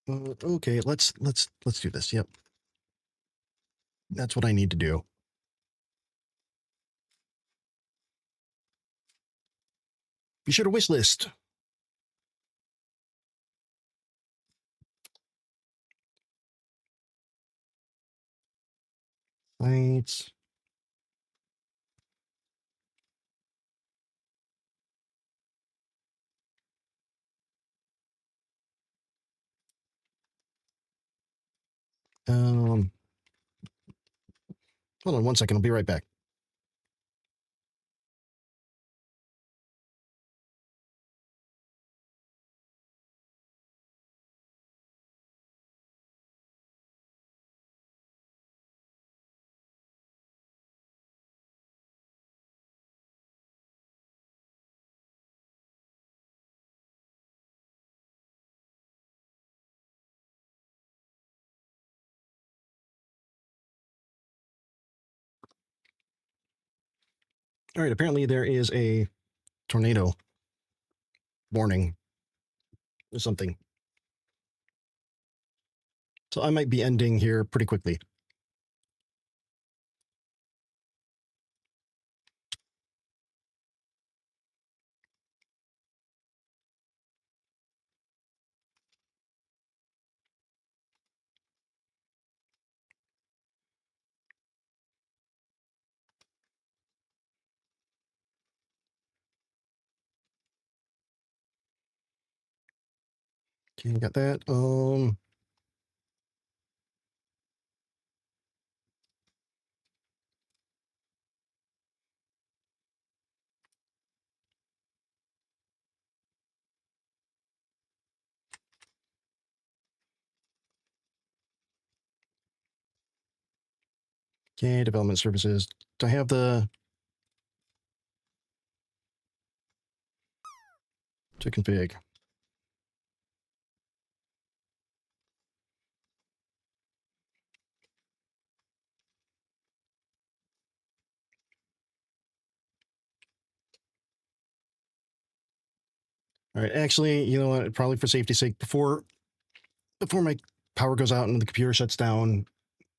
Okay, let's do this. Yep, that's what I need to do. Be sure to wish list. Right. Hold on 1 second. I'll be right back. All right. Apparently, there is a tornado warning or something. So I might be ending here pretty quickly. Okay, got that. Okay, development services. Do I have the to config? All right, actually, you know what? Probably for safety's sake, before my power goes out and the computer shuts down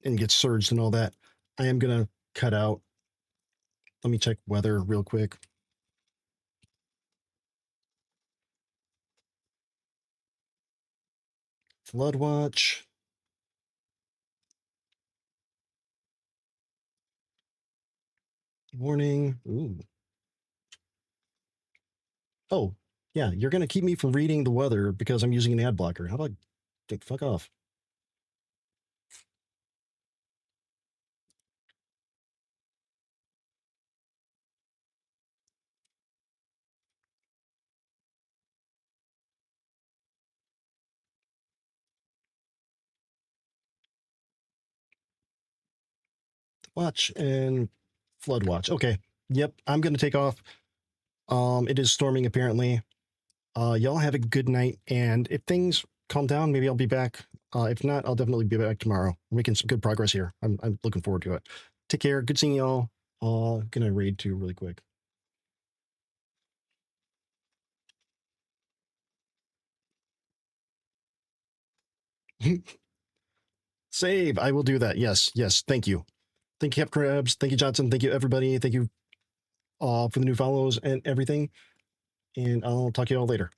and gets surged and all that, I am gonna cut out. Let me check weather real quick. Flood watch. Warning. Ooh. Oh, yeah, you're gonna keep me from reading the weather because I'm using an ad blocker. How about fuck off? Watch and flood watch. Okay. Yep, I'm gonna take off. It is storming apparently. Y'all have a good night, and if things calm down, maybe I'll be back. If not, I'll definitely be back tomorrow. We're making some good progress here. I'm looking forward to it. Take care. Good seeing y'all. Gonna raid too really quick. Save. I will do that. Yes. Yes. Thank you. Thank you, Cap Crabs. Thank you, Johnson. Thank you, everybody. Thank you for the new follows and everything. And I'll talk to you all later.